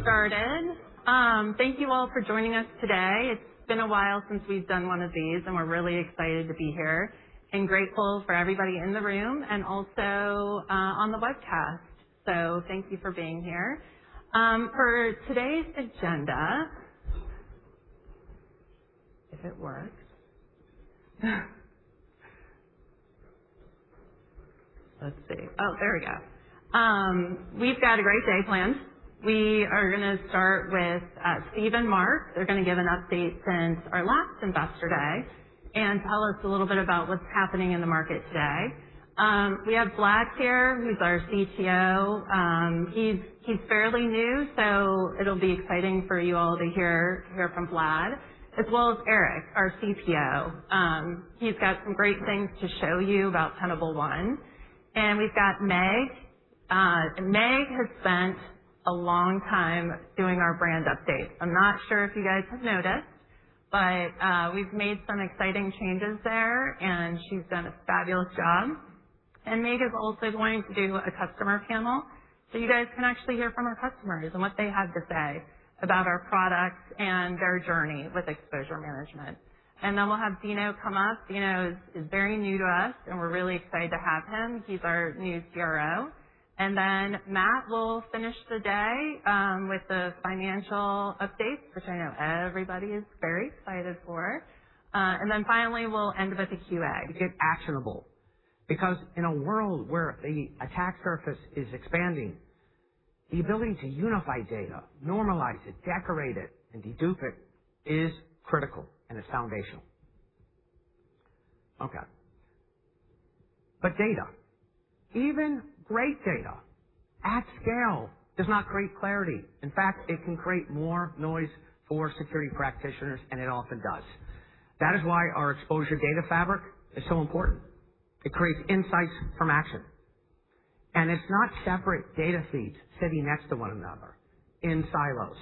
started. Thank you all for joining us today. It's been a while since we've done one of these, and we're really excited to be here and grateful for everybody in the room and also on the webcast. So thank you for being here. For today's agenda, if it works. Let's see. Oh, there we go. We've got a great day planned. We are going to start with Steve and Mark. They're going to give an update since our last Investor Day and tell us a little bit about what's happening in the market today. We have Vlad here, who's our CTO. He's fairly new, so it'll be exciting for you all to hear from Vlad, as well as Eric, our CPO. He's got some great things to show you about Tenable One. And we've got Meg. Meg has spent a long time doing our brand update. I'm not sure if you guys have noticed, but we've made some exciting changes there, and she's done a fabulous job. And Meg is also going to do a customer panel, so you guys can actually hear from our customers and what they have to say about our products and their journey with exposure management. And then we'll have Dino come up. Dino is very new to us, and we're really excited to have him. He's our new CRO. And then Matt will finish the day with the financial updates, which I know everybody is very excited for. And then finally, we'll end with a QA. Get actionable. Because in a world where the attack surface is expanding, the ability to unify data, normalize it, decorate it, and dedupe it is critical. And it's foundational. Okay. But data, even great data at scale, does not create clarity. In fact, it can create more noise for security practitioners, and it often does. That is why our exposure data fabric is so important. It creates insights from action. And it's not separate data feeds sitting next to one another in silos.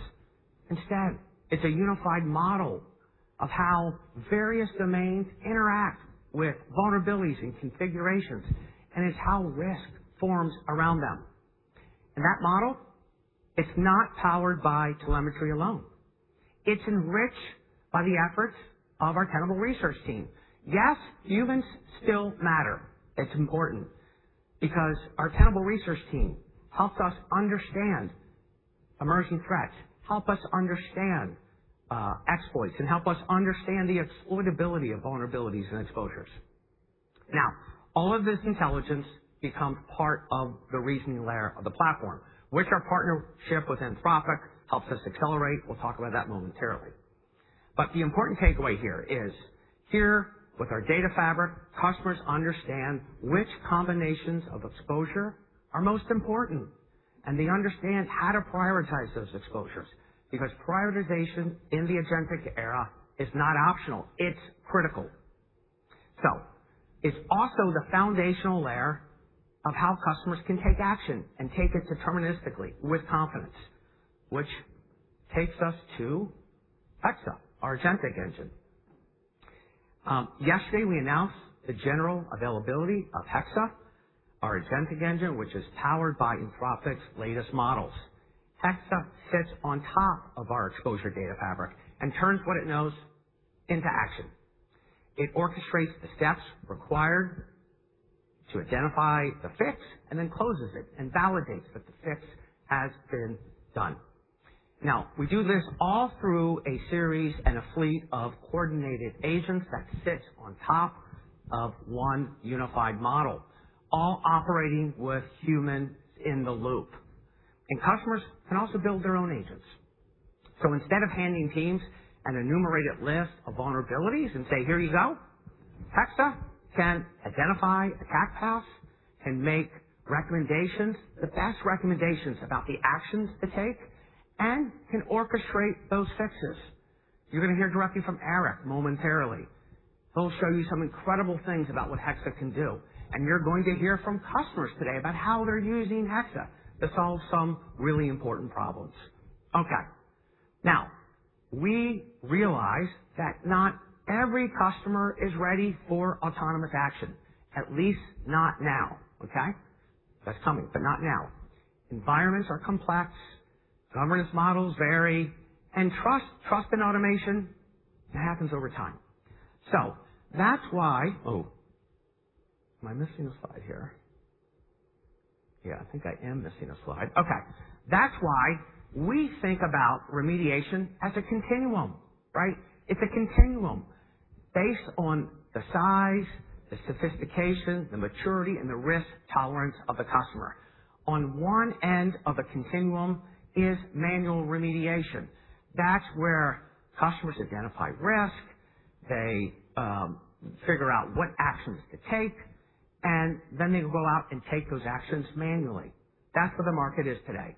Instead, it's a unified model of how various domains interact with vulnerabilities and configurations, and it's how risk forms around them. And that model, it's not powered by telemetry alone. It's enriched by the efforts of our Tenable research team. Yes, humans still matter. It's important because our Tenable research team helps us understand emerging threats, help us understand exploits, and help us understand the exploitability of vulnerabilities and exposures. Now, all of this intelligence becomes part of the reasoning layer of the platform, which our partnership with Anthropic helps us accelerate. We'll talk about that momentarily. But the important takeaway here is, here with our data fabric, customers understand which combinations of exposure are most important, and they understand how to prioritize those exposures. Because prioritization in the agentic era is not optional. It's critical. So it's also the foundational layer of how customers can take action and take it deterministically with confidence, which takes us to Hexa, our agentic engine. Yesterday, we announced the general availability of Hexa, our agentic engine, which is powered by Anthropic's latest models. Hexa sits on top of our exposure data fabric and turns what it knows into action. It orchestrates the steps required to identify the fix and then closes it and validates that the fix has been done. Now, we do this all through a series and a fleet of coordinated agents that sits on top of one unified model, all operating with humans in the loop. And customers can also build their own agents. So instead of handing teams an enumerated list of vulnerabilities and say, here you go, Hexa can identify attack paths, can make recommendations, the best recommendations about the actions to take, and can orchestrate those fixes. You're going to hear directly from Eric momentarily. He'll show you some incredible things about what Hexa can do. And you're going to hear from customers today about how they're using Hexa to solve some really important problems. Okay. Now, we realize that not every customer is ready for autonomous action, at least not now, okay? That's coming, but not now. Environments are complex. Governance models vary, and trust in automation, it happens over time. So that's why, am I missing a slide here? Yeah, I think I am missing a slide. Okay. That's why we think about remediation as a continuum, right? It's a continuum based on the size, the sophistication, the maturity, and the risk tolerance of the customer. On one end of the continuum is manual remediation. That's where customers identify risk, they figure out what actions to take, and then they go out and take those actions manually. That's where the market is today.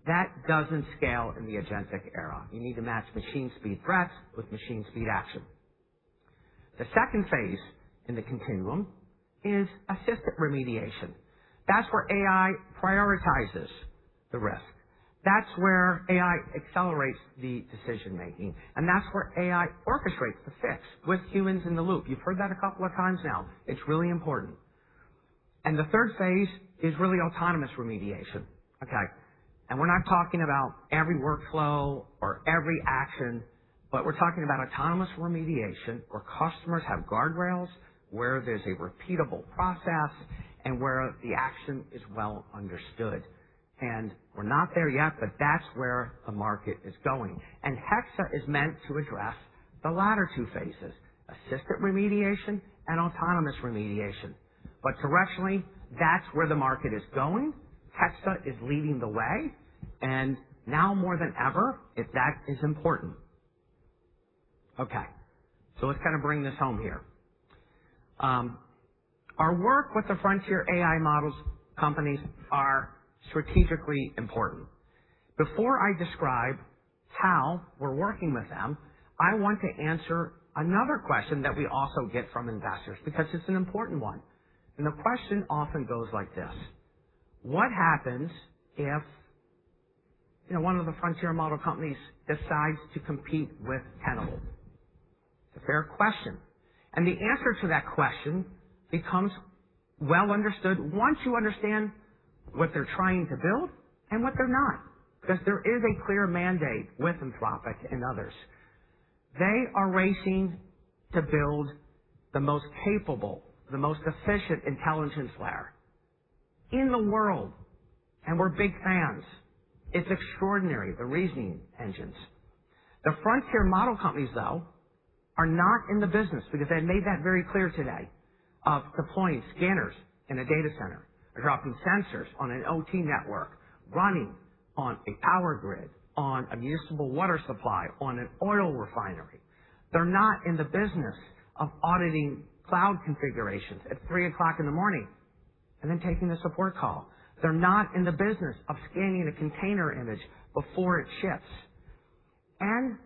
That doesn't scale in the agentic era. You need to match machine speed threats with machine speed action. The second phase in the continuum is assisted remediation. That's where AI prioritizes the risk. That's where AI accelerates the decision making. And that's where AI orchestrates the fix with humans in the loop. You've heard that a couple of times now. It's really important. And the third phase is really autonomous remediation. Okay. And we're not talking about every workflow or every action, but we're talking about autonomous remediation where customers have guardrails, where there's a repeatable process, and where the action is well understood. And we're not there yet, but that's where the market is going. And Hexa is meant to address the latter two phases, assisted remediation and autonomous remediation. But directionally, that's where the market is going. Hexa is leading the way, and now more than ever, that is important. Okay, so let's kind of bring this home here. Our work with the frontier AI models companies are strategically important. Before I describe how we're working with them, I want to answer another question that we also get from investors because it's an important one. And the question often goes like this. What happens if one of the frontier model companies decides to compete with Tenable? It's a fair question. And the answer to that question becomes well understood once you understand what they're trying to build and what they're not. Because there is a clear mandate with Anthropic and others. They are racing to build the most capable, the most efficient intelligence layer in the world. And we're big fans. It's extraordinary, the reasoning engines. The frontier model companies, though, are not in the business, because they made that very clear today, of deploying scanners in a data center, or dropping sensors on an OT network, running on a power grid, on a municipal water supply, on an oil refinery. They're not in the business of auditing cloud configurations at 3 o'clock in the morning and then taking a support call. They're not in the business of scanning a container image before it ships. And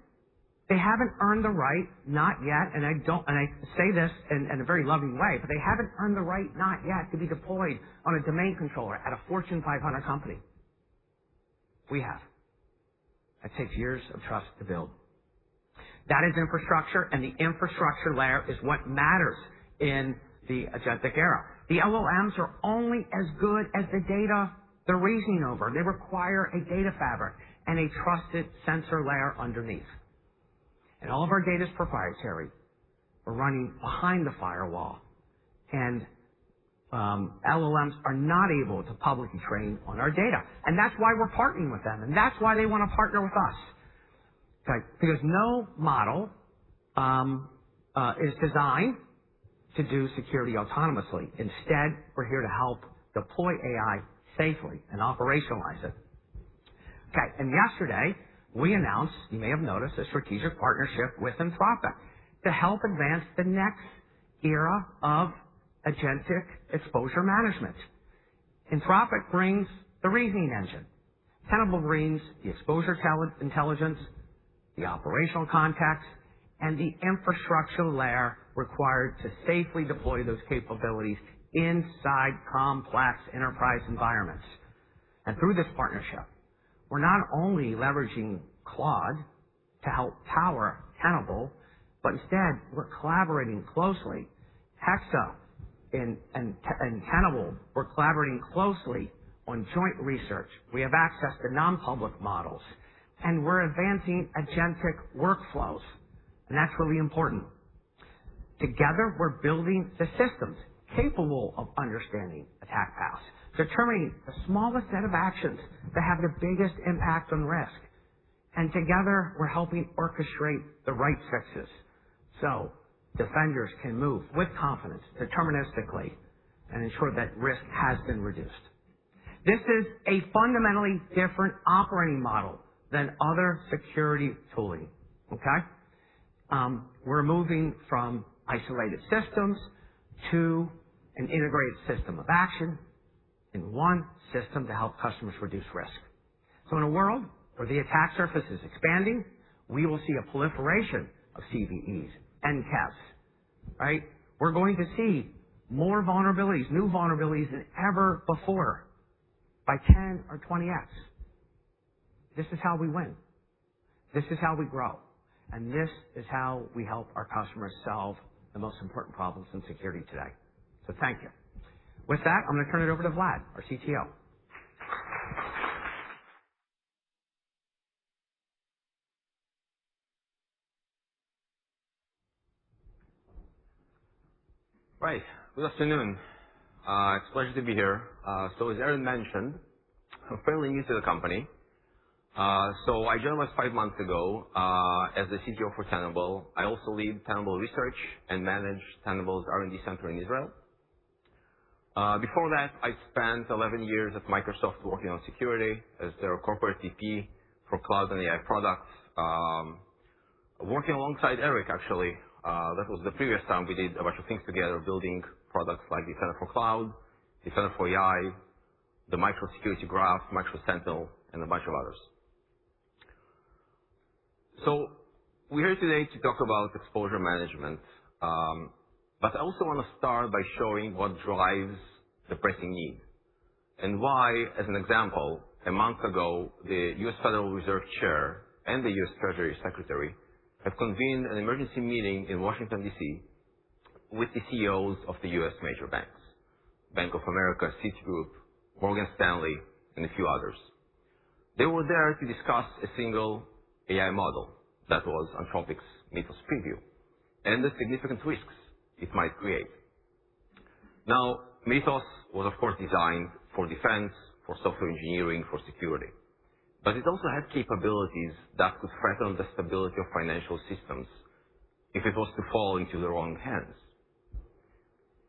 they haven't earned the right, not yet, and I say this in a very loving way, but they haven't earned the right, not yet, to be deployed on a domain controller at a Fortune 500 company. We have. That takes years of trust to build. That is infrastructure, and the infrastructure layer is what matters in the agentic era. The LLMs are only as good as the data they're reasoning over. They require a data fabric and a trusted sensor layer underneath. And all of our data is proprietary. We're running behind the firewall. And LLMs are not able to publicly train on our data. And that's why we're partnering with them. And that's why they want to partner with us. Okay? Because no model is designed to do security autonomously. Instead, we're here to help deploy AI safely and operationalize it. Okay, and yesterday, we announced, you may have noticed, a strategic partnership with Anthropic to help advance the next era of agentic exposure management. Anthropic brings the reasoning engine. Tenable brings the exposure intelligence, the operational context, and the infrastructure layer required to safely deploy those capabilities inside complex enterprise environments. And through this partnership, we're not only leveraging Claude to help power Tenable, but instead we're collaborating closely. Hexa and Tenable, we're collaborating closely on joint research. We have access to non-public models, and we're advancing agentic workflows, and that's really important. Together, we're building the systems capable of understanding attack paths, determining the smallest set of actions that have the biggest impact on risk. And together, we're helping orchestrate the right fixes so defenders can move with confidence, deterministically, and ensure that risk has been reduced. This is a fundamentally different operating model than other security tooling, okay? We're moving from isolated systems to an integrated system of action in one system to help customers reduce risk. So in a world where the attack surface is expanding, we will see a proliferation of CVEs and KEVs, right? We're going to see more vulnerabilities, new vulnerabilities than ever before by 10 or 20x. This is how we win. This is how we grow. And this is how we help our customers solve the most important problems in security today. So thank you. With that, I'm going to turn it over to Vlad, our CTO. Right. Good afternoon. It's a pleasure to be here. So as Aaron mentioned, I'm fairly new to the company. So I joined us 5 months ago as the CTO for Tenable. I also lead Tenable research and manage Tenable's R&D center in Israel. Before that, I spent 11 years at Microsoft working on security as their corporate VP for cloud and AI products, working alongside Eric, actually. That was the previous time we did a bunch of things together, building products like Defender for Cloud, Defender for AI, the Micro Security Graph, Micro Sentinel, and a bunch of others. So we're here today to talk about exposure management, but I also want to start by showing what drives the pressing need and why, as an example, a month ago, the U.S. Federal Reserve Chair and the U.S. Treasury Secretary have convened an emergency meeting in Washington, D.C. with the CEOs of the U.S. major banks, Bank of America, Citigroup, Morgan Stanley, and a few others. They were there to discuss a single AI model that was Anthropic's Mythos preview and the significant risks it might create. Now, Mythos was, of course, designed for defense, for software engineering, for security. But it also had capabilities that could threaten the stability of financial systems if it was to fall into the wrong hands.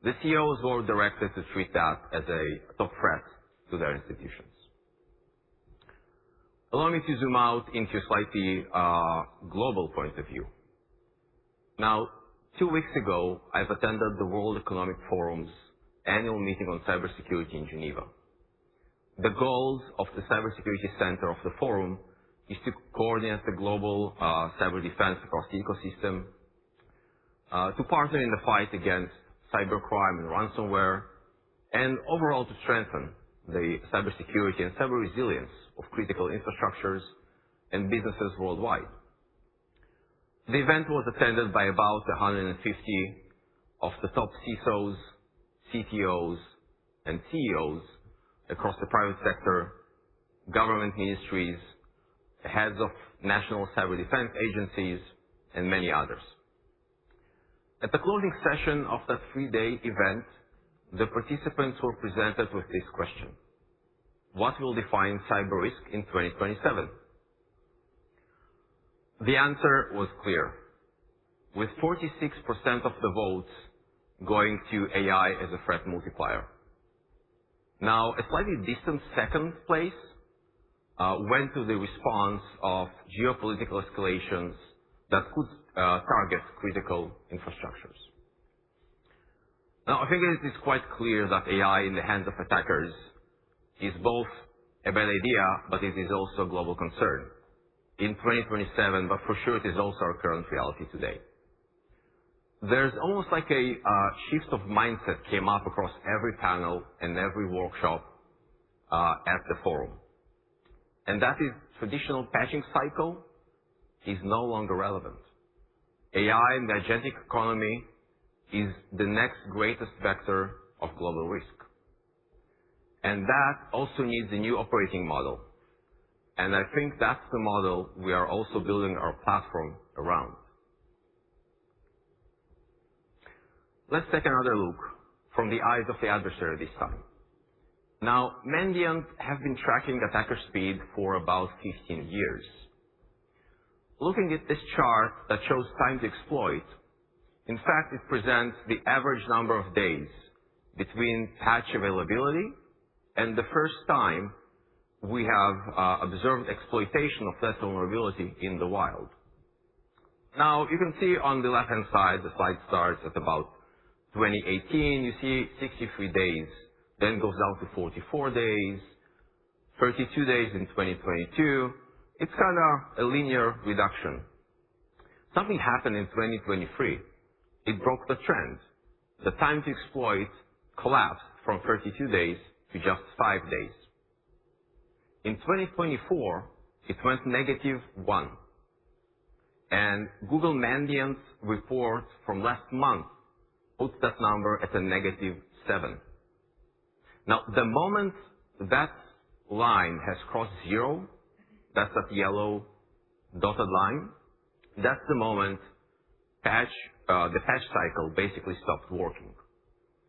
The CEOs were directed to treat that as a top threat to their institutions. Allow me to zoom out into a slightly global point of view. Now, 2 weeks ago, I've attended the World Economic Forum's annual meeting on cybersecurity in Geneva. The goals of the Cybersecurity Center of the Forum is to coordinate the global cyber defense across the ecosystem, to partner in the fight against cybercrime and ransomware, and overall to strengthen the cybersecurity and cyber resilience of critical infrastructures and businesses worldwide. The event was attended by about 150 of the top CISOs, CTOs, and CEOs across the private sector, government ministries, heads of national cyber defense agencies, and many others. At the closing session of that 3-day event, the participants were presented with this question: what will define cyber risk in 2027? The answer was clear, with 46% of the votes going to AI as a threat multiplier. Now, a slightly distant second place went to the response of geopolitical escalations that could target critical infrastructures. Now, I think it is quite clear that AI in the hands of attackers is both a bad idea, but it is also a global concern in 2027, but for sure it is also our current reality today. There's almost like a shift of mindset came up across every panel and every workshop at the forum. And that is traditional patching cycle is no longer relevant. AI and the agentic economy is the next greatest vector of global risk. And that also needs a new operating model. And I think that's the model we are also building our platform around. Let's take another look from the eyes of the adversary this time. Now, Mandiant have been tracking attacker speed for about 15 years. Looking at this chart that shows time to exploit, in fact, it presents the average number of days between patch availability and the first time we have observed exploitation of that vulnerability in the wild. Now, you can see on the left-hand side, the slide starts at about 2018. You see 63 days, then goes down to 44 days, 32 days in 2022. It's kind of a linear reduction. Something happened in 2023. It broke the trend. The time to exploit collapsed from 32 days to just 5 days. In 2024, it went -1. And Google Mandiant's report from last month puts that number at a -7. Now, the moment that line has crossed 0, that's that yellow dotted line, that's the moment the patch cycle basically stopped working.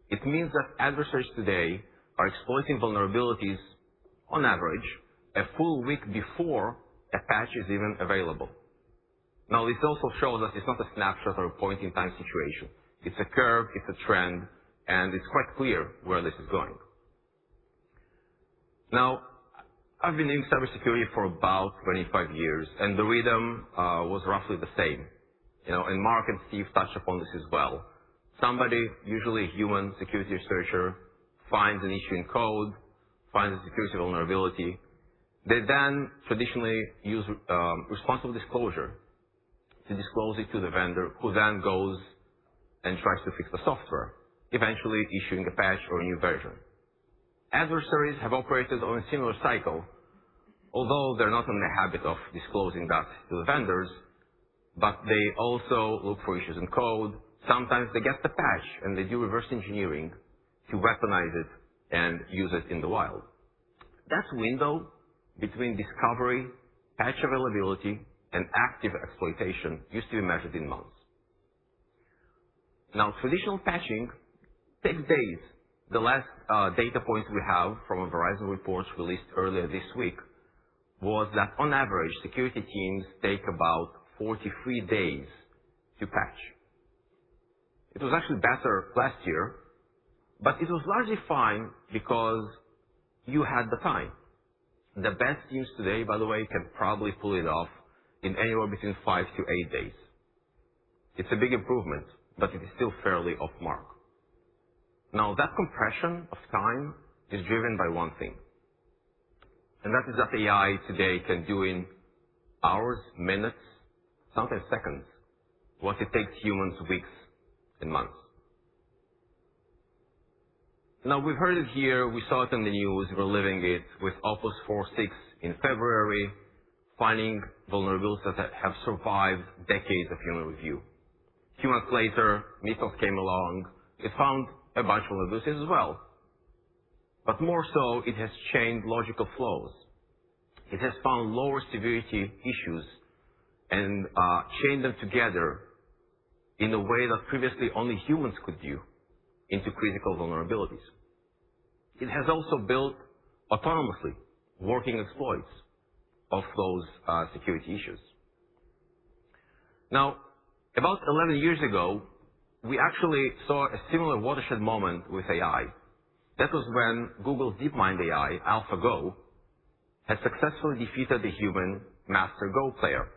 It means that adversaries today are exploiting vulnerabilities, on average, a full week before a patch is even available. Now, this also shows us it's not a snapshot or a point-in-time situation. It's a curve, it's a trend, and it's quite clear where this is going. Now, I've been in cybersecurity for about 25 years, and the rhythm was roughly the same. And Mark and Steve touched upon this as well. Somebody, usually a human security researcher, finds an issue in code, finds a security vulnerability. They then traditionally use responsible disclosure to disclose it to the vendor, who then goes and tries to fix the software, eventually issuing a patch or a new version. Adversaries have operated on a similar cycle, although they're not in the habit of disclosing that to the vendors, but they also look for issues in code. Sometimes they get the patch and they do reverse engineering to weaponize it and use it in the wild. That window between discovery, patch availability, and active exploitation used to be measured in months. Now, traditional patching takes days. The last data point we have from a Verizon report released earlier this week was that on average, security teams take about 43 days to patch. It was actually better last year, but it was largely fine because you had the time. The best teams today, by the way, can probably pull it off in anywhere between 5 to 8 days. It's a big improvement, but it is still fairly off mark. Now, that compression of time is driven by one thing, and that is that AI today can do in hours, minutes, sometimes seconds, what it takes humans weeks and months. Now, we've heard it here, we saw it in the news, we're living it with Opus 4.6 in February, finding vulnerabilities that have survived decades of human review. 2 months later, Mythos came along. It found a bunch of vulnerabilities as well. But more so, it has changed logical flows. It has found lower severity issues and chained them together in a way that previously only humans could do into critical vulnerabilities. It has also built autonomously working exploits of those security issues. Now, about 11 years ago, we actually saw a similar watershed moment with AI. That was when Google's DeepMind AI, AlphaGo, had successfully defeated the human master Go player.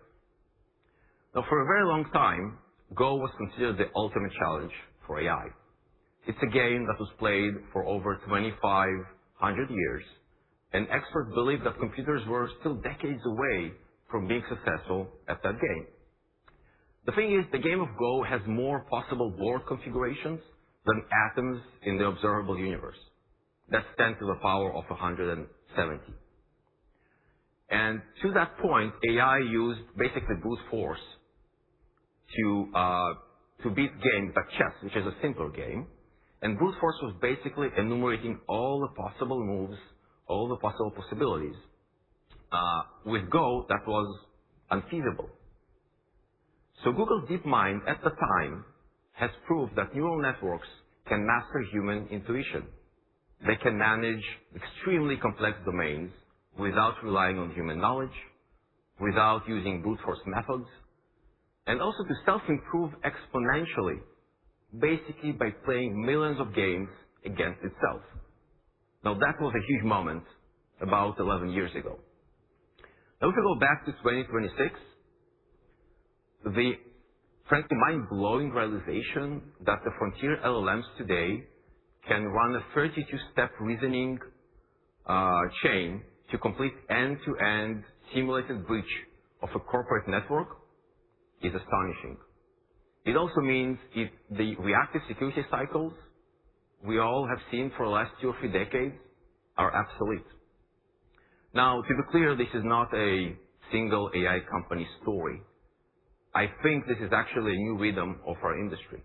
Now, for a very long time, Go was considered the ultimate challenge for AI. It's a game that was played for over 2,500 years, and experts believed that computers were still decades away from being successful at that game. The thing is, the game of Go has more possible board configurations than atoms in the observable universe. That's 10 to the power of 170. And to that point, AI used basically brute force to beat games like chess, which is a simpler game, And brute force was basically enumerating all the possible moves, all the possible possibilities. With Go, that was unfeasible. So Google DeepMind at the time has proved that neural networks can master human intuition. They can manage extremely complex domains without relying on human knowledge, without using brute force methods, and also to self-improve exponentially, basically by playing millions of games against itself. Now that was a huge moment about 11 years ago. Now if we go back to 2026, the frankly mind-blowing realization that the frontier LLMs today can run a 32-step reasoning chain to complete end-to-end simulated breach of a corporate network is astonishing. It also means the reactive security cycles we all have seen for the last 2 or 3 decades are obsolete. Now, to be clear, this is not a single AI company story. I think this is actually a new rhythm of our industry.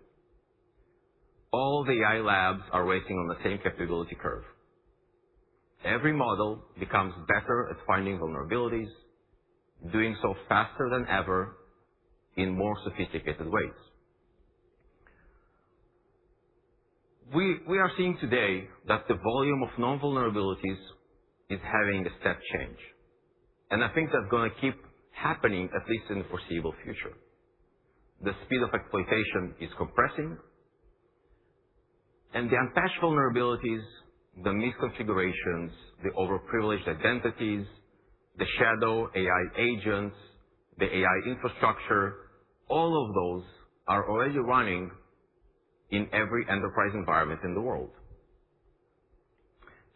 All the AI labs are racing on the same capability curve. Every model becomes better at finding vulnerabilities, doing so faster than ever in more sophisticated ways. We are seeing today that the volume of non-vulnerabilities is having a step change. And I think that's going to keep happening at least in the foreseeable future. The speed of exploitation is compressing, and the unpatched vulnerabilities, the misconfigurations, the overprivileged identities, the shadow AI agents, the AI infrastructure, all of those are already running in every enterprise environment in the world.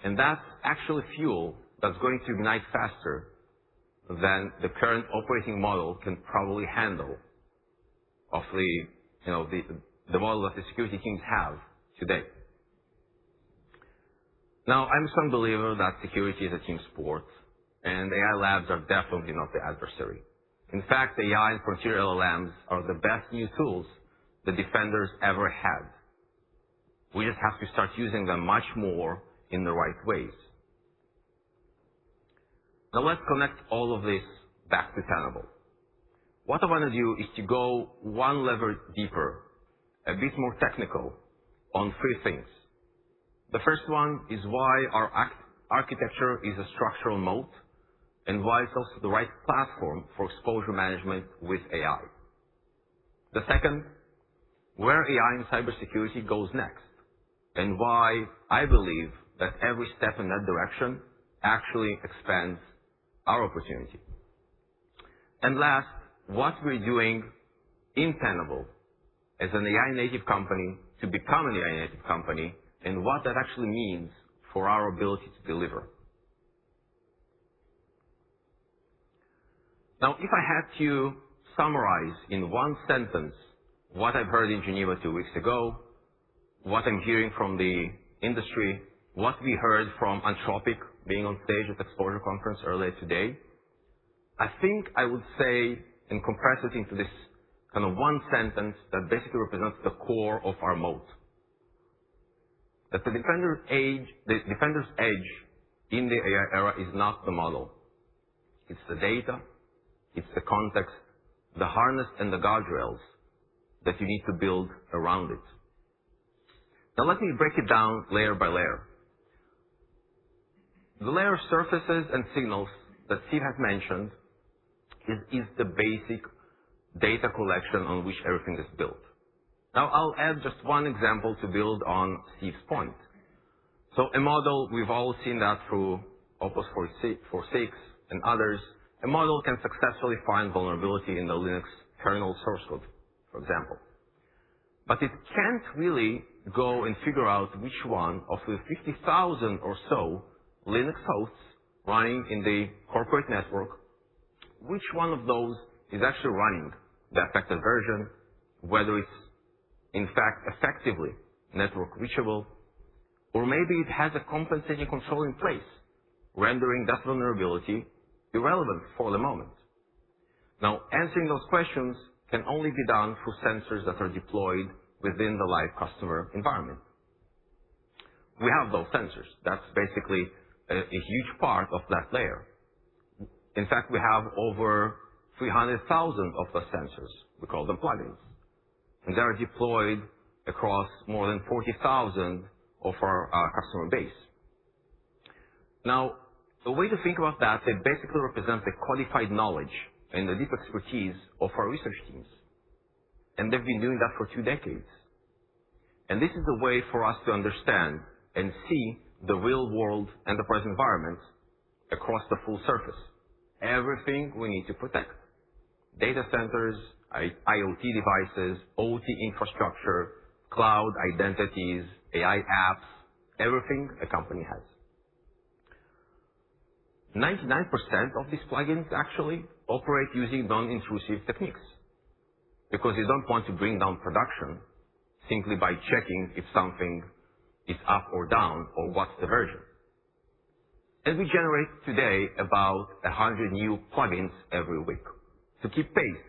And that's actually fuel that's going to ignite faster than the current operating model can probably handle of the model that the security teams have today. Now, I'm a strong believer that security is a team sport, and AI labs are definitely not the adversary. In fact, AI and frontier LLMs are the best new tools the defenders ever had. We just have to start using them much more in the right ways. Now let's connect all of this back to Tenable. What I want to do is to go one level deeper, a bit more technical, on 3 things. The first one is why our architecture is a structural moat, and why it's also the right platform for exposure management with AI. The second, where AI in cybersecurity goes next, and why I believe that every step in that direction actually expands our opportunity. And last, what we're doing in Tenable as an AI native company to become an AI native company, and what that actually means for our ability to deliver. Now, if I had to summarize in one sentence what I've heard in Geneva 2 weeks ago, what I'm hearing from the industry, what we heard from Anthropic being on stage at the Exposure Conference earlier today, I think I would say and compress it into this kind of one sentence that basically represents the core of our moat. That the defender's edge in the AI era is not the model. It's the data, it's the context, the harness and the guardrails that you need to build around it. Now let me break it down layer by layer. The layer of surfaces and signals that Steve has mentioned is the basic data collection on which everything is built. Now I'll add just one example to build on Steve's point. So a model, we've all seen that through Opus 4.6 and others. A model can successfully find vulnerability in the Linux kernel source code, for example. But it can't really go and figure out which one of the 50,000 or so Linux hosts running in the corporate network, which one of those is actually running the affected version, whether it's in fact effectively network reachable, or maybe it has a compensating control in place, rendering that vulnerability irrelevant for the moment. Now, answering those questions can only be done through sensors that are deployed within the live customer environment. we have those sensors. That's basically a huge part of that layer. In fact, we have over 300,000 of the sensors. We call them plugins. And they are deployed across more than 40,000 of our customer base. Now, the way to think about that, it basically represents the codified knowledge and the deep expertise of our research teams. And they've been doing that for 2 decades. And this is a way for us to understand and see the real-world enterprise environment across the full surface. Everything we need to protect. Data centers, IoT devices, OT infrastructure, cloud identities, AI apps, everything a company has. 99% of these plugins actually operate using non-intrusive techniques because you don't want to bring down production simply by checking if something is up or down or what's the version. And we generate today about 100 new plugins every week to keep pace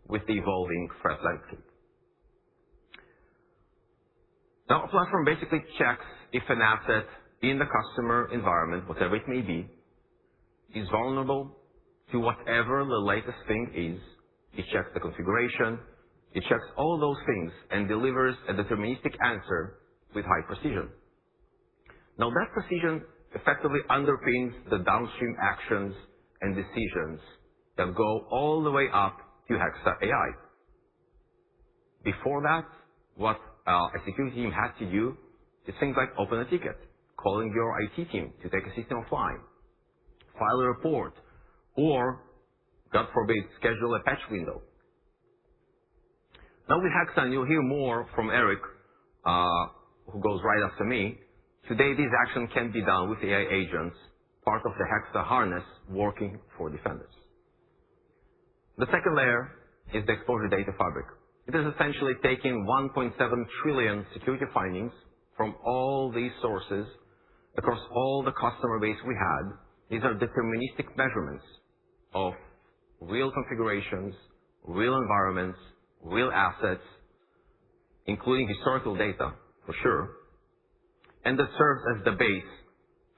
with the evolving threat landscape. Now, our platform basically checks if an asset in the customer environment, whatever it may be, is vulnerable to whatever the latest thing is. It checks the configuration, it checks all those things and delivers a deterministic answer with high precision. Now that precision effectively underpins the downstream actions and decisions that go all the way up to Hexa AI. Before that, what a security team has to do is things like open a ticket, calling your IT team to take a system offline, file a report, or, God forbid, schedule a patch window. Now with Hexa, and you'll hear more from Eric, who goes right after me. Today, this action can be done with AI agents, part of the Hexa harness working for defenders. The second layer is the exposure data fabric. It is essentially taking 1.7 trillion security findings from all these sources across all the customer base we had. These are deterministic measurements of real configurations, real environments, real assets, including historical data, for sure, and that serves as the base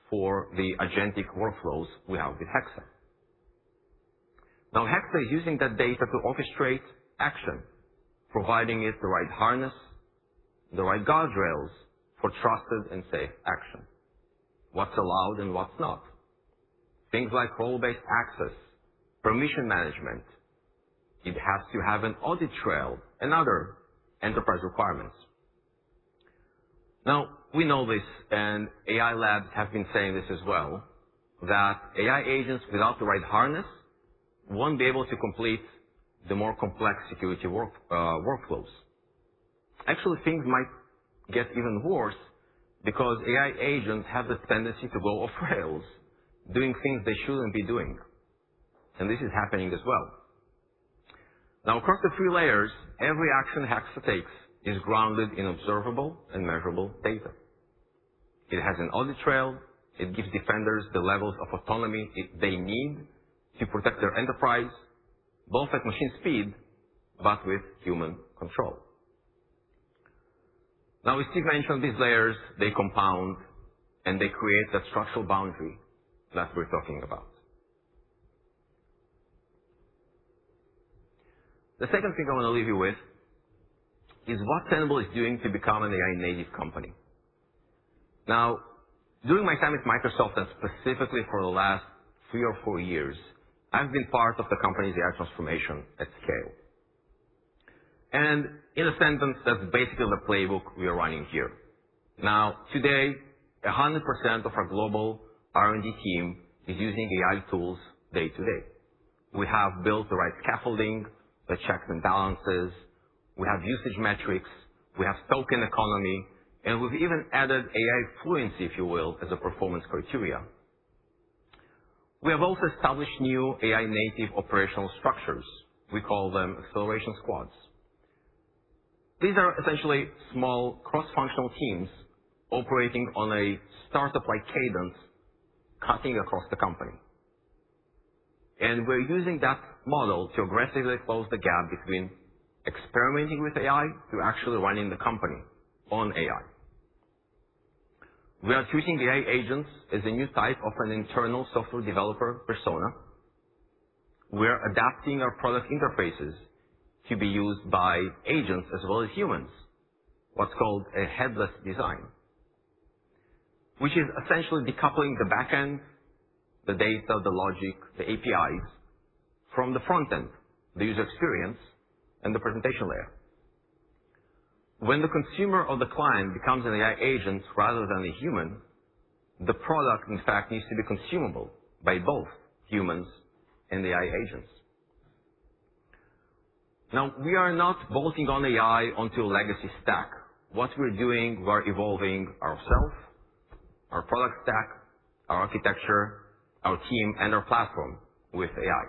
for the agentic workflows we have with Hexa. Now, Hexa is using that data to orchestrate action, providing it the right harness, the right guardrails for trusted and safe action. What's allowed and what's not. Things like role-based access, permission management. It has to have an audit trail and other enterprise requirements. Now, we know this, and AI labs have been saying this as well, that AI agents without the right harness won't be able to complete the more complex security workflows. Actually, things might get even worse because AI agents have the tendency to go off rails, doing things they shouldn't be doing. And this is happening as well. Now, across the 3 layers, every action Hexa takes is grounded in observable and measurable data. It has an audit trail. It gives defenders the levels of autonomy they need to protect their enterprise, both at machine speed, but with human control. Now, as Steve mentioned, these layers, they compound and they create that structural boundary that we're talking about. The second thing I want to leave you with is what Tenable is doing to become an AI-native company. Now, during my time at Microsoft, and specifically for the last 3 or 4 years, I've been part of the company's AI transformation at scale. And in a sentence, that's basically the playbook we are running here. Now, today, 100% of our global R&D team is using AI tools day to day. We have built the right scaffolding, the checks and balances. We have usage metrics. We have token economy. And we've even added AI fluency, if you will, as a performance criteria. We have also established new AI-native operational structures. We call them acceleration squads. These are essentially small cross-functional teams operating on a startup-like cadence, cutting across the company. And we're using that model to aggressively close the gap between experimenting with AI to actually running the company on AI. We are treating AI agents as a new type of an internal software developer persona. We're adapting our product interfaces to be used by agents as well as humans, what's called a headless design, which is essentially decoupling the backend, the data, the logic, the APIs from the front end, the user experience, and the presentation layer. When the consumer or the client becomes an AI agent rather than a human, the product, in fact, needs to be consumable by both humans and AI agents. Now, we are not bolting on AI onto a legacy stack. What we're doing, we're evolving ourselves, our product stack, our architecture, our team, and our platform with AI.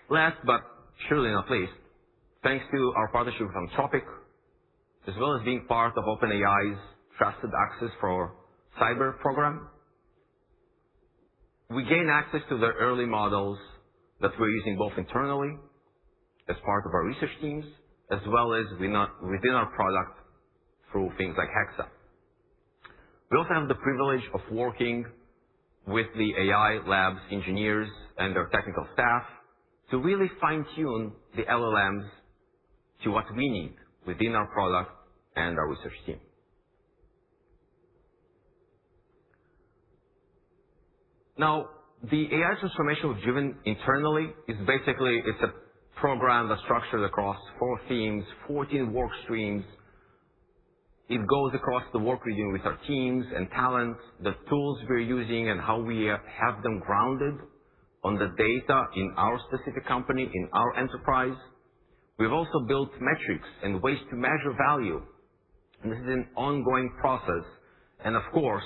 Last but surely not least, thanks to our partnership with Anthropic, as well as being part of OpenAI's Trusted Access for Cyber program, we gain access to the early models that we're using both internally as part of our research teams, as well as within our product through things like Hexa. We also have the privilege of working with the AI labs engineers and their technical staff to really fine-tune the LLMs to what we need within our product and our research team. Now, the AI transformation we've driven internally is basically, it's a program that's structured across 4 themes, 14 work streams. It goes across the work we're doing with our teams and talent, the tools we're using and how we have them grounded on the data in our specific company, in our enterprise. We've also built metrics and ways to measure value. And this is an ongoing process. And of course,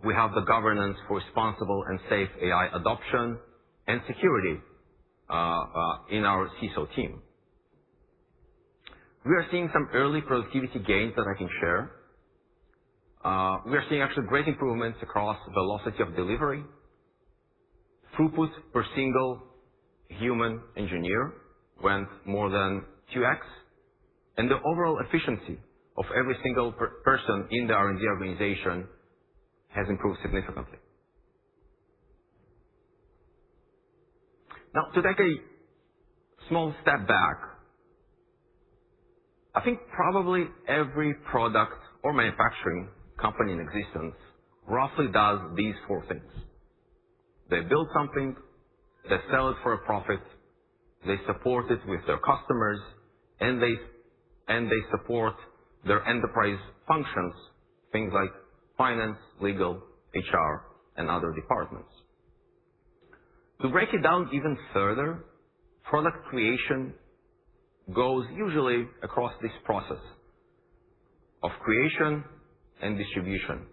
we have the governance for responsible and safe AI adoption and security in our CISO team. We are seeing some early productivity gains that I can share. We are seeing actually great improvements across velocity of delivery, throughput per single human engineer went more than 2x, and the overall efficiency of every single person in the R&D organization has improved significantly. Now, to take a small step back, I think probably every product or manufacturing company in existence roughly does these 4 things. They build something, they sell it for a profit, they support it with their customers, and they support their enterprise functions, things like finance, legal, HR, and other departments. To break it down even further, product creation goes usually across this process of creation and distribution.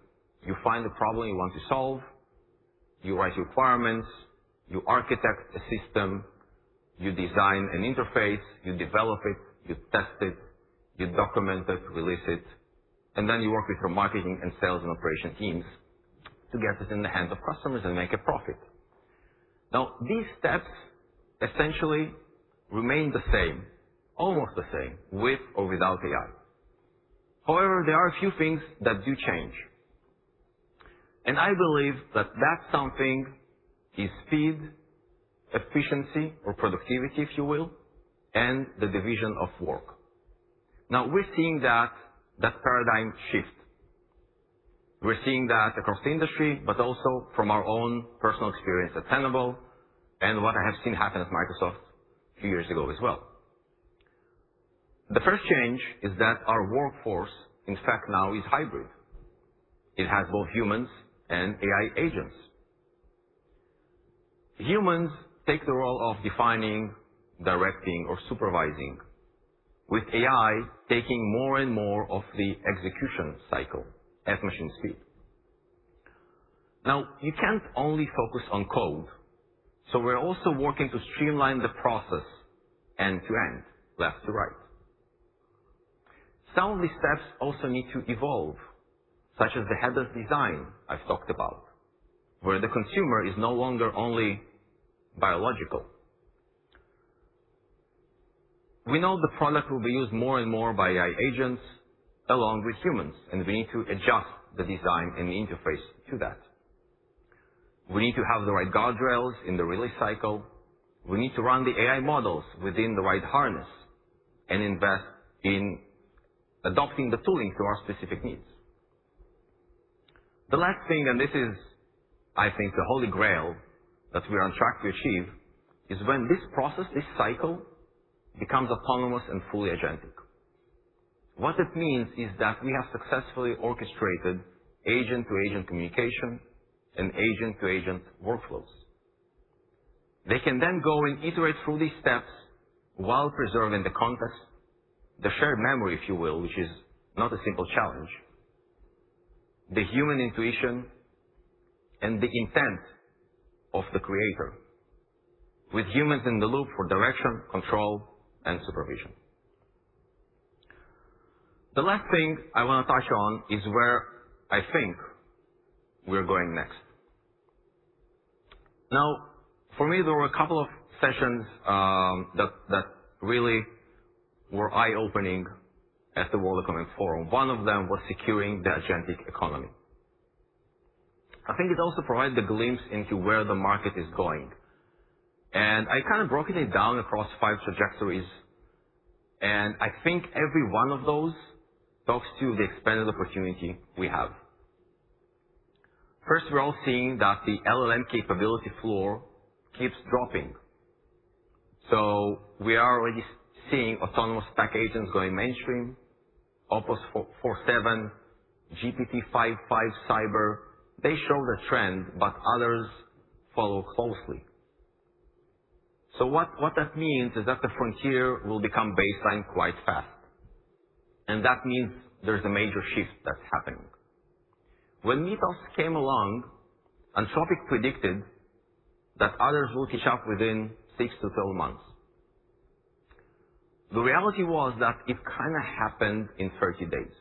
You find the problem you want to solve, you write requirements, you architect a system, you design an interface, you develop it, you test it, you document it, release it, and then you work with your marketing and sales and operation teams to get it in the hands of customers and make a profit. Now, these steps essentially remain the same, almost the same, with or without AI. However, there are a few things that do change. And I believe that something is speed, efficiency, or productivity, if you will, and the division of work. Now, we're seeing that paradigm shift. We're seeing that across the industry, but also from our own personal experience at Tenable and what I have seen happen at Microsoft a few years ago as well. The first change is that our workforce, in fact, now is hybrid. It has both humans and AI agents. Humans take the role of defining, directing, or supervising, with AI taking more and more of the execution cycle at machine speed. Now, you can't only focus on code, so we're also working to streamline the process end to end, left to right. Some of these steps also need to evolve, such as the headless design I've talked about, where the consumer is no longer only biological. We know the product will be used more and more by AI agents along with humans, and we need to adjust the design and the interface to that. We need to have the right guardrails in the release cycle. We need to run the AI models within the right harness and invest in adopting the tooling to our specific needs. The last thing, and this is, I think, the holy grail that we are on track to achieve, is when this process, this cycle, becomes autonomous and fully agentic. What it means is that we have successfully orchestrated agent-to-agent communication and agent-to-agent workflows. They can then go and iterate through these steps while preserving the context, the shared memory, if you will, which is not a simple challenge, the human intuition, and the intent of the creator, with humans in the loop for direction, control, and supervision. The last thing I want to touch on is where I think we're going next. Now, for me, there were a couple of sessions that really were eye-opening at the World Economic Forum. One of them was securing the agentic economy. I think it also provided a glimpse into where the market is going. And I kind of broken it down across 5 trajectories. And I think every one of those talks to the expanded opportunity we have. First, we're all seeing that the LLM capability floor keeps dropping. So we are already seeing autonomous stack agents going mainstream, Opus 4.7, GPT-5.5 Cyber. They show the trend, but others follow closely. So what that means is that the frontier will become baseline quite fast. And that means there's a major shift that's happening. When Mythos came along, Anthropic predicted that others will catch up within 6 to 12 months. The reality was that it kind of happened in 30 days.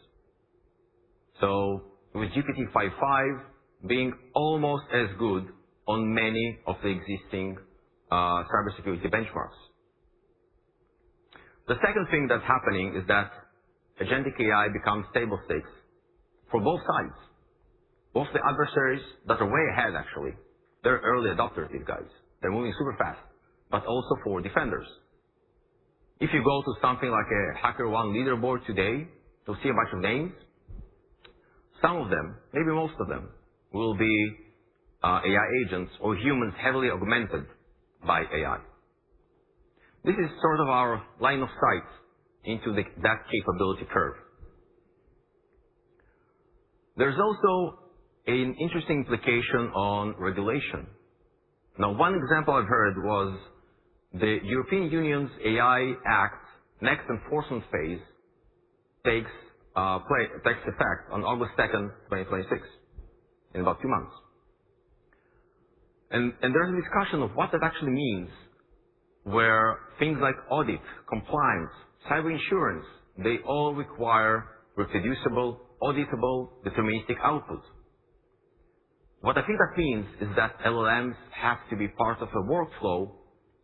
So with GPT-5.5 being almost as good on many of the existing cybersecurity benchmarks. The second thing that's happening is that agentic AI becomes table stakes for both sides. Both the adversaries that are way ahead, actually. They're early adopters, these guys. They're moving super fast. But also for defenders. If you go to something like a HackerOne leaderboard today, you'll see a bunch of names. Some of them, maybe most of them, will be AI agents or humans heavily augmented by AI. This is sort of our line of sight into that capability curve. There's also an interesting implication on regulation. Now, one example I've heard was the European Union's AI Act next enforcement phase takes effect on August 2nd, 2026, in about 2 months. And there's a discussion of what that actually means, where things like audit, compliance, cyber insurance, they all require reproducible, auditable, deterministic output. What I think that means is that LLMs have to be part of a workflow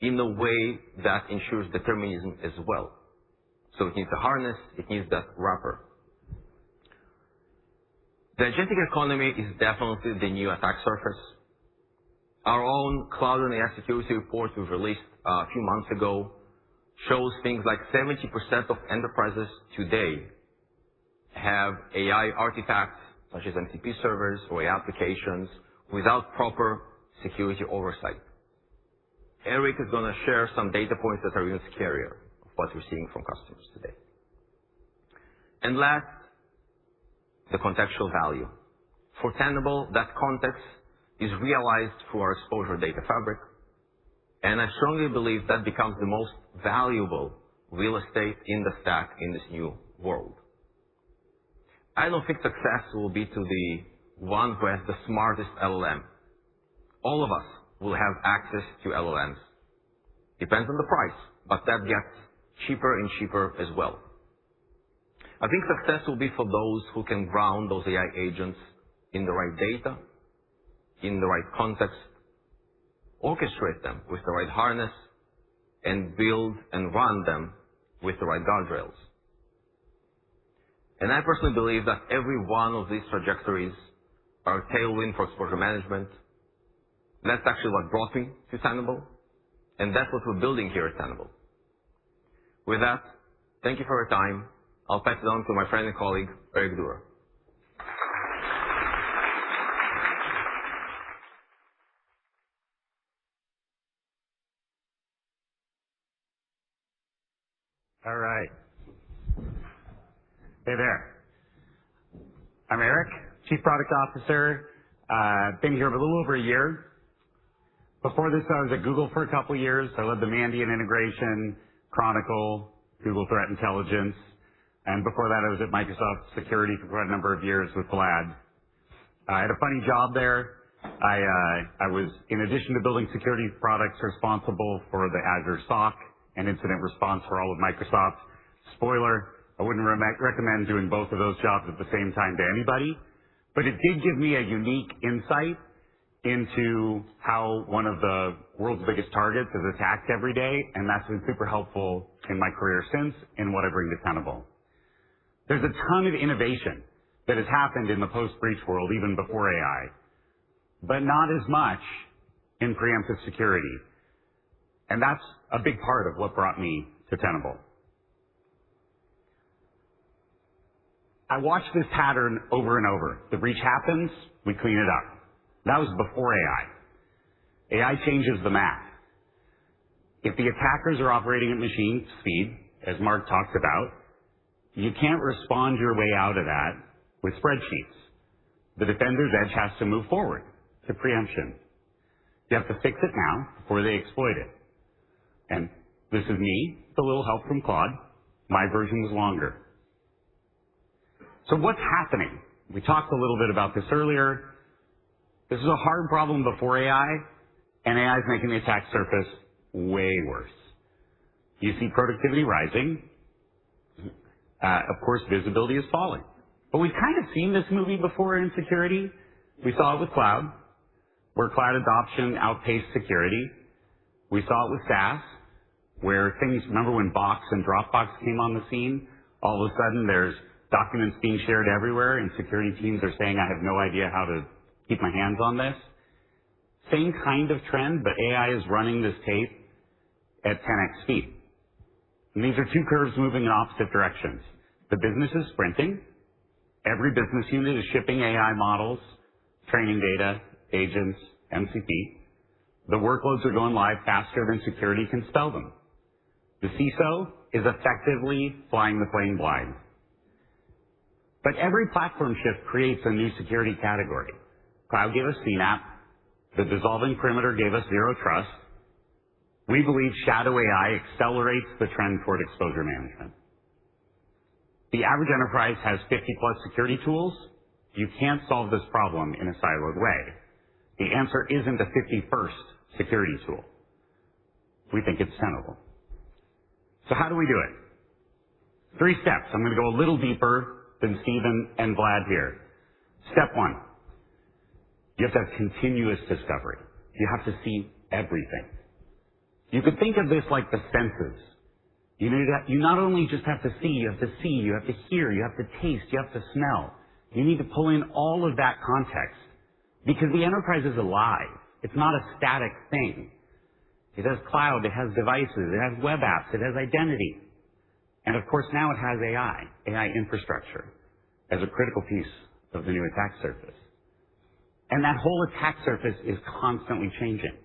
in a way that ensures determinism as well. So it needs a harness, it needs that wrapper. The agentic economy is definitely the new attack surface. Our own Cloud and AI Security report we've released a few months ago shows things like 70% of enterprises today have AI artifacts, such as MCP servers or AI applications, without proper security oversight. Eric is going to share some data points that are even scarier of what we're seeing from customers today. And last, the contextual value. For Tenable, that context is realized through our exposure data fabric, and I strongly believe that becomes the most valuable real estate in the stack in this new world. I don't think success will be to the one who has the smartest LLM. All of us will have access to LLMs. Depends on the price, but that gets cheaper and cheaper as well. I think success will be for those who can ground those AI agents in the right data, in the right context, orchestrate them with the right harness, and build and run them with the right guardrails. And I personally believe that every one of these trajectories are a tailwind for exposure management. That's actually what brought me to Tenable, and that's what we're building here at Tenable. With that, thank you for your time. I'll pass it on to my friend and colleague, Eric Dura. All right. Hey there. I'm Eric, Chief Product Officer. Been here a little over a year. Before this, I was at Google for a couple of years. I led the Mandiant integration, Chronicle, Google Threat Intelligence. And before that, I was at Microsoft Security for quite a number of years with Vlad. I had a funny job there. I was, in addition to building security products, responsible for the Azure SOC and incident response for all of Microsoft. Spoiler, I wouldn't recommend doing both of those jobs at the same time to anybody, but it did give me a unique insight into how one of the world's biggest targets is attacked every day, and that's been super helpful in my career since and what I bring to Tenable. There's a ton of innovation that has happened in the post-breach world, even before AI, but not as much in preemptive security. And that's a big part of what brought me to Tenable. I watched this pattern over and over. The breach happens, we clean it up. That was before AI. AI changes the math. If the attackers are operating at machine speed, as Mark talked about, you can't respond your way out of that with spreadsheets. The defender's edge has to move forward to preemption. You have to fix it now before they exploit it. And this is me, with a little help from Claude. My version was longer. So what's happening? We talked a little bit about this earlier. This is a hard problem before AI, and AI is making the attack surface way worse. You see productivity rising. Of course, visibility is falling. But we've kind of seen this movie before in security. We saw it with cloud, where cloud adoption outpaced security. We saw it with SaaS, where things, remember when Box and Dropbox came on the scene? All of a sudden, there's documents being shared everywhere, and security teams are saying, I have no idea how to keep my hands on this. Same kind of trend, but AI is running this tape at 10x speed. And these are two curves moving in opposite directions. The business is sprinting. Every business unit is shipping AI models, training data, agents, MCP. The workloads are going live faster than security can spell them. The CISO is effectively flying the plane blind. But every platform shift creates a new security category. Cloud gave us CNAPP. The dissolving perimeter gave us zero trust. We believe shadow AI accelerates the trend toward exposure management. The average enterprise has 50-plus security tools. You can't solve this problem in a siloed way. The answer isn't a 51st security tool. We think it's Tenable. So how do we do it? 3 steps. I'm going to go a little deeper than Stephen and Vlad here. Step 1. You have to have continuous discovery. You have to see everything. You could think of this like the senses. You not only just have to see, you have to hear, you have to taste, you have to smell. You need to pull in all of that context because the enterprise is alive. It's not a static thing. It has cloud, it has devices, it has web apps, it has identity. And of course now it has AI infrastructure as a critical piece of the new attack surface. And that whole attack surface is constantly changing.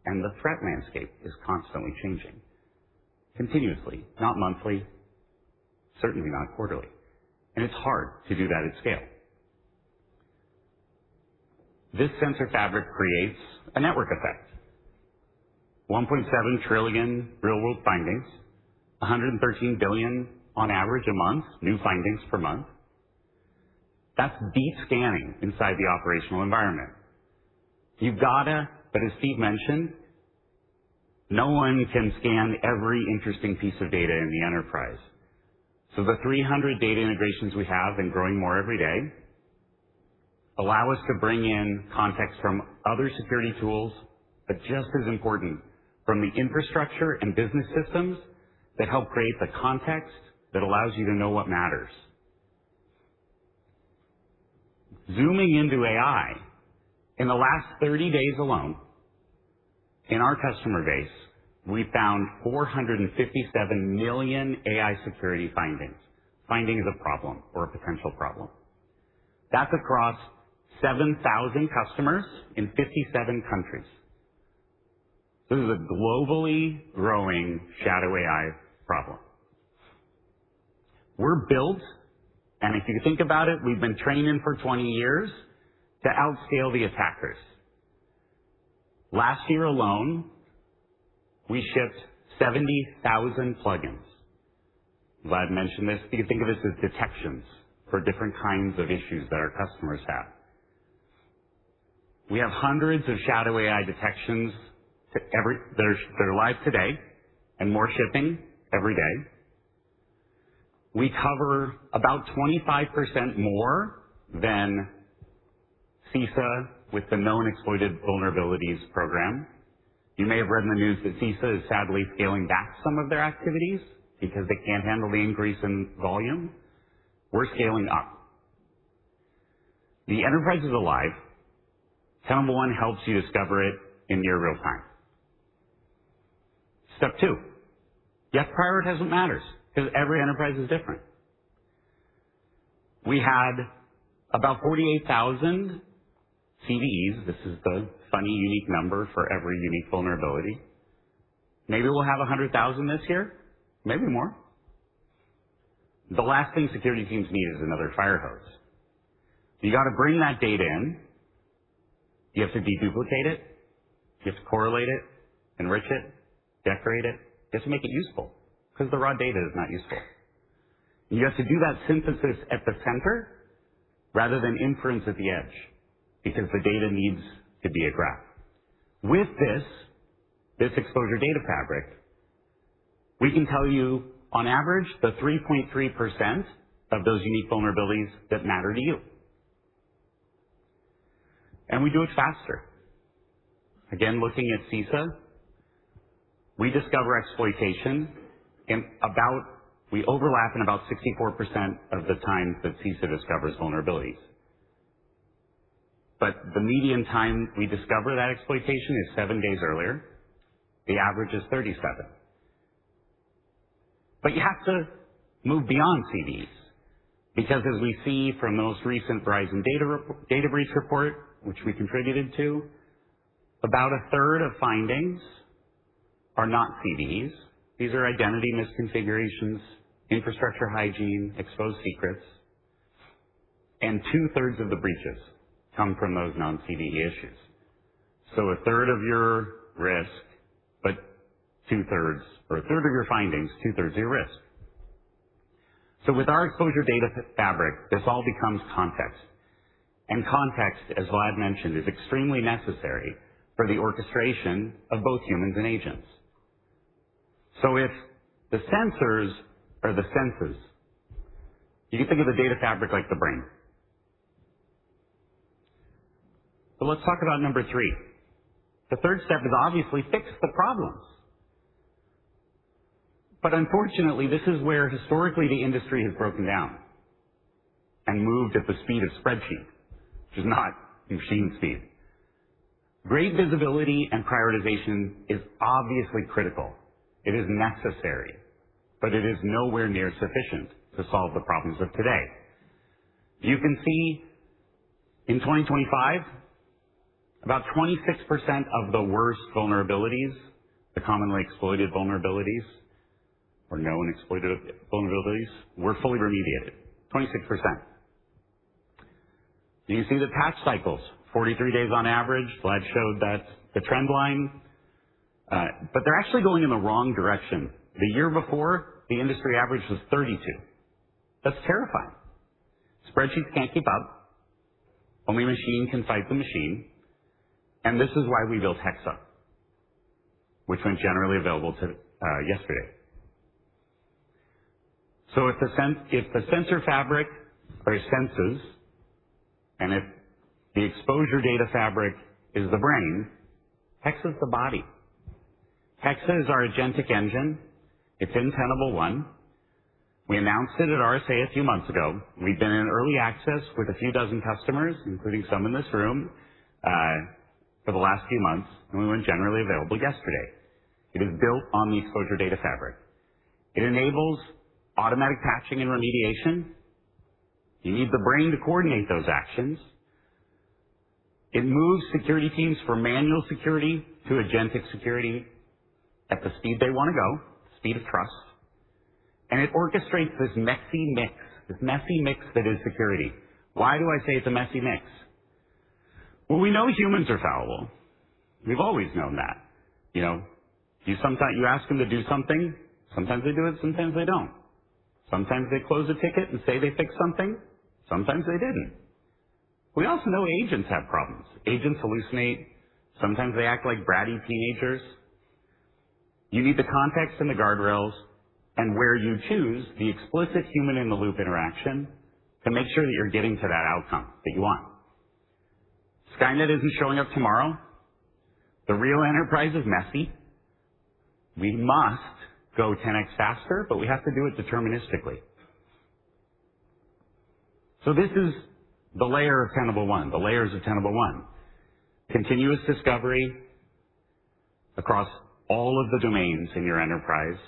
And the threat landscape is constantly changing. Continuously, not monthly, certainly not quarterly. And it's hard to do that at scale. This sensor fabric creates a network effect. 1.7 trillion real-world findings, 113 billion on average a month, new findings per month. That's deep scanning inside the operational environment. You've gotta, but as Steve mentioned, no one can scan every interesting piece of data in the enterprise. So the 300 data integrations we have and growing more every day allow us to bring in context from other security tools, but just as important, from the infrastructure and business systems that help create the context that allows you to know what matters. Zooming into AI, in the last 30 days alone, in our customer base, we found 457 million AI security findings. Findings of problem or a potential problem. That's across 7,000 customers in 57 countries. This is a globally growing shadow AI problem. We're built, and if you think about it, we've been training for 20 years to outscale the attackers. Last year alone, we shipped 70,000 plugins. Vlad mentioned this. You can think of this as detections for different kinds of issues that our customers have. We have hundreds of shadow AI detections that are live today and more shipping every day. We cover about 25% more than CISA with the Known Exploited Vulnerabilities program. You may have read in the news that CISA is sadly scaling back some of their activities because they can't handle the increase in volume. We're scaling up. The enterprise is alive. Tenable One helps you discover it in near real time. Step 2. You have to prioritize what matters because every enterprise is different. We had about 48,000 CVEs. This is the funny, unique number for every unique vulnerability. Maybe we'll have 100,000 this year, maybe more. The last thing security teams need is another fire hose. You got to bring that data in. You have to deduplicate it. You have to correlate it, enrich it, decorate it. You have to make it useful because the raw data is not useful. You have to do that synthesis at the center rather than inference at the edge because the data needs to be a graph. With this exposure data fabric, we can tell you on average the 3.3% of those unique vulnerabilities that matter to you. And we do it faster. Again, looking at CISA, we discover exploitation we overlap in about 64% of the times that CISA discovers vulnerabilities. But the median time we discover that exploitation is 7 days earlier. The average is 37. But you have to move beyond CVEs because as we see from the most recent Verizon data breach report, which we contributed to, about a third of findings are not CVEs. These are identity misconfigurations, infrastructure hygiene, exposed secrets, and 2/3 of the breaches come from those non-CVE issues. So a third of your risk, but 2/3, or a third of your findings, 2/3 of your risk. So with our exposure data fabric, this all becomes context. And context, as Vlad mentioned, is extremely necessary for the orchestration of both humans and agents. So if the sensors are the senses, you can think of the data fabric like the brain. But let's talk about number 3. The third step is obviously fix the problems. But unfortunately, this is where historically the industry has broken down and moved at the speed of spreadsheet, which is not machine speed. Great visibility and prioritization is obviously critical. It is necessary, but it is nowhere near sufficient to solve the problems of today. You can see in 2025, about 26% of the worst vulnerabilities, the commonly exploited vulnerabilities, or known exploited vulnerabilities, were fully remediated. 26%. You can see the patch cycles, 43 days on average. Vlad showed that the trend line. But they're actually going in the wrong direction. The year before, the industry average was 32. That's terrifying. Spreadsheets can't keep up. Only machine can fight the machine. And this is why we built Hexa, which went generally available to yesterday. So if the sensor fabric are senses, and if the exposure data fabric is the brain, Hexa is the body. Hexa is our agentic engine. It's in Tenable One. We announced it at RSA a few months ago. We've been in early access with a few dozen customers, including some in this room, for the last few months, and we went generally available yesterday. It is built on the Exposure Data Fabric. It enables automatic patching and remediation. You need the brain to coordinate those actions. It moves security teams from manual security to agentic security at the speed they want to go, speed of trust. And it orchestrates this messy mix that is security. Why do I say it's a messy mix? Well, we know humans are fallible. We've always known that. You ask them to do something, sometimes they do it, sometimes they don't. Sometimes they close a ticket and say they fixed something, sometimes they didn't. We also know agents have problems. Agents hallucinate. Sometimes they act like bratty teenagers. You need the context and the guardrails, and where you choose the explicit human-in-the-loop interaction to make sure that you're getting to that outcome that you want. Skynet isn't showing up tomorrow. The real enterprise is messy. We must go 10x faster, but we have to do it deterministically. So this is the layer of Tenable 1, the layers of Tenable 1. Continuous discovery across all of the domains in your enterprise,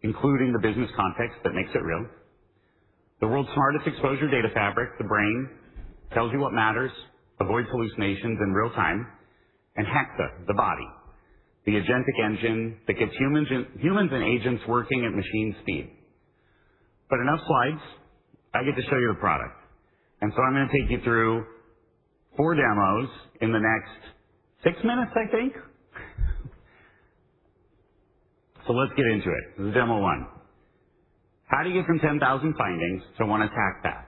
including the business context that makes it real. The world's smartest exposure data fabric, the brain, tells you what matters, avoids hallucinations in real time, and Hexa, the body, the agentic engine that gets humans and agents working at machine speed. But enough slides. I get to show you the product. And so I'm going to take you through 4 demos in the next 6 minutes, I think. So let's get into it. This is demo 1. How do you get from 10,000 findings to one attack path?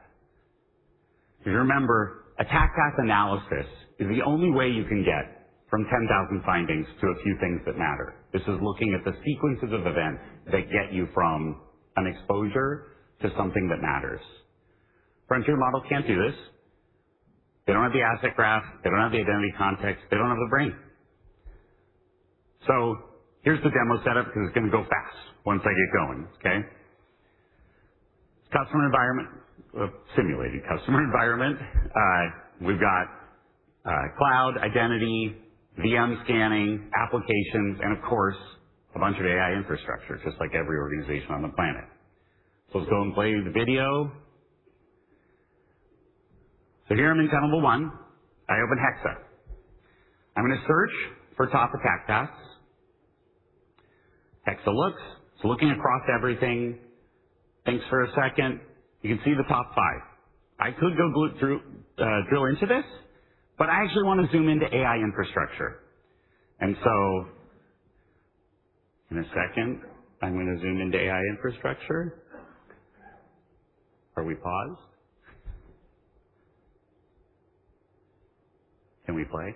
If you remember, attack path analysis is the only way you can get from 10,000 findings to a few things that matter. This is looking at the sequences of events that get you from an exposure to something that matters. Frontier models can't do this. They don't have the asset graph. They don't have the identity context. They don't have the brain. So here's the demo setup because it's going to go fast once I get going, okay? Customer environment, simulated customer environment. We've got cloud, identity, VM scanning, applications, and of course, a bunch of AI infrastructure, just like every organization on the planet. So let's go and play the video. So here I'm in Tenable 1. I open Hexa. I'm going to search for top attack paths. Hexa looks. It's looking across everything. Thinks for a second. You can see the top 5. I could go drill into this, but I actually want to zoom into AI infrastructure. And so in a second, I'm going to zoom into AI infrastructure. Are we paused? Can we play?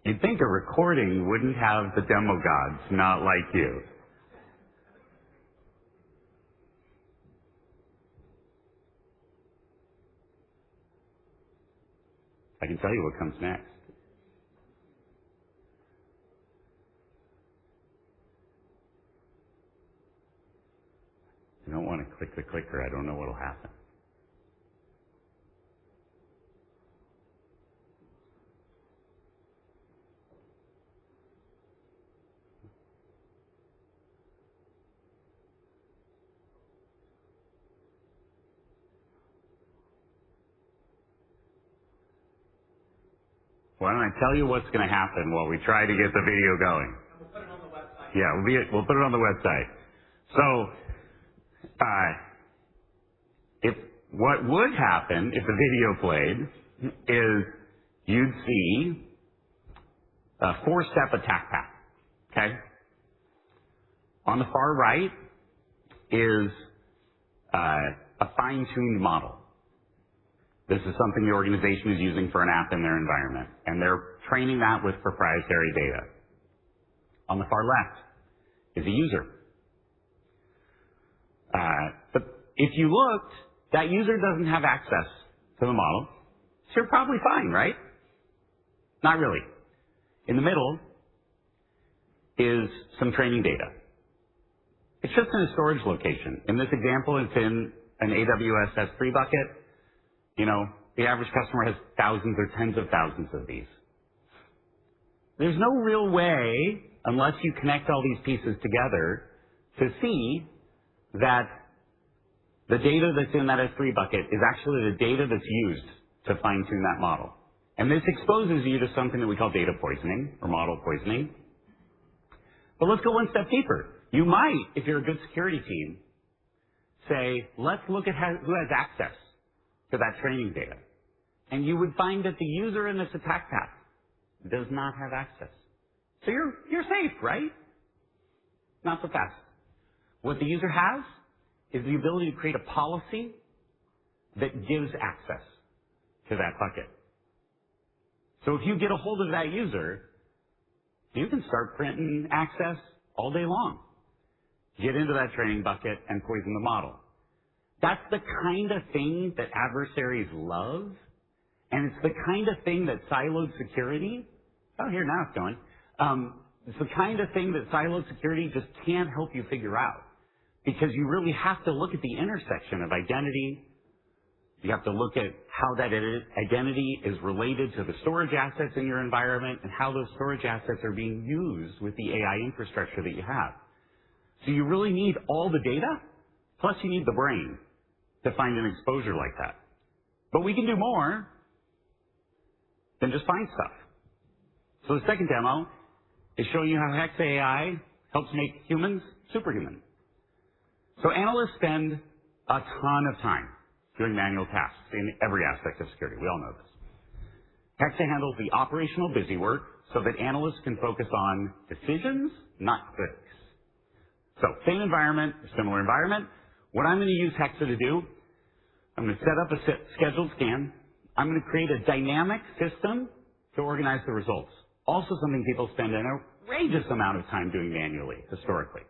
You'd think a recording wouldn't have the demo gods not like you. I can tell you what comes next. I don't want to click the clicker. I don't know what will happen. Why don't I tell you what's going to happen while we try to get the video going? We'll put it on the website. Yeah, we'll put it on the website. So, what would happen if the video played is you'd see a 4-step attack path, okay? On the far right is a fine-tuned model. This is something the organization is using for an app in their environment, and they're training that with proprietary data. On the far left is a user. But if you looked, that user doesn't have access to the model, so you're probably fine, right? Not really. In the middle is some training data. It's just in a storage location. In this example, it's in an AWS S3 bucket. The average customer has thousands or tens of thousands of these. There's no real way, unless you connect all these pieces together, to see that the data that's in that S3 bucket is actually the data that's used to fine-tune that model. And this exposes you to something that we call data poisoning or model poisoning. But let's go one step deeper. You might, if you're a good security team, say, let's look at who has access to that training data. And you would find that the user in this attack path does not have access. So you're safe, right? Not so fast. What the user has is the ability to create a policy that gives access to that bucket. So if you get a hold of that user, you can start printing access all day long. Get into that training bucket and poison the model. That's the kind of thing that adversaries love, and it's the kind of thing that siloed security, here now it's going, it's the kind of thing that siloed security just can't help you figure out. Because you really have to look at the intersection of identity. You have to look at how that identity is related to the storage assets in your environment and how those storage assets are being used with the AI infrastructure that you have. So you really need all the data, plus you need the brain to find an exposure like that. But we can do more than just find stuff. So the second demo is showing you how Hexa AI helps make humans superhuman. So analysts spend a ton of time doing manual tasks in every aspect of security. We all know this. Hexa handles the operational busy work so that analysts can focus on decisions, not clicks. So same environment, similar environment. What I'm going to use Hexa to do, I'm going to set up a scheduled scan. I'm going to create a dynamic system to organize the results. Also something people spend an outrageous amount of time doing manually, historically.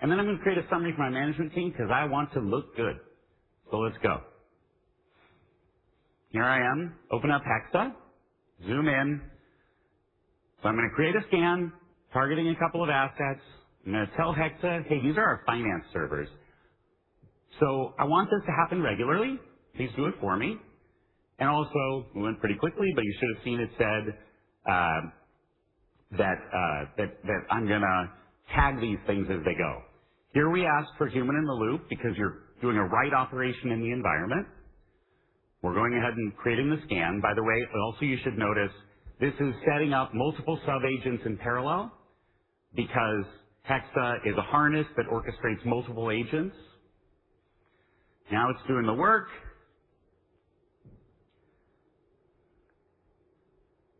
And then I'm going to create a summary for my management team because I want to look good. So let's go. Here I am. Open up Hexa. Zoom in. So I'm going to create a scan, targeting a couple of assets. I'm going to tell Hexa, hey, these are our finance servers. So I want this to happen regularly. Please do it for me. And also, we went pretty quickly, but you should have seen it said that I'm going to tag these things as they go. Here we ask for human in the loop because you're doing a write operation in the environment. We're going ahead and creating the scan. By the way, also you should notice this is setting up multiple sub-agents in parallel because Hexa is a harness that orchestrates multiple agents. Now it's doing the work.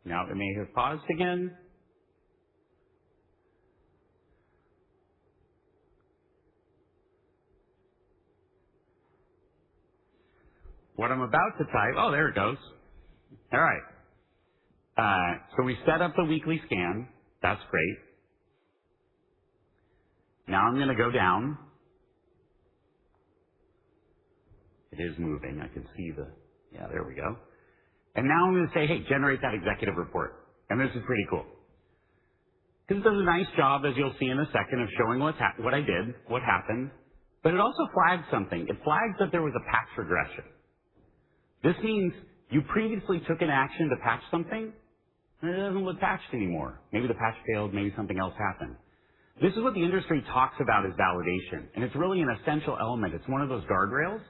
Now it may have paused again. What I'm about to type, oh, there it goes. All right. So we set up the weekly scan. That's great. Now I'm going to go down. It is moving. I can see yeah, there we go. And now I'm going to say, hey, generate that executive report. And this is pretty cool. Because it does a nice job, as you'll see in a second, of showing what I did, what happened. But it also flags something. It flags that there was a patch regression. This means you previously took an action to patch something, and it doesn't look patched anymore. Maybe the patch failed, maybe something else happened. This is what the industry talks about as validation, and it's really an essential element. It's one of those guardrails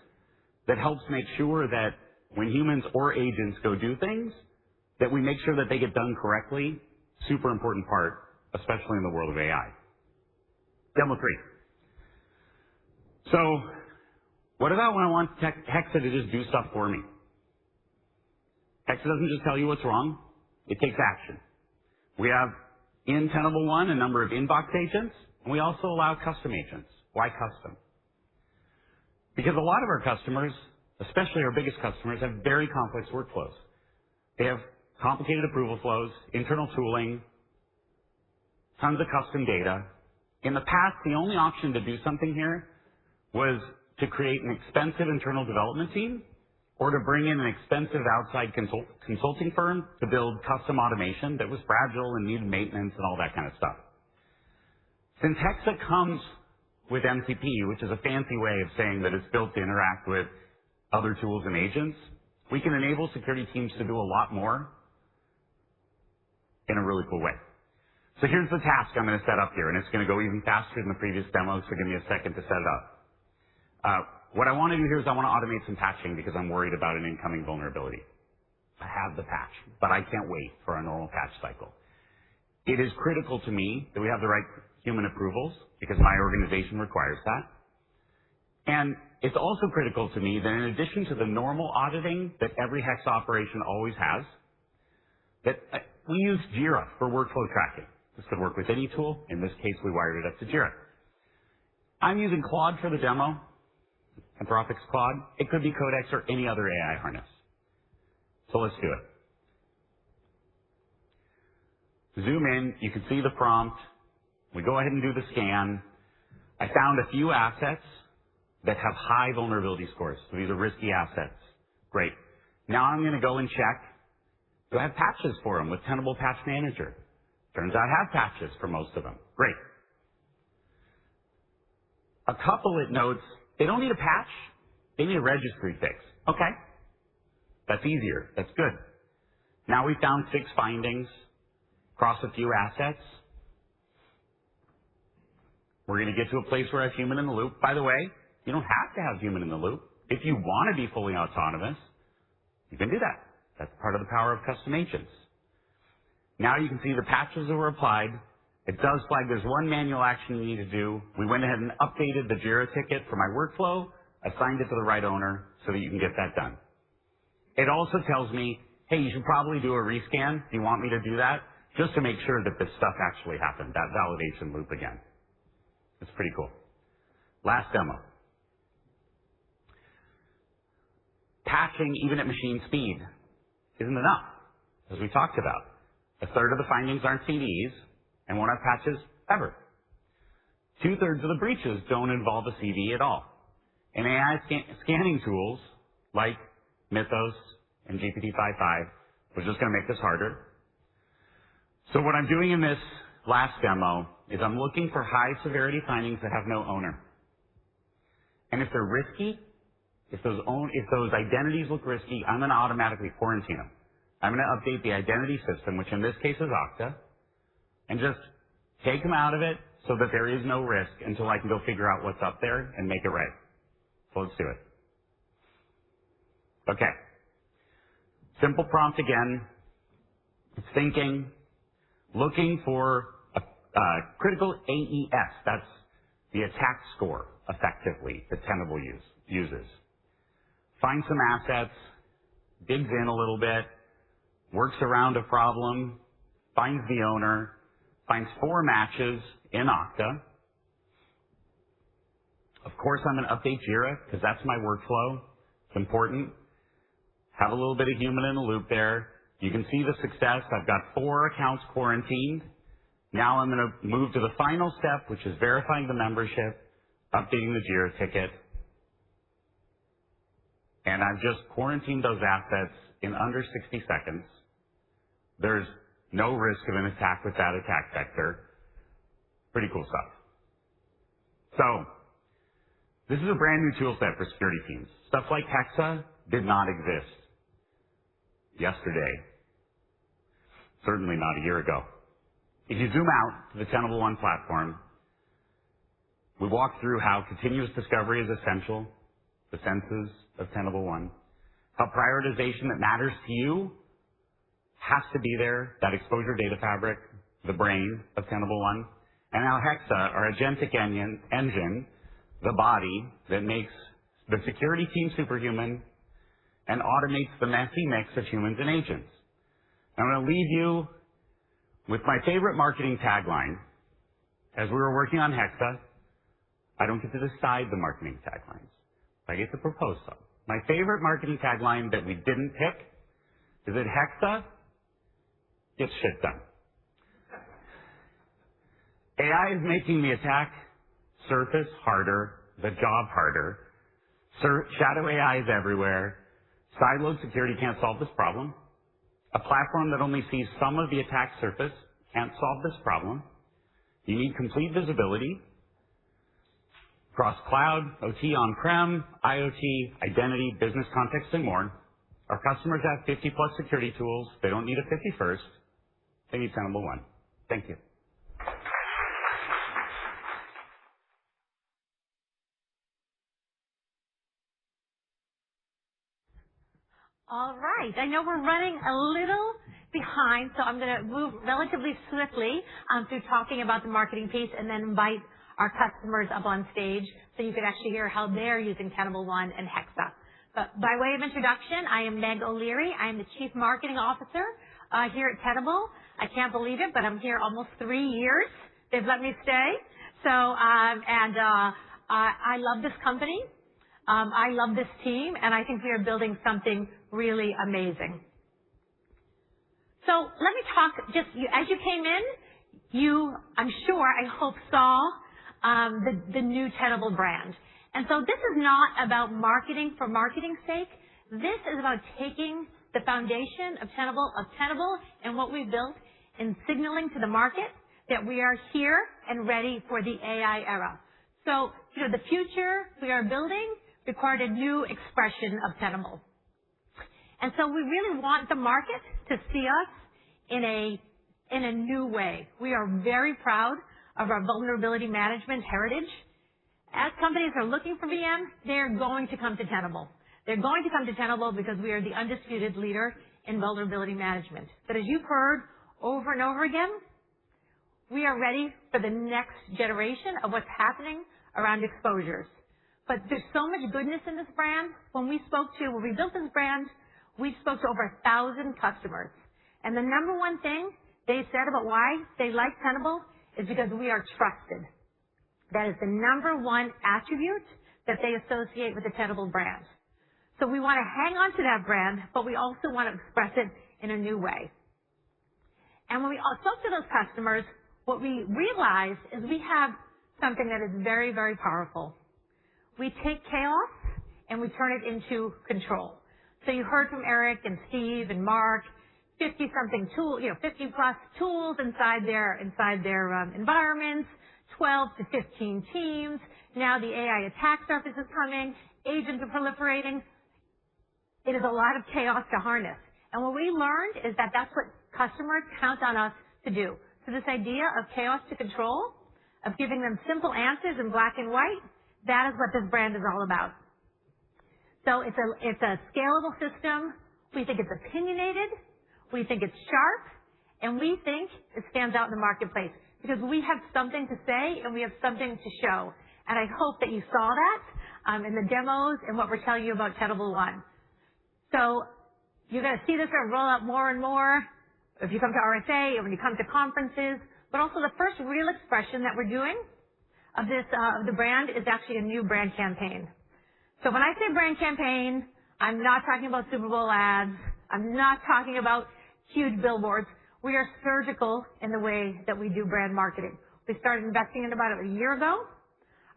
that helps make sure that when humans or agents go do things, that we make sure that they get done correctly. Super important part, especially in the world of AI. Demo 3. So what about when I want Hexa to just do stuff for me? Hexa doesn't just tell you what's wrong. It takes action. We have in Tenable 1 a number of inbox agents, and we also allow custom agents. Why custom? Because a lot of our customers, especially our biggest customers, have very complex workflows. They have complicated approval flows, internal tooling, tons of custom data. In the past, the only option to do something here was to create an expensive internal development team or to bring in an expensive outside consulting firm to build custom automation that was fragile and needed maintenance and all that kind of stuff. Since Hexa comes with MCP, which is a fancy way of saying that it's built to interact with other tools and agents, we can enable security teams to do a lot more in a really cool way. So here's the task I'm going to set up here, and it's going to go even faster than the previous demo, so give me a second to set it up. What I want to do here is I want to automate some patching because I'm worried about an incoming vulnerability. I have the patch, but I can't wait for a normal patch cycle. It is critical to me that we have the right human approvals because my organization requires that. And it's also critical to me that in addition to the normal auditing that every Hexa operation always has, that we use Jira for workflow tracking. This could work with any tool. In this case, we wired it up to Jira. I'm using Claude for the demo, Anthropic's Claude. It could be Codex or any other AI harness. So let's do it. Zoom in. You can see the prompt. We go ahead and do the scan. I found a few assets that have high vulnerability scores. So these are risky assets. Great. Now I'm going to go and check, do I have patches for them with Tenable Patch Manager? Turns out I have patches for most of them. Great. A couple it notes, they don't need a patch. They need a registry fix. Okay. That's easier. That's good. Now we found 6 findings across a few assets. We're going to get to a place where I have human in the loop. By the way, you don't have to have human in the loop. If you want to be fully autonomous, you can do that. That's part of the power of custom agents. Now you can see the patches that were applied. It does flag there's one manual action you need to do. We went ahead and updated the Jira ticket for my workflow, assigned it to the right owner so that you can get that done. It also tells me, hey, you should probably do a rescan. Do you want me to do that? Just to make sure that this stuff actually happened, that validation loop again. It's pretty cool. Last demo. Patching, even at machine speed, isn't enough, as we talked about. A third of the findings aren't CVEs and won't have patches ever. 2/3 of the breaches don't involve a CVE at all. And AI scanning tools like Mythos and GPT-5.5 was just going to make this harder. So what I'm doing in this last demo is I'm looking for high severity findings that have no owner. And if they're risky, if those identities look risky, I'm going to automatically quarantine them. I'm going to update the identity system, which in this case is Okta, and just take them out of it so that there is no risk until I can go figure out what's up there and make it right. So let's do it. Okay. Simple prompt again. It's thinking, looking for a critical AES. That's the attack score, effectively, that Tenable uses. Finds some assets, digs in a little bit, works around a problem, finds the owner, finds 4 matches in Okta. Of course, I'm going to update Jira because that's my workflow. It's important. Have a little bit of human in the loop there. You can see the success. I've got 4 accounts quarantined. Now I'm going to move to the final step, which is verifying the membership, updating the Jira ticket. And I've just quarantined those assets in under 60 seconds. There's no risk of an attack with that attack vector. Pretty cool stuff. So, this is a brand new tool set for security teams. Stuff like Hexa did not exist yesterday. Certainly not a year ago. If you zoom out to the Tenable One platform, we walked through how continuous discovery is essential, the senses of Tenable One, how prioritization that matters to you has to be there, that exposure data fabric, the brain of Tenable One, and how Hexa, our agentic engine, the body that makes the security team superhuman and automates the messy mix of humans and agents. I'm going to leave you with my favorite marketing tagline. As we were working on Hexa, I don't get to decide the marketing taglines. I get to propose some. My favorite marketing tagline that we didn't pick is that Hexa gets shit done. AI is making the attack surface harder, the job harder. Shadow AI is everywhere. Siloed security can't solve this problem. A platform that only sees some of the attack surface can't solve this problem. You need complete visibility across cloud, OT on-prem, IoT, identity, business context, and more. Our customers have 50-plus security tools. They don't need a 51st. They need Tenable One. Thank you. All right. I know we're running a little behind, so I'm going to move relatively swiftly through talking about the marketing piece and then invite our customers up on stage so you can actually hear how they're using Tenable One and Hexa. But by way of introduction, I am Meg O'Leary. I am the Chief Marketing Officer here at Tenable. I can't believe it, but I'm here almost 3 years. They've let me stay. So, I love this company. I love this team, and I think we are building something really amazing. So let me talk, as you came in, I'm sure, I hope, saw the new Tenable brand. And so this is not about marketing for marketing's sake. This is about taking the foundation of Tenable and what we've built and signaling to the market that we are here and ready for the AI era. So, the future we are building required a new expression of Tenable. And so we really want the market to see us in a new way. We are very proud of our vulnerability management heritage. As companies are looking for VM, they're going to come to Tenable. They're going to come to Tenable because we are the undisputed leader in vulnerability management. But as you've heard over and over again, we are ready for the next generation of what's happening around exposures. But there's so much goodness in this brand. When we built this brand, we spoke to over 1,000 customers. And the number one thing they said about why they like Tenable is because we are trusted. That is the number one attribute that they associate with the Tenable brand. So we want to hang on to that brand, but we also want to express it in a new way. And when we spoke to those customers, what we realized is we have something that is very, very powerful. We take chaos and we turn it into control. So you heard from Eric and Steve and Mark, 50-something tools, 50-plus tools inside their environments, 12 to 15 teams. Now the AI attack surface is coming. Agents are proliferating. It is a lot of chaos to harness. And what we learned is that that's what customers count on us to do. So this idea of chaos to control, of giving them simple answers in black and white, that is what this brand is all about. So it's a scalable system. We think it's opinionated. We think it's sharp. And we think it stands out in the marketplace because we have something to say and we have something to show. And I hope that you saw that in the demos and what we're telling you about Tenable One. So you're going to see this roll out more and more if you come to RSA and when you come to conferences. But also the first real expression that we're doing of this the brand is actually a new brand campaign. So when I say brand campaign, I'm not talking about Super Bowl ads. I'm not talking about huge billboards. We are surgical in the way that we do brand marketing. We started investing in about a year ago.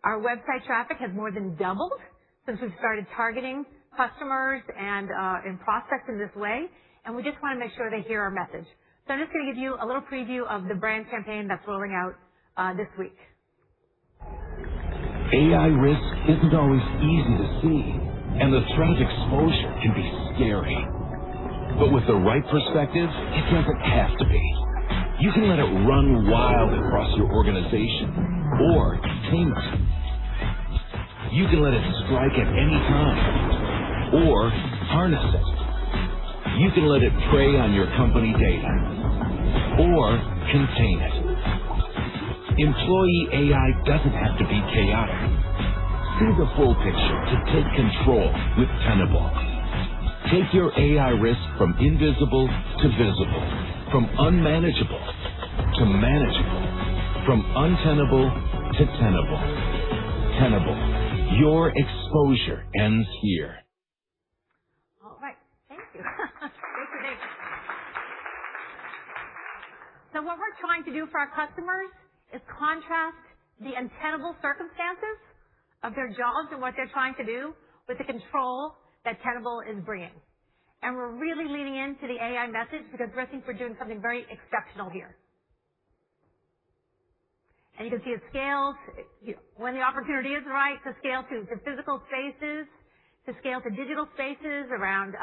Our website traffic has more than doubled since we've started targeting customers and prospects in this way. And we just want to make sure they hear our message. So I'm just going to give you a little preview of the brand campaign that's rolling out this week. AI risk isn't always easy to see, and the threat of exposure can be scary. But with the right perspective, it doesn't have to be. You can let it run wild across your organization, or tame it. You can let it strike at any time, or harness it. You can let it prey on your company data, or contain it. Employee AI doesn't have to be chaotic. See the full picture to take control with Tenable. Take your AI risk from invisible to visible, from unmanageable to manageable, from untenable to tenable. Tenable. Your exposure ends here. All right. Thank you. Thank you. So what we're trying to do for our customers is contrast the untenable circumstances of their jobs and what they're trying to do with the control that Tenable is bringing. And we're really leaning into the AI message because we think we're doing something very exceptional here. And you can see it scales when the opportunity is right to scale to physical spaces, to scale to digital spaces around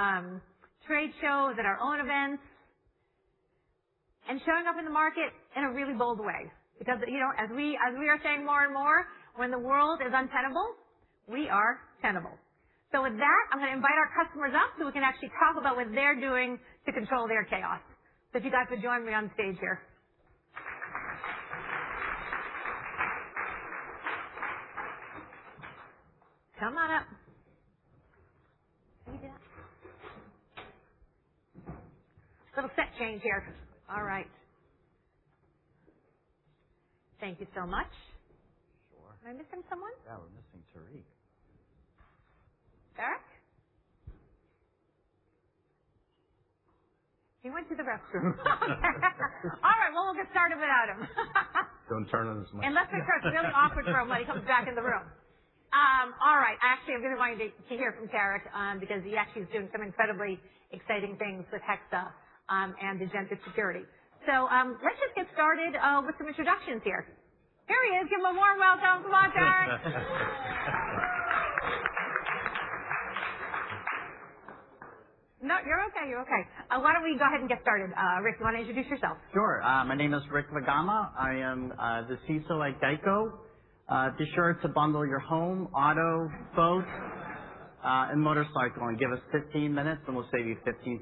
trade shows and our own events, and showing up in the market in a really bold way. Because, as we are saying more and more, when the world is untenable, we are tenable. So with that, I'm going to invite our customers up so we can actually talk about what they're doing to control their chaos. So if you guys would join me on stage here. Come on up. Little set change here. All right. Thank you so much. Sure. Am I missing someone? Yeah, we're missing Tariq. Eric? He went to the restroom. All right, well, we'll get started without him. Don't turn on his mic. And let's make sure it's really awkward for him when he comes back in the room. All right, actually, I'm going to want you to hear from Tarek because he actually is doing some incredibly exciting things with Hexa and agentic security. So let's just get started with some introductions here. Here he is. Give him a warm welcome. Come on, Tarek. No, you're okay. You're okay. Why don't we go ahead and get started? Rick, you want to introduce yourself? Sure. My name is Rick Lagama. I am the CISO at Geico. Be sure to bundle your home, auto, boat, and motorcycle and give us 15 minutes and we'll save you 15%.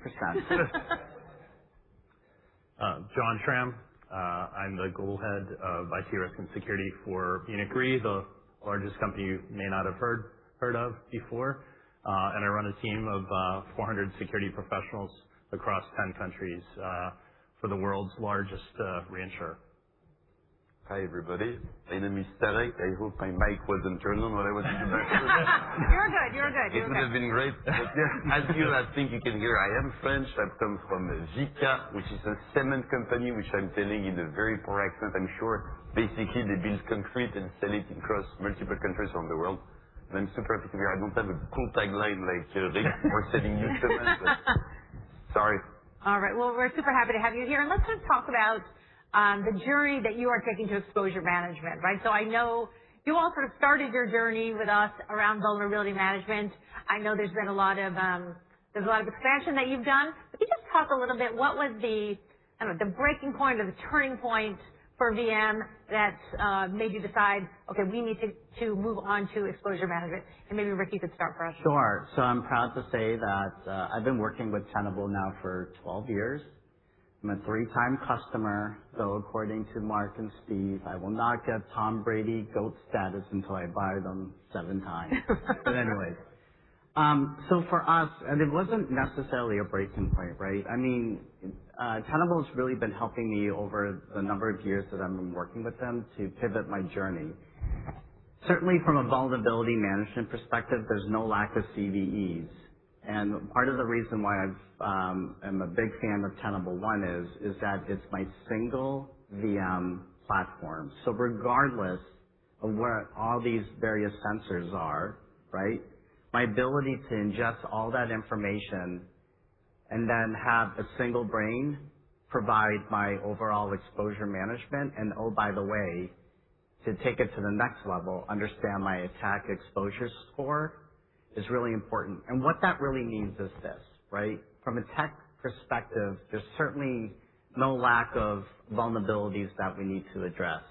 John Schramm. I'm the global head of IT risk and security for Munich Re, the largest company you may not have heard of before. And I run a team of 400 security professionals across 10 countries for the world's largest reinsurer. Hi, everybody. My name is Tarek. I hope my mic wasn't turned on while I was in the bathroom. You're good. You're good. It would have been great. But yeah, as I think you can hear, I am French. I've come from Vika, which is a cement company, which I'm telling in a very poor accent, I'm sure. Basically, they build concrete and sell it across multiple countries around the world. And I'm super happy to be here. I don't have a cool tagline like Rick for selling new cement, but sorry. All right. Well, we're super happy to have you here. And let's just talk about the journey that you are taking to exposure management, right? So I know you all sort of started your journey with us around vulnerability management. I know there's been a lot of expansion that you've done. But can you just talk a little bit, what was the breaking point or the turning point for VM that made you decide, okay, we need to move on to exposure management? And maybe Rick, you could start for us. Sure. So I'm proud to say that I've been working with Tenable now for 12 years. I'm a 3-time customer, though according to Mark and Steve, I will not get Tom Brady GOAT status until I buy them 7 times. But anyways, so for us, and it wasn't necessarily a breaking point, right? I mean, Tenable's really been helping me over the number of years that I've been working with them to pivot my journey. Certainly from a vulnerability management perspective, there's no lack of CVEs. And part of the reason why I'm a big fan of Tenable One is that it's my single VM platform. So regardless of where all these various sensors are, right, my ability to ingest all that information and then have a single brain provide my overall exposure management, and oh, by the way, to take it to the next level, understand my attack exposure score is really important. And what that really means is this, right? From a tech perspective, there's certainly no lack of vulnerabilities that we need to address.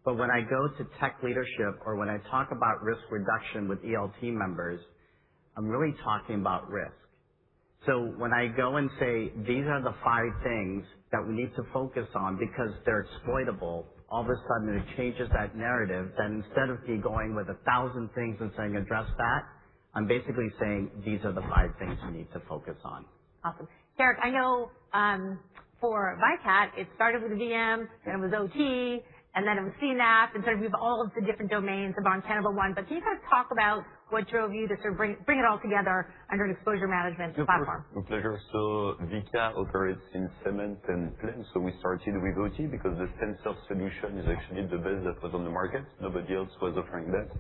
But when I go to tech leadership or when I talk about risk reduction with ELT members, I'm really talking about risk. So when I go and say, these are the 5 things that we need to focus on because they're exploitable, all of a sudden it changes that narrative. Then instead of me going with 1,000 things and saying, address that, I'm basically saying these are the 5 things you need to focus on. Awesome. Derek, I know for VICAT, it started with VM, then it was OT, and then it was CNAP, and sort of all of the different domains around Tenable One. But can you kind of talk about what drove you to sort of bring it all together under an exposure management platform? With pleasure. So Vika operates in cement and plain. So we started with OT because the sensor solution is actually the best that was on the market. Nobody else was offering that.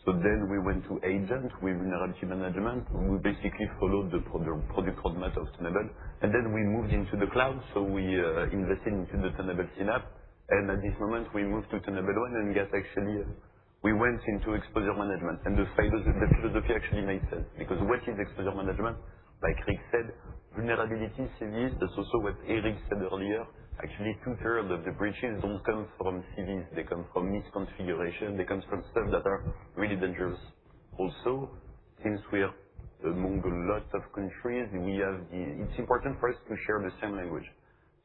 So then we went to agent with vulnerability management. We basically followed the product roadmap of Tenable. And then we moved into the cloud. So we invested into the Tenable Synapse. And at this moment, we moved to Tenable One and we went into exposure management. And the philosophy actually made sense. Because what is exposure management? Like Rick said, vulnerability, CVEs, that's also what Eric said earlier. Actually, 2/3 of the breaches don't come from CVs. They come from misconfiguration. They come from stuff that are really dangerous. Also, since we are among a lot of countries, it's important for us to share the same language.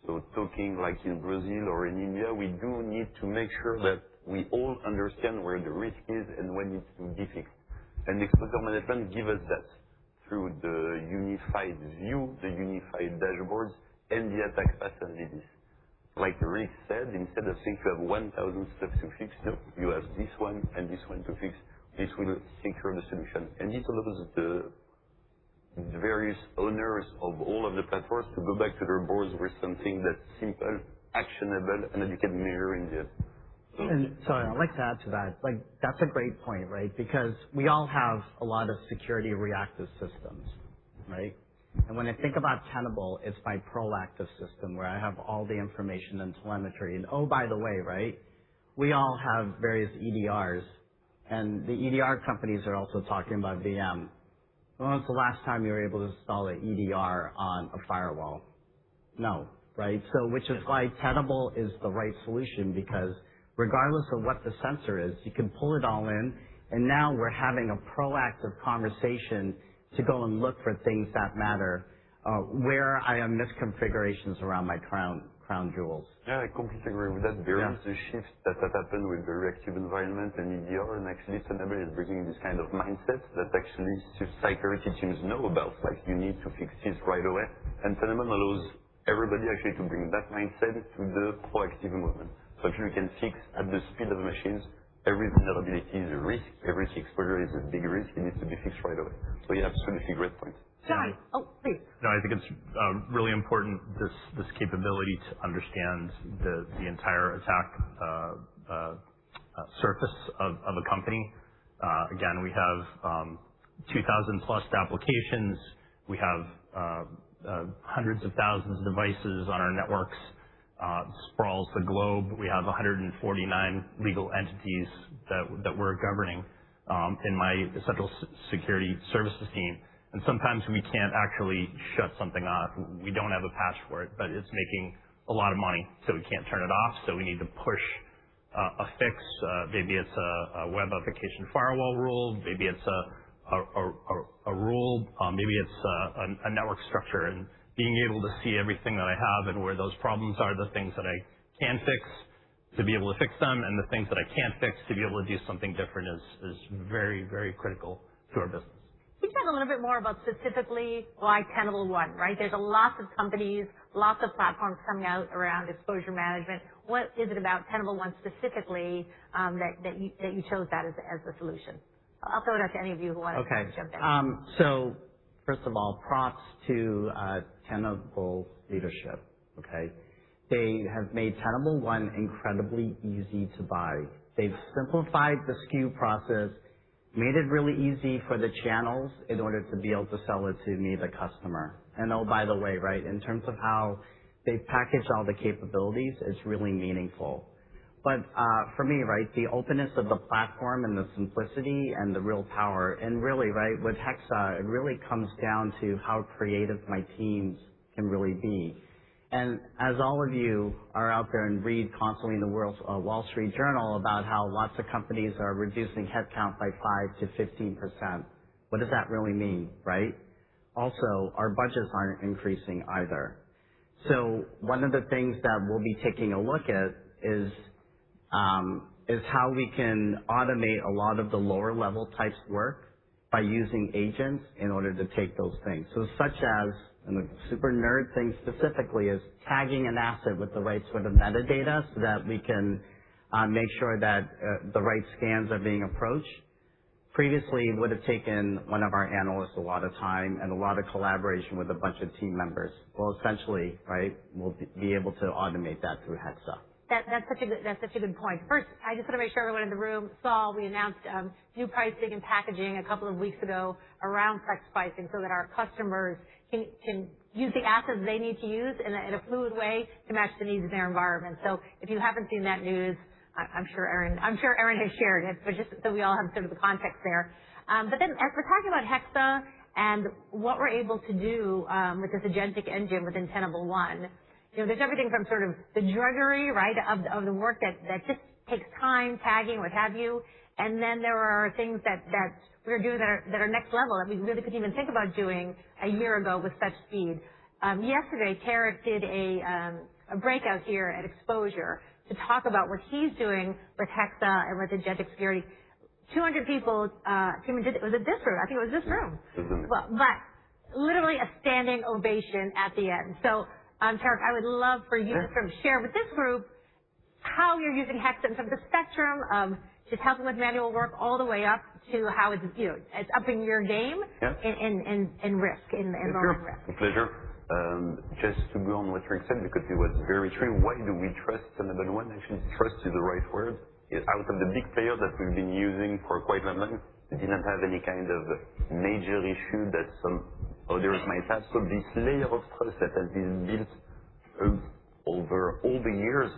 So talking like in Brazil or in India, we do need to make sure that we all understand where the risk is and when it's to be fixed. And exposure management gives us that through the unified view, the unified dashboards, and the attack path analysis. Like Rick said, instead of saying you have 1,000 stuff to fix, no, you have this one and this one to fix. This will secure the solution. And this allows the various owners of all of the platforms to go back to their boards with something that's simple, actionable, and that you can measure in the end. And sorry, I'd like to add to that. Like, that's a great point, right? Because we all have a lot of security reactive systems, right? And when I think about Tenable, it's my proactive system where I have all the information and telemetry. And oh, by the way, right? We all have various EDRs, and the EDR companies are also talking about VM. When was the last time you were able to install an EDR on a firewall? No, right? So, which is why Tenable is the right solution, because regardless of what the sensor is, you can pull it all in, and now we're having a proactive conversation to go and look for things that matter, where I have misconfigurations around my crown jewels. Yeah, I completely agree with that. There is a shift that happened with the reactive environment and EDR, and actually Tenable is bringing this kind of mindset that actually security teams know about, like you need to fix this right away. And Tenable allows everybody actually to bring that mindset to the proactive movement. So actually we can fix at the speed of the machines. Every vulnerability is a risk. Every exposure is a big risk. It needs to be fixed right away. So yeah, absolutely great point. John, please. No, I think it's really important, this capability to understand the entire attack surface of a company. Again, we have 2,000 plus applications. We have hundreds of thousands of devices on our networks. Sprawls the globe. We have 149 legal entities that we're governing in my central security services team. And sometimes we can't actually shut something off. We don't have a patch for it, but it's making a lot of money, so we can't turn it off. So we need to push a fix. Maybe it's a web application firewall rule. Maybe it's a rule. Maybe it's a network structure. And being able to see everything that I have and where those problems are, the things that I can fix, to be able to fix them, and the things that I can't fix, to be able to do something different is very, very critical to our business. Can you talk a little bit more about specifically why Tenable One, right? There's a lot of companies, lots of platforms coming out around exposure management. What is it about Tenable One specifically that you chose that as the solution? I'll throw it out to any of you who want to jump in. So first of all, props to Tenable leadership, okay? They have made Tenable One incredibly easy to buy. They've simplified the SKU process, made it really easy for the channels in order to be able to sell it to me, the customer. And oh, by the way, right, in terms of how they package all the capabilities, it's really meaningful. But for me, right, the openness of the platform and the simplicity and the real power, and really, right, with Hexa, it really comes down to how creative my teams can really be. And as all of you are out there and read constantly in the Wall Street Journal about how lots of companies are reducing headcount by 5 to 15%, what does that really mean, right? Also, our budgets aren't increasing either. So one of the things that we'll be taking a look at is how we can automate a lot of the lower level types work by using agents in order to take those things. So such as, and the super nerd thing specifically is tagging an asset with the right sort of metadata so that we can make sure that the right scans are being approached. Previously, it would have taken one of our analysts a lot of time and a lot of collaboration with a bunch of team members. Well, essentially, right, we'll be able to automate that through Hexa. That's such a good point. First, I just want to make sure everyone in the room saw we announced new pricing and packaging a couple of weeks ago around flex pricing so that our customers can use the assets they need to use in a fluid way to match the needs of their environment. So if you haven't seen that news, I'm sure Aaron has shared it, but just so we all have sort of the context there. But then as we're talking about Hexa and what we're able to do with this agentic engine within Tenable One, there's everything from sort of the drudgery, right, of the work that just takes time, tagging, what have you. And then there are things that we're doing that are next level that we really couldn't even think about doing a year ago with such speed. Yesterday, Tarek did a breakout here at Exposure to talk about what he's doing with Hexa and with agentic security. 200 people came into, was it this room? I think it was this room. Well, but literally a standing ovation at the end. So, Tarek, I would love for you to sort of share with this group how you're using Hexa from the spectrum of just helping with manual work all the way up to how it's, it's upping your game in risk, in lowering risk. With pleasure. Just to go on what Rick said, because it was very true. Why do we trust Tenable One? Actually, trust is the right word. Out of the big players that we've been using for quite a long time, we didn't have any kind of major issue that some others might have. So this layer of trust that has been built over all the years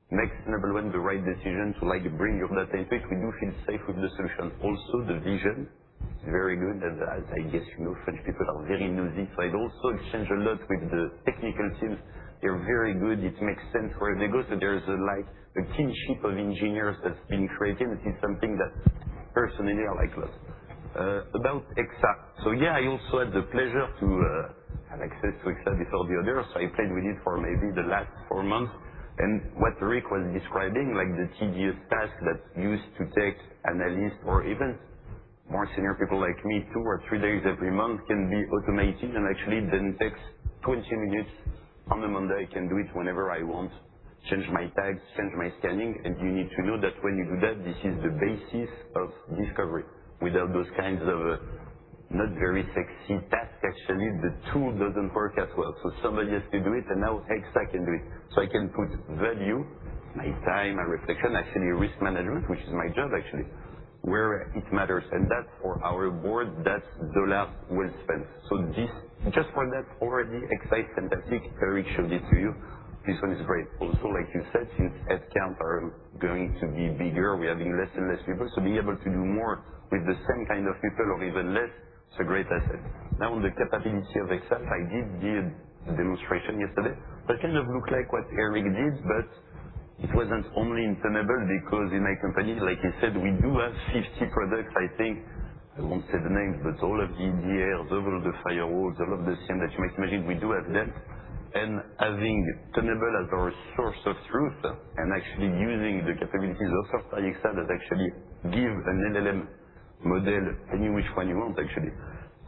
makes Tenable One the right decision to bring your data into it. We do feel safe with the solution. Also, the vision is very good. As I guess French people are very nosy. So I also exchange a lot with the technical teams. They're very good. It makes sense where they go. So there's a kinship of engineers that's been created. It is something that personally I like a lot. About Hexa. So yeah, I also had the pleasure to have access to Hexa before the others. So I played with it for maybe the last 4 months. And what Rick was describing, like the tedious task that used to take analysts or even more senior people like me 2 or 3 days every month, can be automated and actually then takes 20 minutes on a Monday. I can do it whenever I want. Change my tags, change my scanning, and you need to know that when you do that, this is the basis of discovery. Without those kinds of not very sexy tasks, actually, the tool doesn't work as well. So somebody has to do it, and now Hexa can do it. So I can put value, my time, my reflection, actually risk management, which is my job actually, where it matters. And that for our board, that's dollars well spent. So this, just for that already, Hexa is fantastic. Eric showed it to you. This one is great. Also, like you said, since headcount are going to be bigger, we're having less and less people. So being able to do more with the same kind of people or even less, it's a great asset. Now on the capability of Hexa, I did the demonstration yesterday. That kind of looked like what Eric did, but it wasn't only in Tenable, because in my company, like he said, we do have 50 products, I think. I won't say the names, but all of the EDRs, all of the firewalls, all of the CM that you might imagine, we do have them. And having Tenable as our source of truth and actually using the capabilities offered by Hexa that actually give an LLM model, any which one you want actually,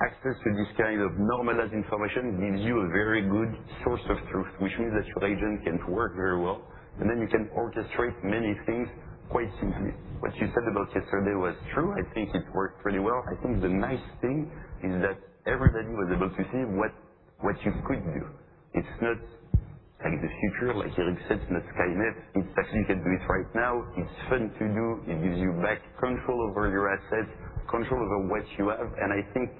access to this kind of normalized information gives you a very good source of truth, which means that your agent can work very well, and then you can orchestrate many things quite simply. What you said about yesterday was true. I think it worked pretty well. I think the nice thing is that everybody was able to see what you could do. It's not like the future, like Eric said, it's not Skynet. It's actually, you can do it right now. It's fun to do. It gives you back control over your assets, control over what you have. And I think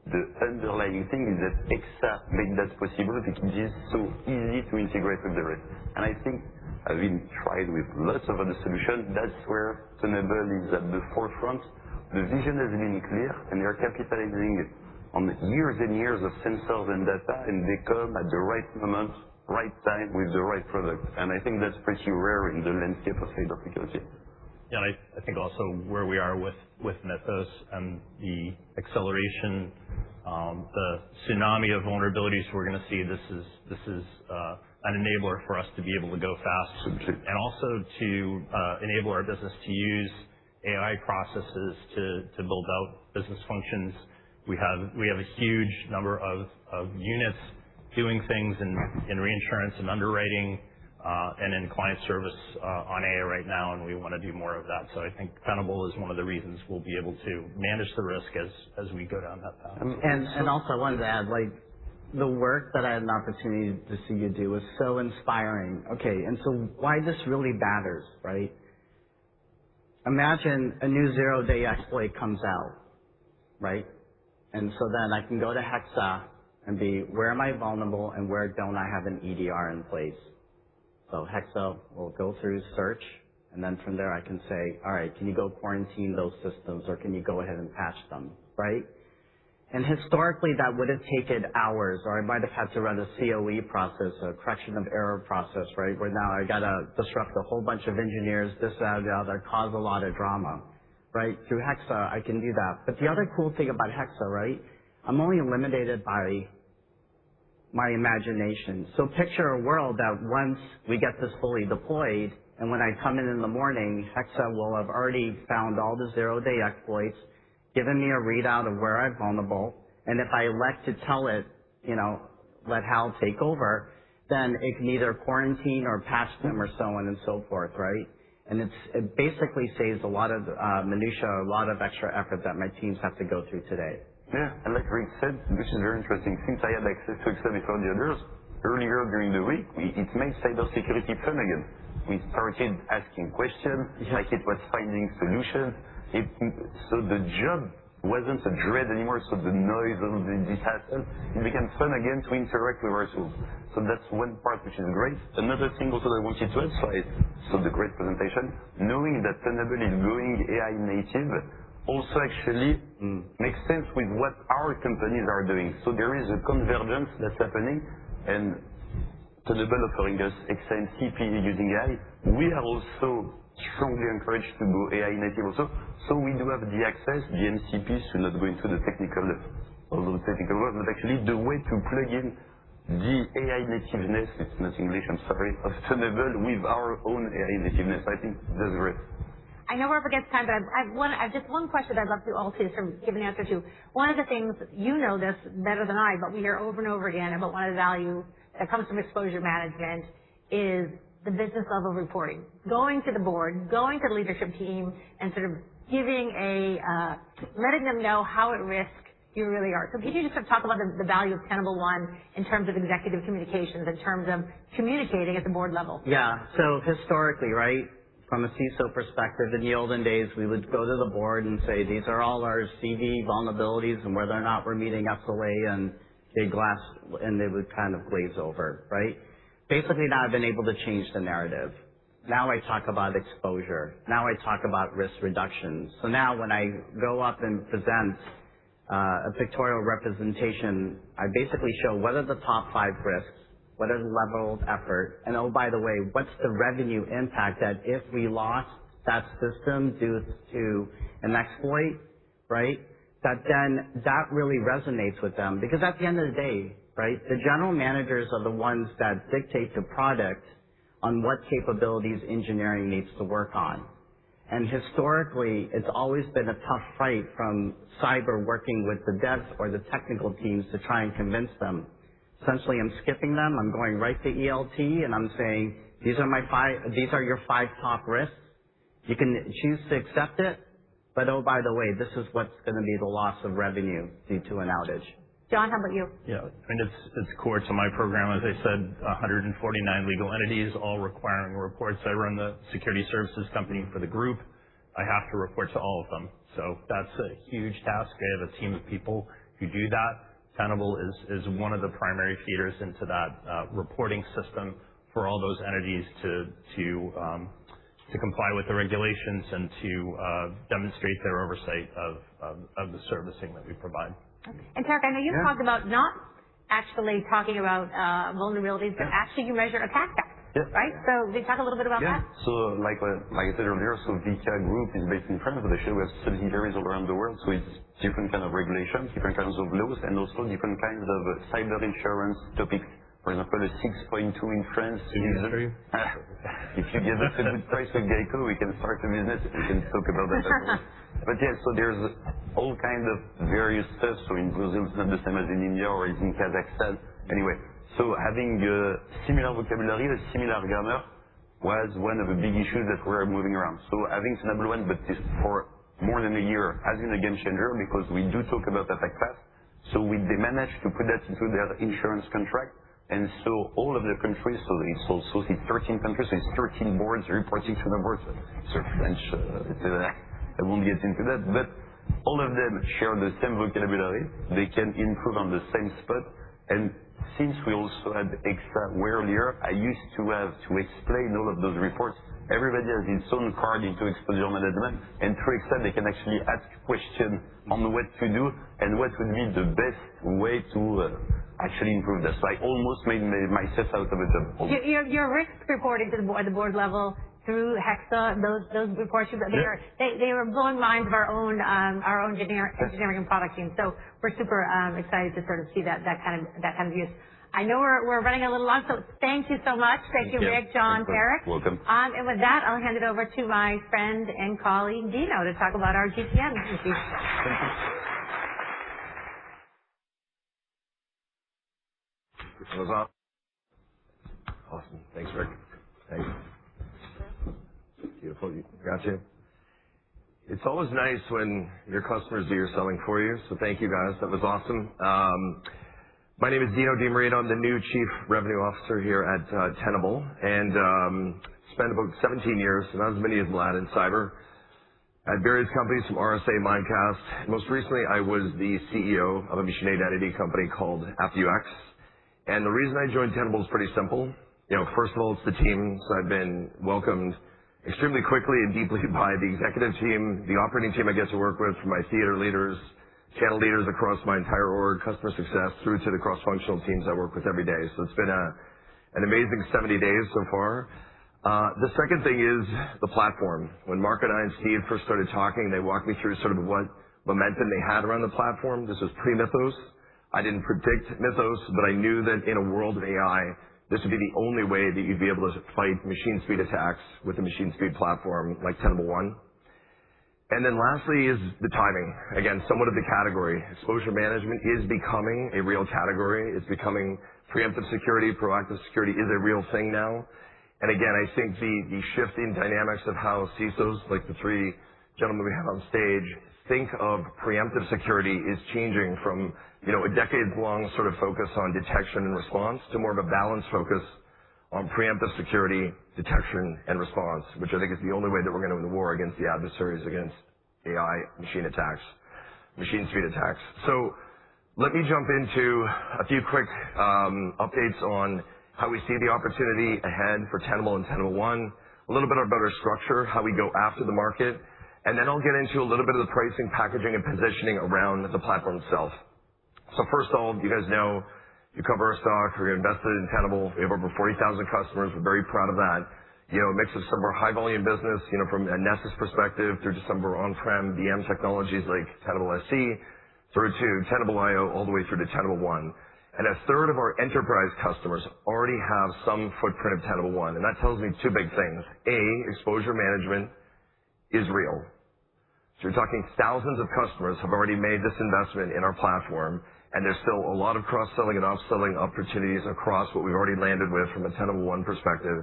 the underlying thing is that Hexa made that possible because it is so easy to integrate with the rest. And I think, having tried with lots of other solutions, that's where Tenable is at the forefront. The vision has been clear, and they're capitalizing on years and years of sensors and data, and they come at the right moment, right time, with the right product. And I think that's pretty rare in the landscape of cybersecurity. Yeah, I think also where we are with Mythos and the acceleration, the tsunami of vulnerabilities we're going to see, this is an enabler for us to be able to go fast. Absolutely. And also to enable our business to use AI processes to build out business functions. We have a huge number of units doing things in reinsurance and underwriting and in client service on AI right now, and we want to do more of that. So I think Tenable is one of the reasons we'll be able to manage the risk as we go down that path. And also I wanted to add, the work that I had an opportunity to see you do was so inspiring. Okay, and so why this really matters, right? Imagine a new zero-day exploit comes out, right? And so then I can go to Hexa and B, where am I vulnerable and where don't I have an EDR in place? So Hexa will go through search, and then from there I can say, all right, can you go quarantine those systems, or can you go ahead and patch them, right? And historically, that would have taken hours, or I might have had to run a COE process, a correction of error process, right? Where now I got to disrupt a whole bunch of engineers, this, that, the other, cause a lot of drama, right? Through Hexa, I can do that. But the other cool thing about Hexa, right? I'm only limited by my imagination. So picture a world that once we get this fully deployed, and when I come in the morning, Hexa will have already found all the zero-day exploits, given me a readout of where I'm vulnerable, and if I elect to tell it, let Hal take over, then it can either quarantine or patch them or so on and so forth, right? And it basically saves a lot of minutia, a lot of extra effort that my teams have to go through today. Yeah, and like Rick said, which is very interesting, since I had access to Excel before the others, earlier during the week, it made cybersecurity fun again. We started asking questions, like it was finding solutions. So the job wasn't a dread anymore, so the noise of this hassle, it became fun again to interact with our tools. So that's one part which is great. Another thing also that I wanted to emphasize, so the great presentation, knowing that Tenable is going AI native also actually makes sense with what our companies are doing. So there is a convergence that's happening, and Tenable offering us XMCP using AI. We are also strongly encouraged to go AI native also. So we do have the access, the MCPs, to not go into the technical work, but actually the way to plug in the AI nativeness, it's not English, I'm sorry, of Tenable with our own AI nativeness. I think that's great. I know we're up against time, but I have just one question I'd love to all to sort of give an answer to. One of the things, you know this better than I, but we hear over and over again about one of the values that comes from exposure management is the business level reporting. Going to the board, going to the leadership team, and sort of giving letting them know how at risk you really are. So can you just sort of talk about the value of Tenable One in terms of executive communications, in terms of communicating at the board level? Yeah, so historically, right, from a CISO perspective, in the olden days, we would go to the board and say, these are all our CV vulnerabilities and whether or not we're meeting SLA and big glass, and they would kind of glaze over, right? Basically, now I've been able to change the narrative. Now I talk about exposure. Now I talk about risk reduction. So now when I go up and present a pictorial representation, I basically show what are the top 5 risks, what are the level of effort, and oh, by the way, what's the revenue impact that if we lost that system due to an exploit, right? That really resonates with them, because at the end of the day, right, the general managers are the ones that dictate the product on what capabilities engineering needs to work on. And historically, it's always been a tough fight from cyber working with the devs or the technical teams to try and convince them. Essentially, I'm skipping them. I'm going right to ELT, and I'm saying, these are your 5 top risks. You can choose to accept it, but oh, by the way, this is what's going to be the loss of revenue due to an outage. John, how about you? Yeah, I mean, it's core to my program. As I said, 149 legal entities, all requiring reports. I run the security services company for the group. I have to report to all of them. So that's a huge task. I have a team of people who do that. Tenable is one of the primary feeders into that reporting system for all those entities to comply with the regulations and to demonstrate their oversight of the servicing that we provide. And Tarek, I know you talked about not actually talking about vulnerabilities, but actually you measure attack vectors, right? So can you talk a little bit about that? So like I said earlier, so VICA Group is based in France, but actually we have subsidiaries all around the world. So it's different kind of regulations, different kinds of laws, and also different kinds of cyber insurance topics. For example, a 6.2 in France. If you give us a good price with Geico, we can start a business. We can talk about that as well. But yeah, so there's all kinds of various stuff. So in Brazil, it's not the same as in India or in Kazakhstan. Anyway, so having a similar vocabulary, a similar grammar was one of the big issues that were moving around. So having Tenable One, but this for more than a year, has been a game changer because we do talk about attack path. So they managed to put that into their insurance contract. And so all of the countries, so it's also 13 countries, so it's 13 boards reporting to the board. So French, I won't get into that, but all of them share the same vocabulary. They can improve on the same spot. And since we also had extra earlier, I used to have to explain all of those reports. Everybody has its own card into exposure management, and through Excel they can actually ask questions on what to do and what would be the best way to actually improve that. So I almost made myself out of a job. Your risk reporting to the board level through Hexa, those reports, they were blowing minds of our own engineering and product team. So we're super excited to sort of see that kind of use. I know we're running a little long, so thank you so much. Thank you, Rick, John, Eric. Welcome. And with that, I'll hand it over to my friend and colleague Dino to talk about our GTM. Thank you. That was awesome. Awesome. Thanks, Rick. Thanks. Beautiful. Gotcha. It's always nice when your customers do your selling for you. So thank you, guys. That was awesome. My name is Dino DiMarino. I'm the new Chief Revenue Officer here at Tenable, and spent about 17 years, not as many as Vlad, in cyber at various companies from RSA, Mimecast. Most recently, I was the CEO of a machine identity company called AppUX. And the reason I joined Tenable is pretty simple. First of all, it's the team. So I've been welcomed extremely quickly and deeply by the executive team, the operating team I get to work with, from my theater leaders, channel leaders across my entire org, customer success, through to the cross-functional teams I work with every day. So it's been an amazing 70 days so far. The second thing is the platform. When Mark and I and Steve first started talking, they walked me through sort of what momentum they had around the platform. This was pre-Mythos. I didn't predict Mythos, but I knew that in a world of AI, this would be the only way that you'd be able to fight machine speed attacks with a machine speed platform like Tenable One. And then lastly is the timing. Again, somewhat of the category. Exposure management is becoming a real category. It's becoming preemptive security, proactive security is a real thing now. And again, I think the shift in dynamics of how CISOs, like the three gentlemen we have on stage, think of preemptive security is changing from, a decades-long sort of focus on detection and response to more of a balanced focus on preemptive security, detection, and response, which I think is the only way that we're going to win the war against the adversaries, against AI machine attacks, machine speed attacks. So let me jump into a few quick updates on how we see the opportunity ahead for Tenable and Tenable One, a little bit about our structure, how we go after the market, and then I'll get into a little bit of the pricing, packaging, and positioning around the platform itself. So first of all, you guys know, you cover our stock, we're invested in Tenable. We have over 40,000 customers. We're very proud of that. A mix of some of our high volume business, from a Nessus perspective through to some of our on-prem VM technologies like Tenable SC, through to Tenable IO, all the way through to Tenable One. And a third of our enterprise customers already have some footprint of Tenable One. And that tells me two big things. A, exposure management is real. So you're talking thousands of customers have already made this investment in our platform. And there's still a lot of cross-selling and upselling opportunities across what we've already landed with from a Tenable One perspective.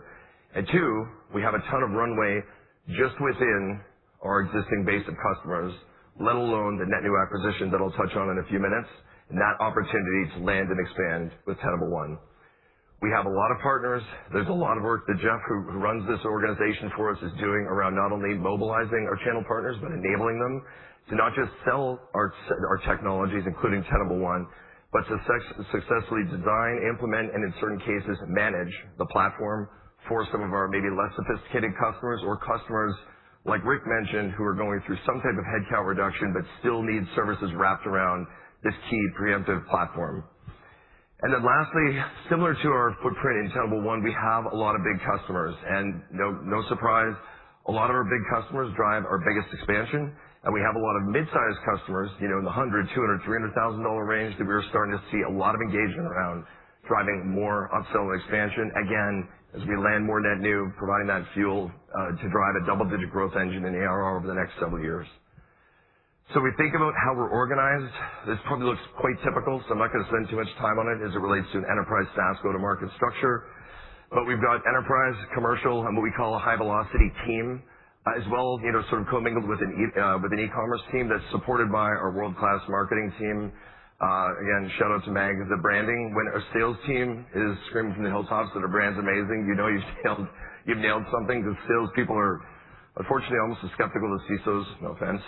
And two, we have a ton of runway just within our existing base of customers, let alone the net new acquisition that I'll touch on in a few minutes, and that opportunity to land and expand with Tenable One. We have a lot of partners. There's a lot of work that Jeff, who runs this organization for us, is doing around not only mobilizing our channel partners, but enabling them to not just sell our technologies, including Tenable One, but to successfully design, implement, and in certain cases, manage the platform for some of our maybe less sophisticated customers or customers, like Rick mentioned, who are going through some type of headcount reduction but still need services wrapped around this key preemptive platform. And then lastly, similar to our footprint in Tenable One, we have a lot of big customers. And no surprise, a lot of our big customers drive our biggest expansion. And we have a lot of mid-sized customers, in the $100,000, $200,000, $300,000 range that we're starting to see a lot of engagement around, driving more upsell and expansion. Again, as we land more net new, providing that fuel to drive a double-digit growth engine in ARR over the next several years. So we think about how we're organized. This probably looks quite typical, so I'm not going to spend too much time on it as it relates to an enterprise SaaS go-to-market structure. But we've got enterprise, commercial, and what we call a high-velocity team, as well, sort of commingled with an e-commerce team that's supported by our world-class marketing team. Again, shout out to Mag, the branding. When our sales team is screaming from the hilltops that our brand's amazing, you've nailed something, because salespeople are unfortunately almost as skeptical as CISOs, no offense.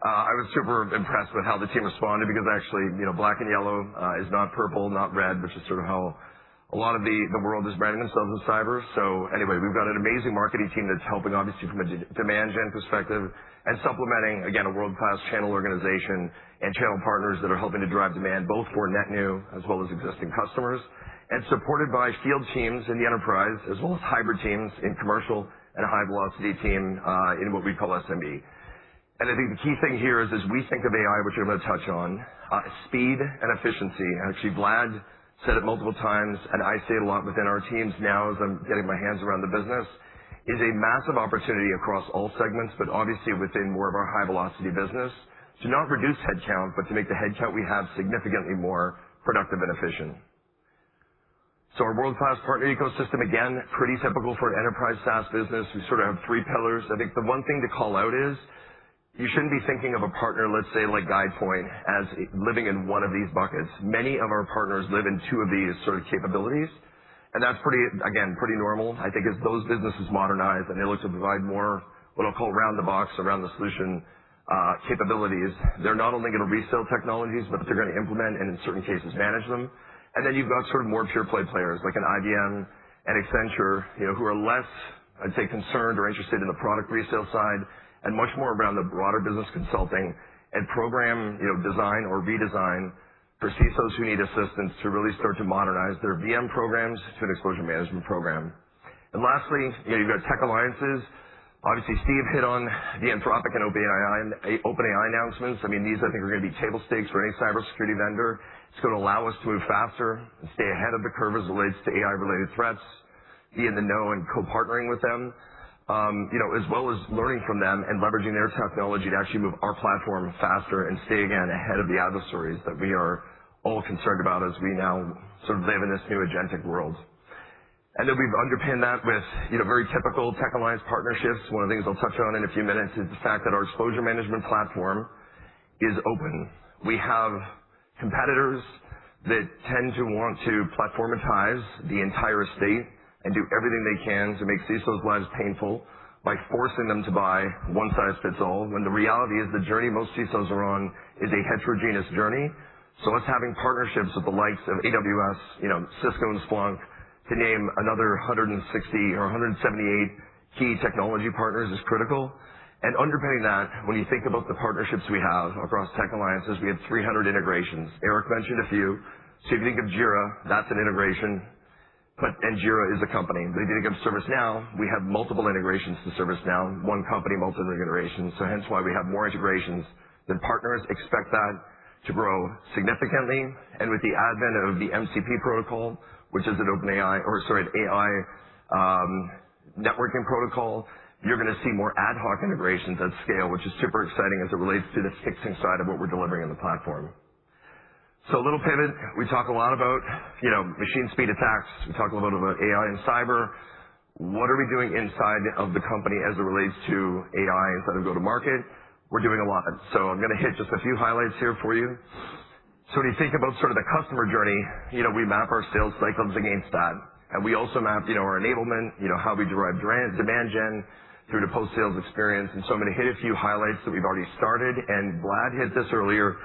I was super impressed with how the team responded because actually, black and yellow is not purple, not red, which is sort of how a lot of the world is branding themselves in cyber. So anyway, we've got an amazing marketing team that's helping obviously from a demand gen perspective and supplementing, again, a world-class channel organization and channel partners that are helping to drive demand both for net new as well as existing customers, and supported by field teams in the enterprise as well as hybrid teams in commercial and a high-velocity team in what we call SMB. And I think the key thing here is as we think of AI, which I'm going to touch on, speed and efficiency. Actually, Vlad said it multiple times, and I say it a lot within our teams now as I'm getting my hands around the business, is a massive opportunity across all segments, but obviously within more of our high-velocity business, to not reduce headcount, but to make the headcount we have significantly more productive and efficient. So our world-class partner ecosystem, again, pretty typical for an enterprise SaaS business. We sort of have three pillars. I think the one thing to call out is you shouldn't be thinking of a partner, let's say like GuidePoint, as living in one of these buckets. Many of our partners live in two of these sort of capabilities, and that's pretty normal. I think as those businesses modernize and they look to provide more what I'll call round-the-box, around-the-solution capabilities, they're not only going to resell technologies, but they're going to implement and in certain cases manage them. And then you've got sort of more pure-play players like an IBM and Accenture, who are less, I'd say, concerned or interested in the product resale side, and much more around the broader business consulting and program, design or redesign for CISOs who need assistance to really start to modernize their VM programs to an exposure management program. And lastly, you've got tech alliances. Obviously, Steve hit on the Anthropic and OpenAI announcements. I mean, these I think are going to be table stakes for any cybersecurity vendor. It's going to allow us to move faster and stay ahead of the curve as it relates to AI-related threats, be in the know and co-partnering with them. As well as learning from them and leveraging their technology to actually move our platform faster and stay, again, ahead of the adversaries that we are all concerned about as we now sort of live in this new agentic world. And then we've underpinned that with, very typical tech alliance partnerships. One of the things I'll touch on in a few minutes is the fact that our exposure management platform is open. We have competitors that tend to want to platformatize the entire estate and do everything they can to make CISOs' lives painful by forcing them to buy one-size-fits-all, when the reality is the journey most CISOs are on is a heterogeneous journey. So us having partnerships with the likes of AWS, Cisco and Splunk, to name another 160 or 178 key technology partners is critical. And underpinning that, when you think about the partnerships we have across tech alliances, we have 300 integrations. Eric mentioned a few. So if you think of Jira, that's an integration. And Jira is a company. But if you think of ServiceNow, we have multiple integrations to ServiceNow, one company, multiple integrations. So hence why we have more integrations than partners. Expect that to grow significantly. And with the advent of the MCP protocol, which is an AI networking protocol, you're going to see more ad hoc integrations at scale, which is super exciting as it relates to the fixing side of what we're delivering in the platform. So a little pivot. We talk a lot about, machine speed attacks. We talk a little bit about AI and cyber. What are we doing inside of the company as it relates to AI inside of go-to-market? We're doing a lot. So I'm going to hit just a few highlights here for you. So when you think about sort of the customer journey, we map our sales cycles against that. And we also map, our enablement, how we derive demand gen through the post-sales experience. And so I'm going to hit a few highlights that we've already started. And Vlad hit this earlier.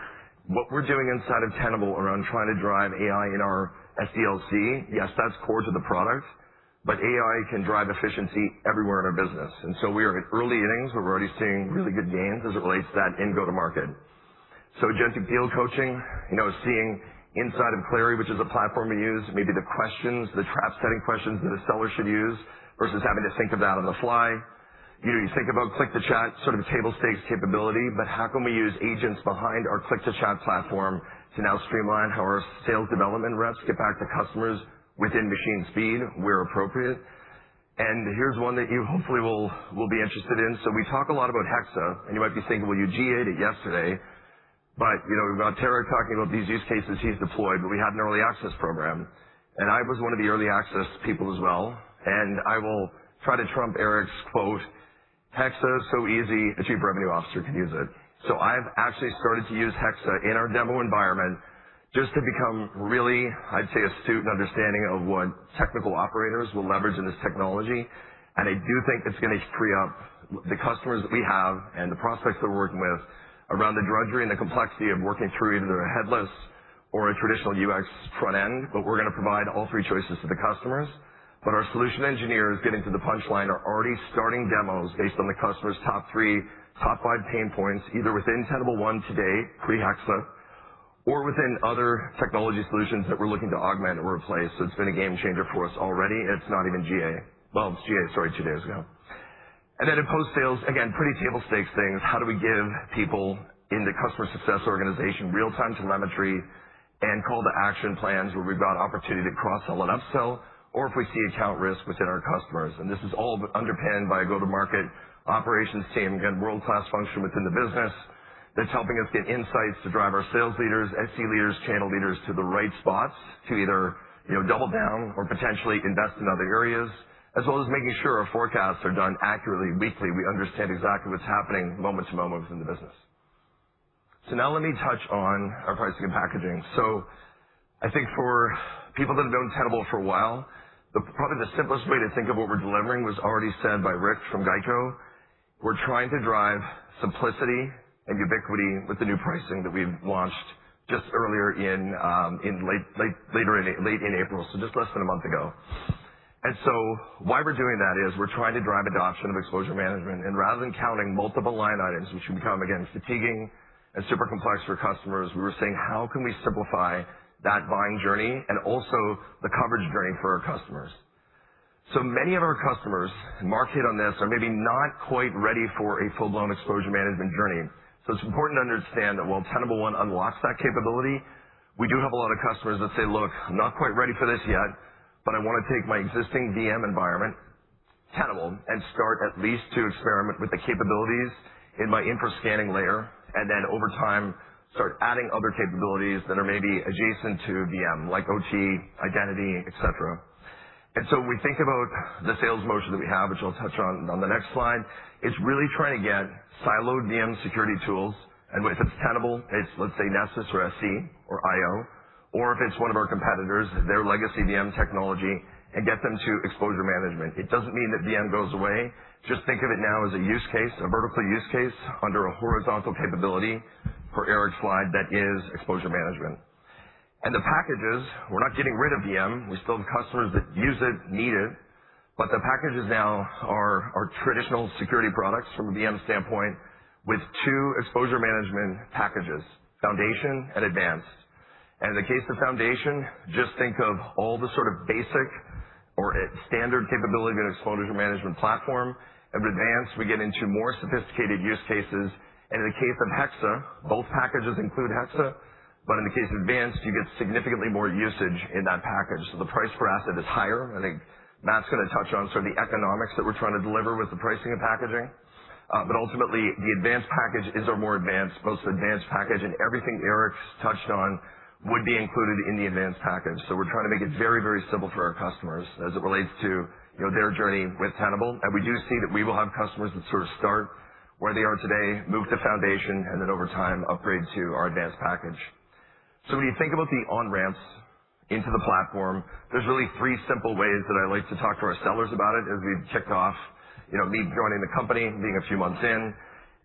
What we're doing inside of Tenable around trying to drive AI in our SDLC, yes, that's core to the product, but AI can drive efficiency everywhere in our business. And so we are in early innings, but we're already seeing really good gains as it relates to that in go-to-market. So agentic deal coaching, seeing inside of Clary, which is a platform we use, maybe the questions, the trap-setting questions that a seller should use versus having to think of that on the fly. You think about click-to-chat, sort of table stakes capability, but how can we use agents behind our click-to-chat platform to now streamline how our sales development reps get back to customers within machine speed where appropriate? And here's one that you hopefully will be interested in. So we talk a lot about Hexa, and you might be thinking, well, you GA'd it yesterday, but we've got Tarek talking about these use cases he's deployed, but we had an early access program. And I was one of the early access people as well. And I will try to trump Eric's quote, Hexa is so easy, a chief revenue officer can use it. So I've actually started to use Hexa in our demo environment just to become really, I'd say, astute in understanding of what technical operators will leverage in this technology. And I do think it's going to free up the customers that we have and the prospects that we're working with around the drudgery and the complexity of working through either a headless or a traditional UX front end, but we're going to provide all three choices to the customers. But our solution engineers, getting to the punchline, are already starting demos based on the customer's top 5 pain points, either within Tenable One today, pre-Hexa, or within other technology solutions that we're looking to augment or replace. So it's been a game changer for us already. It's not even GA. Well, it's GA, sorry, 2 days ago. And then in post-sales, again, pretty table stakes things. How do we give people in the customer success organization real-time telemetry and call to action plans where we've got opportunity to cross-sell and upsell, or if we see account risk within our customers. And this is all underpinned by a go-to-market operations team, again, world-class function within the business that's helping us get insights to drive our sales leaders, SC leaders, channel leaders to the right spots to either double down or potentially invest in other areas, as well as making sure our forecasts are done accurately, weekly. We understand exactly what's happening moment to moment within the business. So now let me touch on our pricing and packaging. So I think for people that have known Tenable for a while, probably the simplest way to think of what we're delivering was already said by Rick from Geico. We're trying to drive simplicity and ubiquity with the new pricing that we've launched just earlier late in April, so just less than a month ago. And so why we're doing that is we're trying to drive adoption of exposure management. And rather than counting multiple line items, which can become, again, fatiguing and super complex for customers, we were saying, how can we simplify that buying journey and also the coverage journey for our customers? So many of our customers, and Mark hit on this, are maybe not quite ready for a full-blown exposure management journey. So it's important to understand that while Tenable One unlocks that capability, we do have a lot of customers that say, look, I'm not quite ready for this yet, but I want to take my existing VM environment, Tenable, and start at least to experiment with the capabilities in my infra scanning layer, and then over time start adding other capabilities that are maybe adjacent to VM, like OT, identity, et cetera. And so when we think about the sales motion that we have, which I'll touch on the next slide, it's really trying to get siloed VM security tools, and if it's Tenable, it's, let's say, Nessus or SC or IO, or if it's one of our competitors, their legacy VM technology, and get them to exposure management. It doesn't mean that VM goes away. Just think of it now as a use case, a vertical use case under a horizontal capability for Eric's slide that is exposure management. And the packages, we're not getting rid of VM. We still have customers that use it, need it, but the packages now are traditional security products from a VM standpoint with 2 exposure management packages, Foundation and Advanced. And in the case of Foundation, just think of all the sort of basic or standard capability of an exposure management platform. And with Advanced, we get into more sophisticated use cases. And in the case of Hexa, both packages include Hexa, but in the case of Advanced, you get significantly more usage in that package. So the price per asset is higher. I think Matt's going to touch on sort of the economics that we're trying to deliver with the pricing and packaging. But ultimately, the Advanced package is our more advanced, most advanced package, and everything Eric's touched on would be included in the Advanced package. So we're trying to make it very, very simple for our customers as it relates to their journey with Tenable. And we do see that we will have customers that sort of start where they are today, move to Foundation, and then over time upgrade to our Advanced package. So when you think about the on-ramps into the platform, there's really 3 simple ways that I like to talk to our sellers about it as we've kicked off, me joining the company, being a few months in.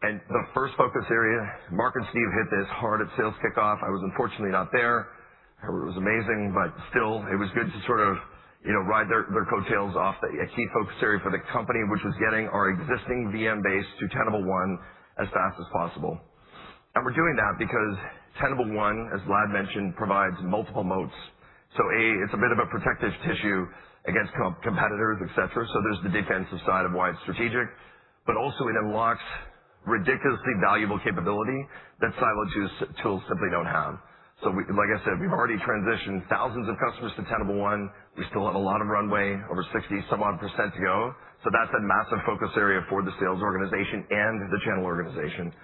And the first focus area, Mark and Steve hit this hard at sales kickoff. I was unfortunately not there. It was amazing, but still, it was good to sort of, ride their coattails off a key focus area for the company, which was getting our existing VM base to Tenable One as fast as possible. And we're doing that because Tenable One, as Vlad mentioned, provides multiple moats. So it's a bit of a protective tissue against competitors, et cetera. So there's the defensive side of why it's strategic, but also it unlocks ridiculously valuable capability that siloed tools simply don't have. So like I said, we've already transitioned thousands of customers to Tenable One. We still have a lot of runway, over 60-some-odd% to go. So that's a massive focus area for the sales organization and the channel organization.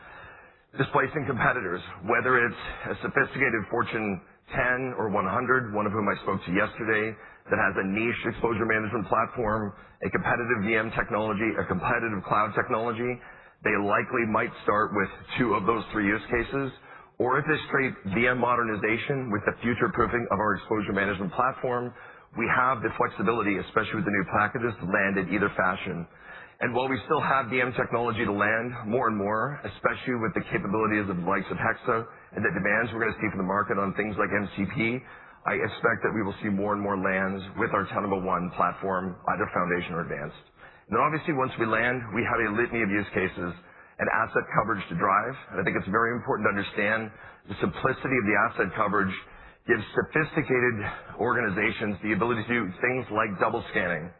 Displacing competitors, whether it's a sophisticated Fortune 10 or 100, one of whom I spoke to yesterday, that has a niche exposure management platform, a competitive VM technology, a competitive cloud technology, they likely might start with 2 of those 3 use cases. Or if it's straight VM modernization with the future-proofing of our exposure management platform, we have the flexibility, especially with the new packages, to land in either fashion. And while we still have VM technology to land more and more, especially with the capabilities of the likes of Hexa and the demands we're going to see from the market on things like MCP, I expect that we will see more and more lands with our Tenable One platform, either foundation or advanced. And then obviously once we land, we have a litany of use cases and asset coverage to drive. And I think it's very important to understand the simplicity of the asset coverage gives sophisticated organizations the ability to do things like double scanning.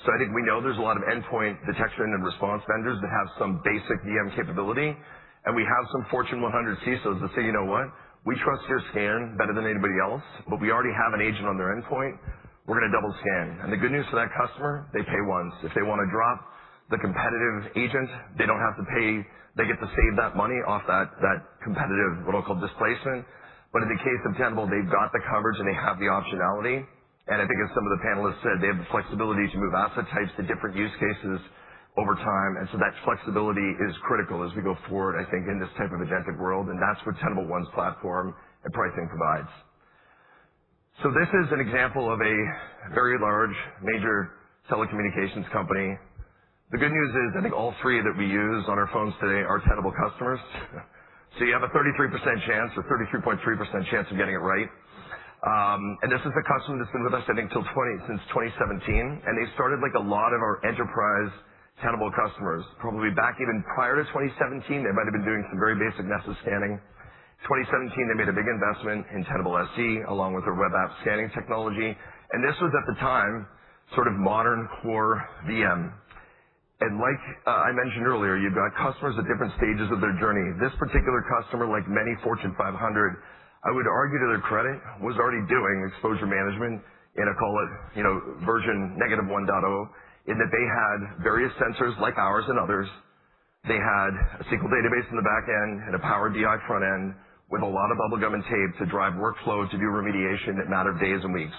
So I think we know there's a lot of endpoint detection and response vendors that have some basic VM capability, and we have some Fortune 100 CISOs that say, you know what, we trust your scan better than anybody else, but we already have an agent on their endpoint. We're going to double scan. And the good news for that customer, they pay once. If they want to drop the competitive agent, they don't have to pay. They get to save that money off that competitive, what I'll call displacement. But in the case of Tenable, they've got the coverage and they have the optionality. And I think as some of the panelists said, they have the flexibility to move asset types to different use cases over time. And so that flexibility is critical as we go forward, I think, in this type of agentic world. And that's what Tenable One's platform and pricing provides. So this is an example of a very large, major telecommunications company. The good news is I think all three that we use on our phones today are Tenable customers. So you have a 33% chance or 33.3% chance of getting it right. And this is a customer that's been with us, I think, since 2017. And they started like a lot of our enterprise Tenable customers, probably back even prior to 2017. They might have been doing some very basic Nessus scanning. 2017, they made a big investment in Tenable SE along with their web app scanning technology. And this was at the time sort of modern core VM. And like I mentioned earlier, you've got customers at different stages of their journey. This particular customer, like many Fortune 500, I would argue to their credit, was already doing exposure management in a call it, version -1.0, in that they had various sensors like ours and others. They had a SQL database in the back end and a Power BI front end with a lot of bubblegum and tape to drive workflow to do remediation that mattered days and weeks.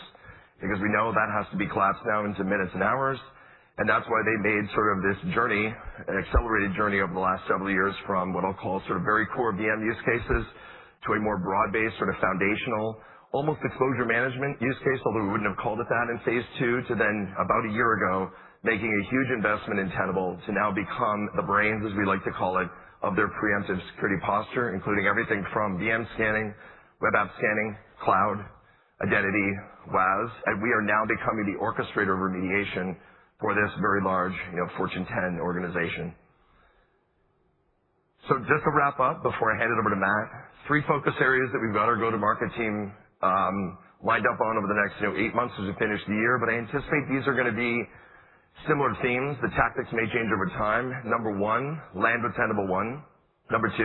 Because we know that has to be collapsed now into minutes and hours. And that's why they made sort of this journey, an accelerated journey over the last several years from what I'll call sort of very core VM use cases to a more broad-based sort of foundational, almost exposure management use case, although we wouldn't have called it that in phase 2, to then about a year ago, making a huge investment in Tenable to now become the brains, as we like to call it, of their preemptive security posture, including everything from VM scanning, web app scanning, cloud, identity, WAS, and we are now becoming the orchestrator of remediation for this very large, Fortune 10 organization. So just to wrap up before I hand it over to Matt, 3 focus areas that we've got our go-to-market team lined up on over the next 8 months as we finish the year, but I anticipate these are going to be similar themes. The tactics may change over time. Number 1, land with Tenable One. Number 2,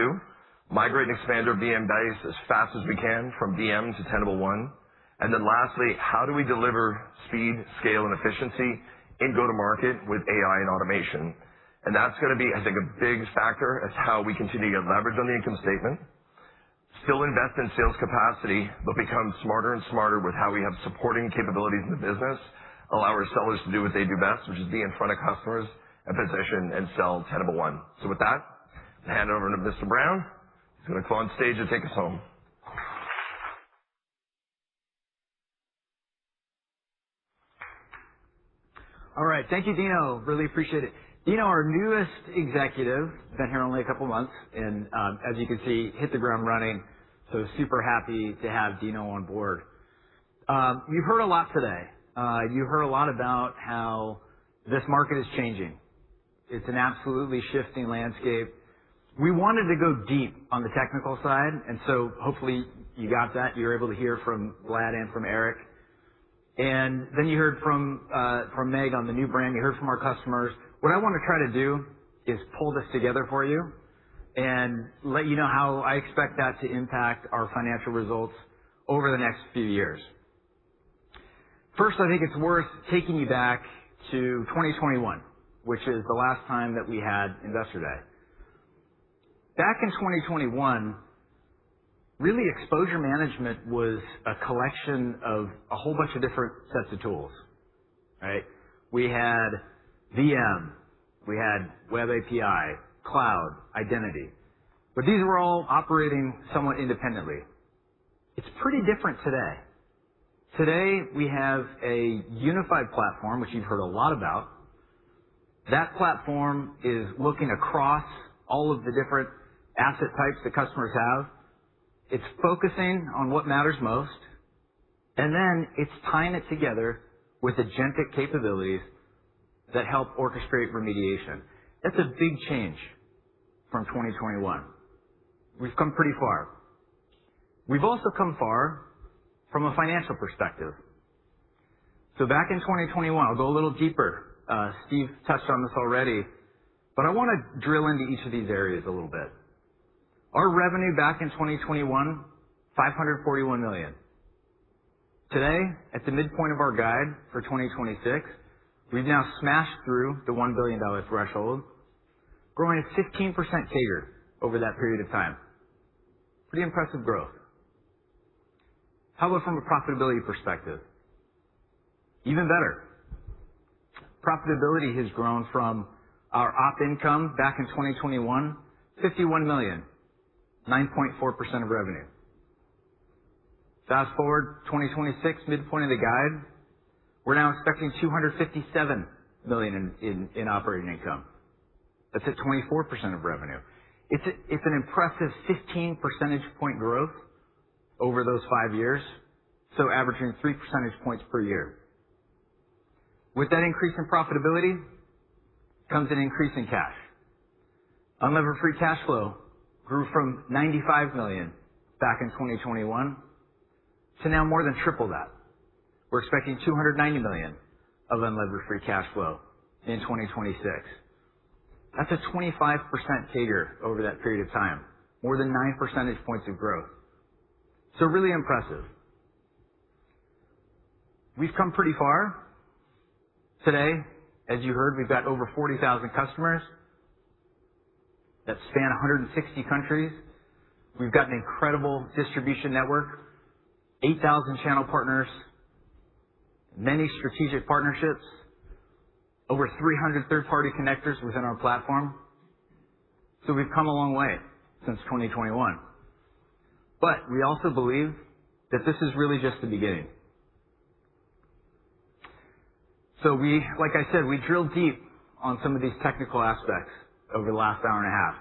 migrate and expand our VM base as fast as we can from VM to Tenable One. And then lastly, how do we deliver speed, scale, and efficiency in go-to-market with AI and automation? And that's going to be, I think, a big factor as how we continue to get leverage on the income statement, still invest in sales capacity, but become smarter and smarter with how we have supporting capabilities in the business, allow our sellers to do what they do best, which is be in front of customers and position and sell Tenable One. So with that, I'll hand it over to Mr. Brown. He's going to come on stage and take us home. All right. Thank you, Dino. Really appreciate it. Dino, our newest executive, been here only a couple months, and as you can see, hit the ground running. So super happy to have Dino on board. You've heard a lot today. You heard a lot about how this market is changing. It's an absolutely shifting landscape. We wanted to go deep on the technical side, and so hopefully you got that. You were able to hear from Vlad and from Eric. And then you heard from Meg on the new brand. You heard from our customers. What I want to try to do is pull this together for you and let you know how I expect that to impact our financial results over the next few years. First, I think it's worth taking you back to 2021, which is the last time that we had Investor Day. Back in 2021, really exposure management was a collection of a whole bunch of different sets of tools, right? We had VM, we had Web API, cloud, identity. But these were all operating somewhat independently. It's pretty different today. Today, we have a unified platform, which you've heard a lot about. That platform is looking across all of the different asset types that customers have. It's focusing on what matters most, and then it's tying it together with agentic capabilities that help orchestrate remediation. That's a big change from 2021. We've come pretty far. We've also come far from a financial perspective. So back in 2021, I'll go a little deeper. Steve touched on this already, but I want to drill into each of these areas a little bit. Our revenue back in 2021, $541 million. Today, at the midpoint of our guide for 2026, we've now smashed through the $1 billion threshold, growing at 15% CAGR over that period of time. Pretty impressive growth. How about from a profitability perspective? Even better. Profitability has grown from our op income back in 2021, $51 million, 9.4% of revenue. Fast forward 2026, midpoint of the guide, we're now expecting $257 million in operating income. That's at 24% of revenue. It's an impressive 15 percentage point growth over those 5 years, so averaging 3 percentage points per year. With that increase in profitability comes an increase in cash. Unlevered free cash flow grew from $95 million back in 2021 to now more than triple that. We're expecting $290 million of unlevered free cash flow in 2026. That's a 25% CAGR over that period of time, more than 9 percentage points of growth. So really impressive. We've come pretty far. Today, as you heard, we've got over 40,000 customers that span 160 countries. We've got an incredible distribution network, 8,000 channel partners, many strategic partnerships, over 300 third-party connectors within our platform. So we've come a long way since 2021. But we also believe that this is really just the beginning. So like I said, we drilled deep on some of these technical aspects over the last hour and a half.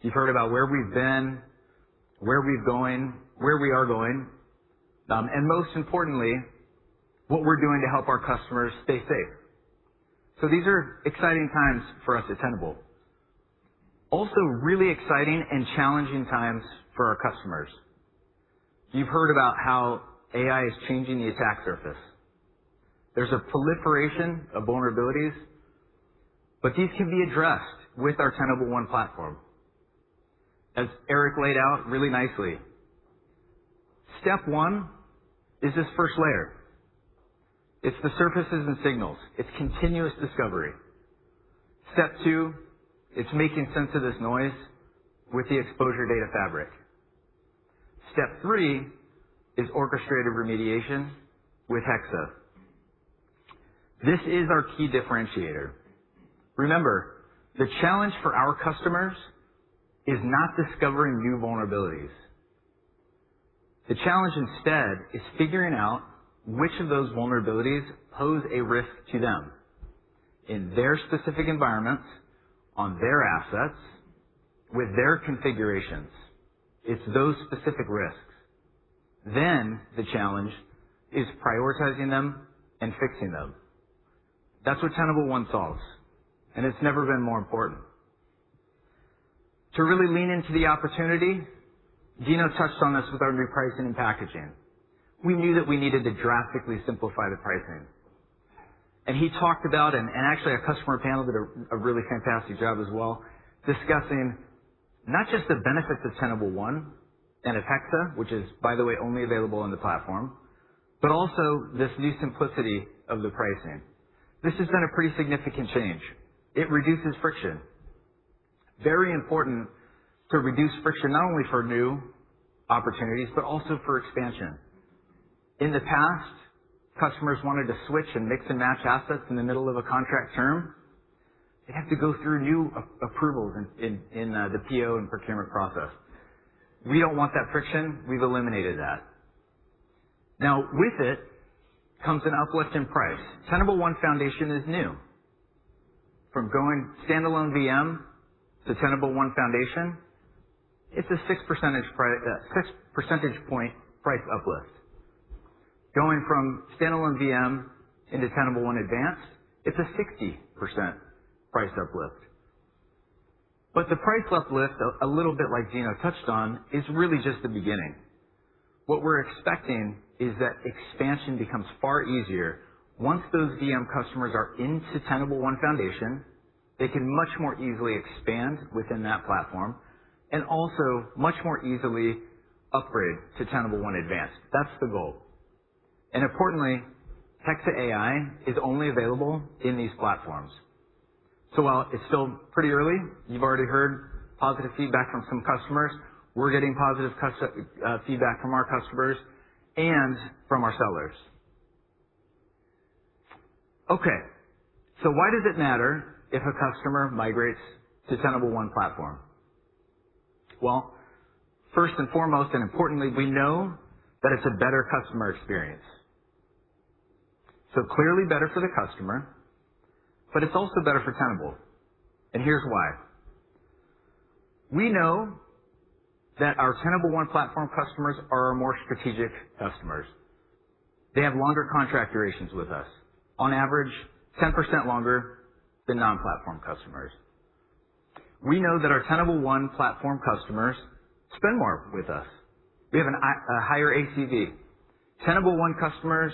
You've heard about where we've been, where we are going, and most importantly, what we're doing to help our customers stay safe. So these are exciting times for us at Tenable. Also really exciting and challenging times for our customers. You've heard about how AI is changing the attack surface. There's a proliferation of vulnerabilities, but these can be addressed with our Tenable One platform. As Eric laid out really nicely, step one is this first layer. It's the surfaces and signals. It's continuous discovery. Step two, it's making sense of this noise with the exposure data fabric. Step three is orchestrated remediation with Hexa. This is our key differentiator. Remember, the challenge for our customers is not discovering new vulnerabilities. The challenge instead is figuring out which of those vulnerabilities pose a risk to them in their specific environments, on their assets, with their configurations. It's those specific risks. Then the challenge is prioritizing them and fixing them. That's what Tenable One solves, and it's never been more important. To really lean into the opportunity, Dino touched on this with our new pricing and packaging. We knew that we needed to drastically simplify the pricing. And he talked about, and actually our customer panel did a really fantastic job as well, discussing not just the benefits of Tenable One and of Hexa, which is, by the way, only available on the platform, but also this new simplicity of the pricing. This has been a pretty significant change. It reduces friction. Very important to reduce friction not only for new opportunities, but also for expansion. In the past, customers wanted to switch and mix and match assets in the middle of a contract term. They have to go through new approvals in the PO and procurement process. We don't want that friction. We've eliminated that. Now, with it comes an uplift in price. Tenable One Foundation is new. From going standalone VM to Tenable One Foundation, it's a 6 percentage point price uplift. Going from standalone VM into Tenable One Advanced, it's a 60% price uplift. But the price uplift, a little bit like Dino touched on, is really just the beginning. What we're expecting is that expansion becomes far easier. Once those VM customers are into Tenable One Foundation, they can much more easily expand within that platform and also much more easily upgrade to Tenable One Advanced. That's the goal. And importantly, Hexa AI is only available in these platforms. So while it's still pretty early, you've already heard positive feedback from some customers. We're getting positive feedback from our customers and from our sellers. Okay, so why does it matter if a customer migrates to Tenable One platform? Well, first and foremost, and importantly, we know that it's a better customer experience. So clearly better for the customer, but it's also better for Tenable. And here's why. We know that our Tenable One platform customers are our more strategic customers. They have longer contract durations with us. On average, 10% longer than non-platform customers. We know that our Tenable One platform customers spend more with us. We have a higher ACV. Tenable One customers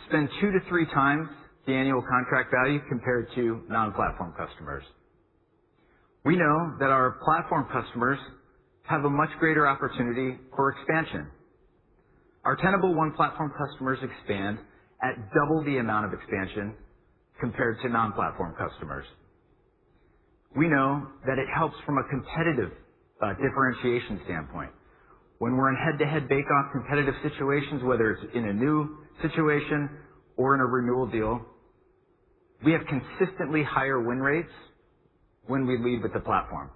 spend 2 to 3 times the annual contract value compared to non-platform customers. We know that our platform customers have a much greater opportunity for expansion. Our Tenable One platform customers expand at double the amount of expansion compared to non-platform customers. We know that it helps from a competitive differentiation standpoint. When we're in head-to-head bake-off competitive situations, whether it's in a new situation or in a renewal deal, we have consistently higher win rates when we lead with the platform.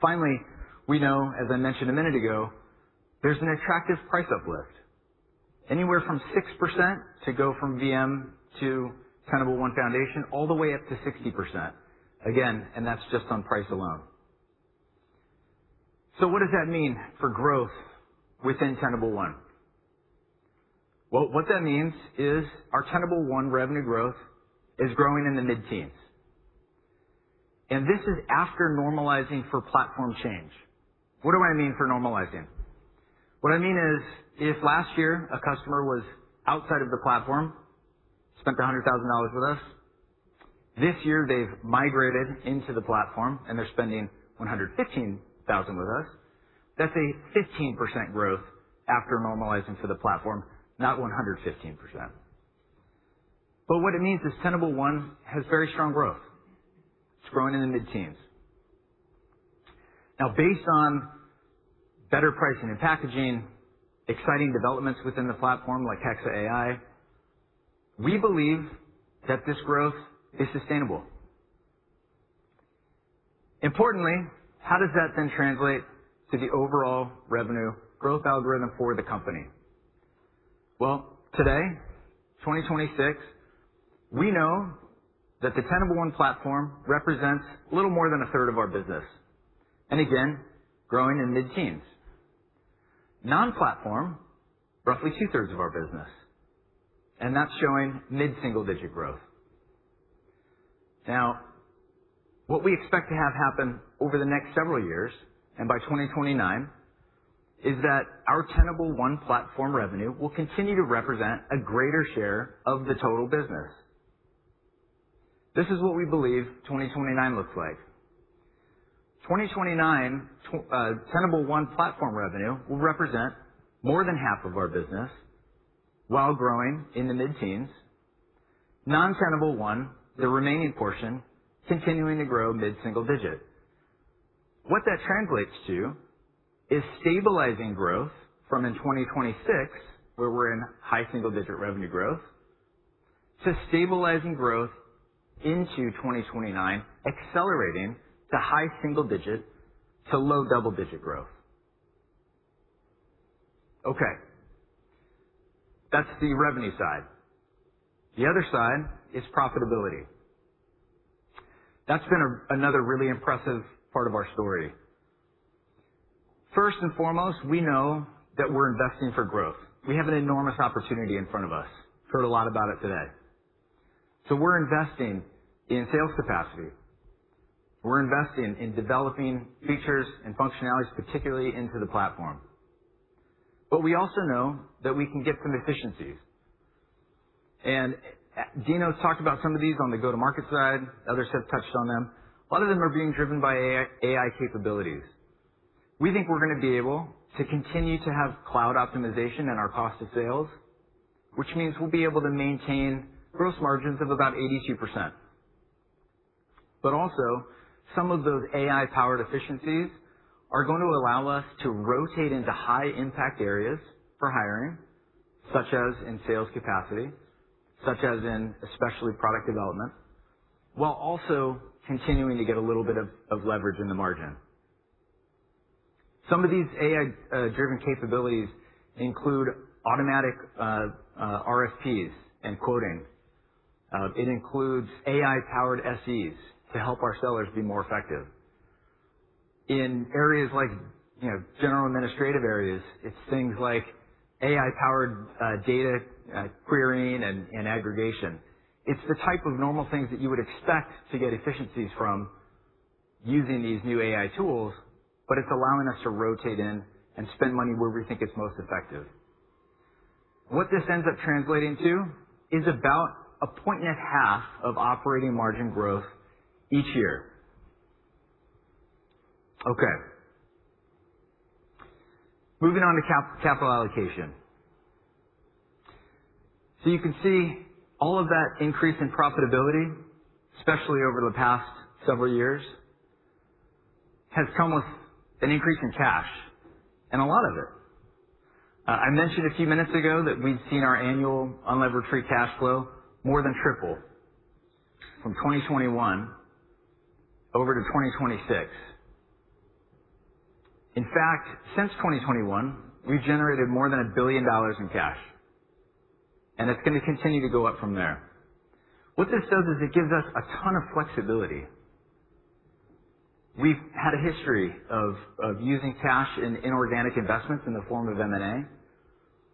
Finally, we know, as I mentioned a minute ago, there's an attractive price uplift. Anywhere from 6% to go from VM to Tenable One Foundation, all the way up to 60%. Again, and that's just on price alone. So what does that mean for growth within Tenable One? Well, what that means is our Tenable One revenue growth is growing in the mid-teens. And this is after normalizing for platform change. What do I mean for normalizing? What I mean is, if last year a customer was outside of the platform, spent $100,000 with us, this year they've migrated into the platform and they're spending $115,000 with us. That's a 15% growth after normalizing for the platform, not 115%. But what it means is Tenable One has very strong growth. It's growing in the mid-teens. Now, based on better pricing and packaging, exciting developments within the platform like Hexa AI, we believe that this growth is sustainable. Importantly, how does that then translate to the overall revenue growth algorithm for the company? Well, today, 2026, we know that the Tenable One platform represents a little more than a third of our business. And again, growing in mid-teens. Non-platform, roughly 2/3 of our business. And that's showing mid-single digit growth. Now, what we expect to have happen over the next several years, and by 2029, is that our Tenable One platform revenue will continue to represent a greater share of the total business. This is what we believe 2029 looks like. 2029, Tenable One platform revenue will represent more than half of our business while growing in the mid-teens. Non-Tenable One, the remaining portion, continuing to grow mid-single digit. What that translates to is stabilizing growth from in 2026, where we're in high single-digit revenue growth, to stabilizing growth into 2029, accelerating to high single-digit to low double-digit growth. Okay. That's the revenue side. The other side is profitability. That's been another really impressive part of our story. First and foremost, we know that we're investing for growth. We have an enormous opportunity in front of us. Heard a lot about it today. So we're investing in sales capacity. We're investing in developing features and functionalities, particularly into the platform. But we also know that we can get some efficiencies. And Dino's talked about some of these on the go-to-market side. Others have touched on them. A lot of them are being driven by AI capabilities. We think we're going to be able to continue to have cloud optimization in our cost of sales, which means we'll be able to maintain gross margins of about 82%. But also, some of those AI-powered efficiencies are going to allow us to rotate into high-impact areas for hiring, such as in sales capacity, such as in especially product development, while also continuing to get a little bit of leverage in the margin. Some of these AI-driven capabilities include automatic RFPs and quoting. It includes AI-powered SEs to help our sellers be more effective. In areas like general administrative areas, it's things like AI-powered data querying and aggregation. It's the type of normal things that you would expect to get efficiencies from using these new AI tools, but it's allowing us to rotate in and spend money where we think it's most effective. What this ends up translating to is about 1.5 points of operating margin growth each year. Okay. Moving on to capital allocation. So you can see all of that increase in profitability, especially over the past several years, has come with an increase in cash, and a lot of it. I mentioned a few minutes ago that we'd seen our annual unlevered free cash flow more than triple from 2021 over to 2026. In fact, since 2021, we've generated more than $1 billion in cash, and it's going to continue to go up from there. What this does is it gives us a ton of flexibility. We've had a history of using cash in inorganic investments in the form of M&A,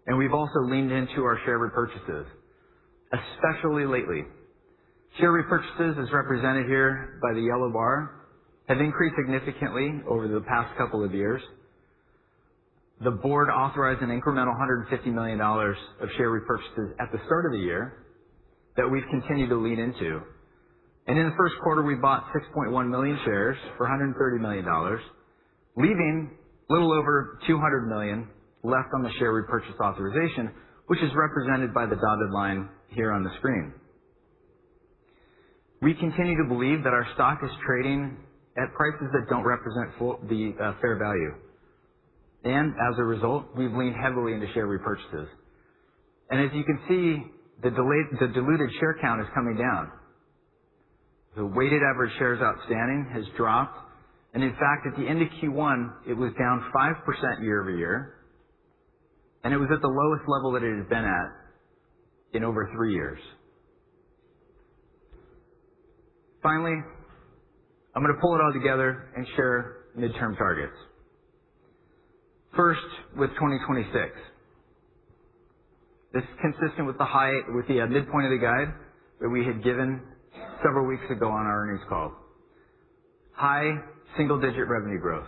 and we've also leaned into our share repurchases, especially lately. Share repurchases, as represented here by the yellow bar, have increased significantly over the past couple of years. The board authorized an incremental $150 million of share repurchases at the start of the year that we've continued to lean into. And in the first quarter, we bought 6.1 million shares for $130 million, leaving a little over $200 million left on the share repurchase authorization, which is represented by the dotted line here on the screen. We continue to believe that our stock is trading at prices that don't represent the fair value. And as a result, we've leaned heavily into share repurchases. And as you can see, the diluted share count is coming down. The weighted average shares outstanding has dropped. And in fact, at the end of Q1, it was down 5% year over year. And it was at the lowest level that it had been at in over 3 years. Finally, I'm going to pull it all together and share midterm targets. First, with 2026. This is consistent with the midpoint of the guide that we had given several weeks ago on our earnings call. High single-digit revenue growth.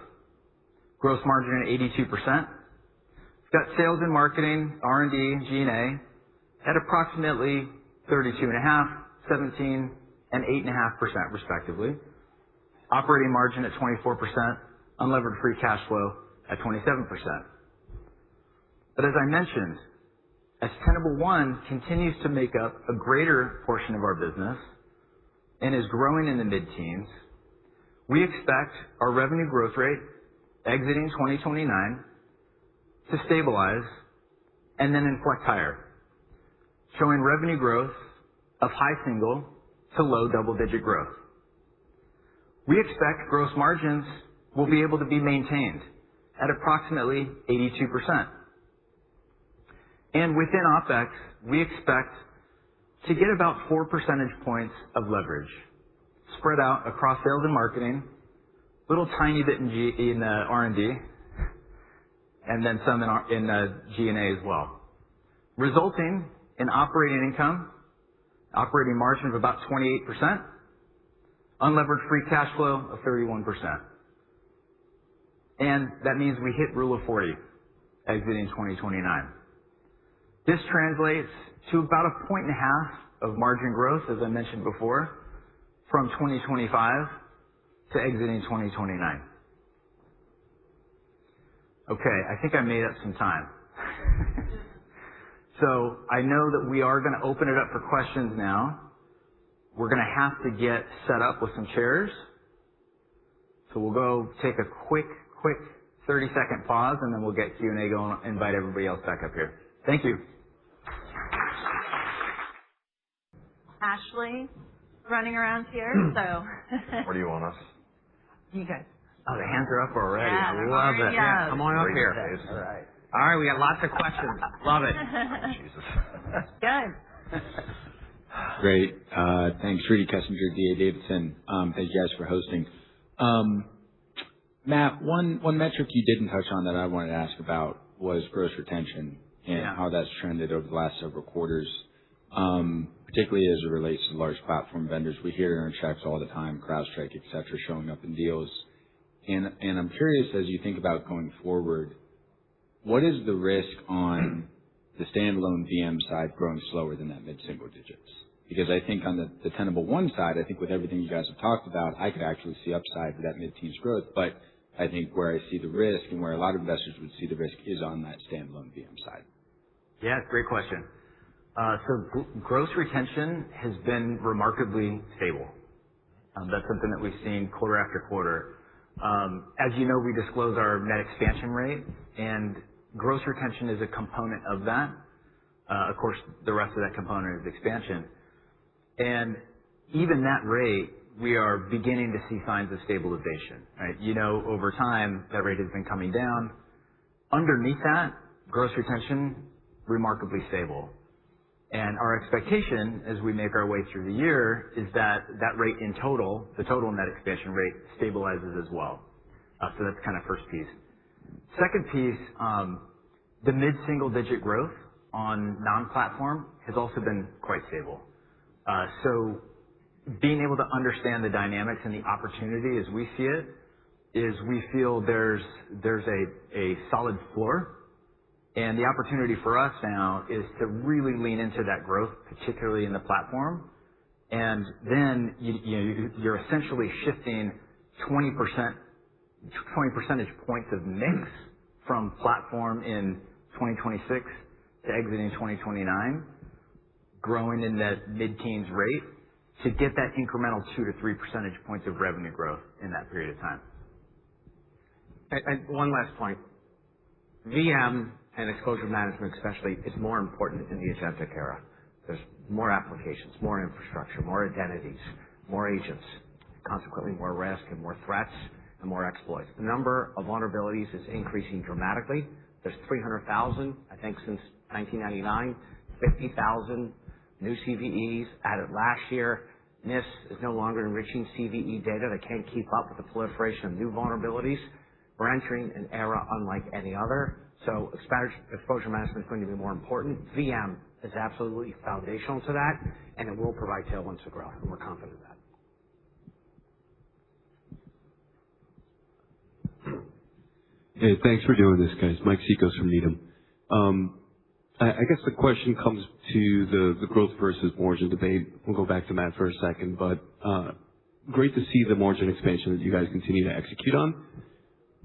Gross margin at 82%. We've got sales and marketing, R&D, and G&A at approximately 32.5%, 17%, and 8.5% respectively. Operating margin at 24%, unlevered free cash flow at 27%. But as I mentioned, as Tenable One continues to make up a greater portion of our business and is growing in the mid-teens, we expect our revenue growth rate exiting 2029 to stabilize and then inflect higher, showing revenue growth of high single to low double-digit growth. We expect gross margins will be able to be maintained at approximately 82%. And within OpEx, we expect to get about 4 percentage points of leverage spread out across sales and marketing, little tiny bit in R&D, and then some in G&A as well, resulting in operating income, operating margin of about 28%, unlevered free cash flow of 31%. And that means we hit Rule of 40 exiting 2029. This translates to about 1.5 points of margin growth, as I mentioned before, from 2025 to exiting 2029. Okay, I think I made up some time. So I know that we are going to open it up for questions now. We're going to have to get set up with some chairs. So we'll go take a quick 30-second pause, and then we'll get Q&A going and invite everybody else back up here. Thank you. Ashley running around here, so. Where do you want us? You guys. Oh, the hands are up already. Yeah, I love it. yeah. Come on up Great here. face. All right. All right, we got lots of questions. Love it. Jesus. Good. Great. Thanks, Rudy Kessinger, D.A. Davidson. Thank you guys for hosting. Matt, one metric you didn't touch on that I wanted to ask about was gross retention and how that's trended over the last several quarters, particularly as it relates to large platform vendors. We hear it in our checks all the time, CrowdStrike, et cetera, showing up in deals. And I'm curious, as you think about going forward, what is the risk on the standalone VM side growing slower than that mid-single digits? Because I think on the Tenable One side, I think with everything you guys have talked about, I could actually see upside for that mid-teens growth. But I think where I see the risk and where a lot of investors would see the risk is on that standalone VM side. Yeah, great question. So gross retention has been remarkably stable. That's something that we've seen quarter after quarter. As you know, we disclose our net expansion rate, and gross retention is a component of that. Of course, the rest of that component is expansion. And even that rate, we are beginning to see signs of stabilization, right? You know, over time, that rate has been coming down. Underneath that, gross retention, remarkably stable. And our expectation as we make our way through the year is that that rate in total, the total net expansion rate, stabilizes as well. So that's kind of first piece. Second piece, the mid-single digit growth on non-platform has also been quite stable. So being able to understand the dynamics and the opportunity as we see it is we feel there's a solid floor. And the opportunity for us now is to really lean into that growth, particularly in the platform. And then you're essentially shifting 20 percentage points of mix from platform in 2026 to exiting 2029, growing in that mid-teens rate to get that incremental 2 to 3 percentage points of revenue growth in that period of time. And one last point. VM and exposure management especially is more important in the agentic era. There's more applications, more infrastructure, more identities, more agents, consequently more risk and more threats and more exploits. The number of vulnerabilities is increasing dramatically. There's 300,000, I think, since 1999, 50,000 new CVEs added last year. NIST is no longer enriching CVE data. They can't keep up with the proliferation of new vulnerabilities. We're entering an era unlike any other. So exposure management is going to be more important. VM is absolutely foundational to that, and it will provide tailwinds to growth, and we're confident of that. Hey, thanks for doing this, guys. Mike Sikos from Needham. I guess the question comes to the growth versus margin debate. We'll go back to Matt for a second, but great to see the margin expansion that you guys continue to execute on.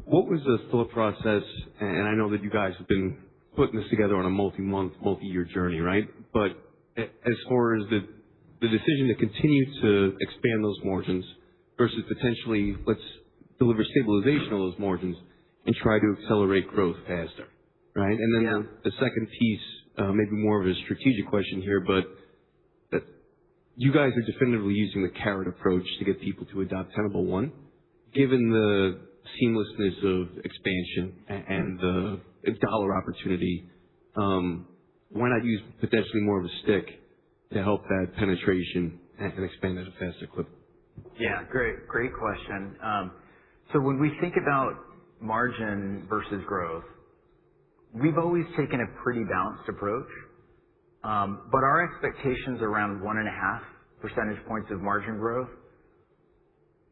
What was the thought process? And I know that you guys have been putting this together on a multi-month, multi-year journey, right? But as far as the decision to continue to expand those margins versus potentially let's deliver stabilization of those margins and try to accelerate growth faster, right? And then the second piece, maybe more of a strategic question here, but that you guys are definitively using the carrot approach to get people to adopt Tenable One. Given the seamlessness of expansion and the dollar opportunity, why not use potentially more of a stick to help that penetration and expand at a faster clip? Yeah, great question. So when we think about margin versus growth, we've always taken a pretty balanced approach. But our expectations around 1.5 percentage points of margin growth,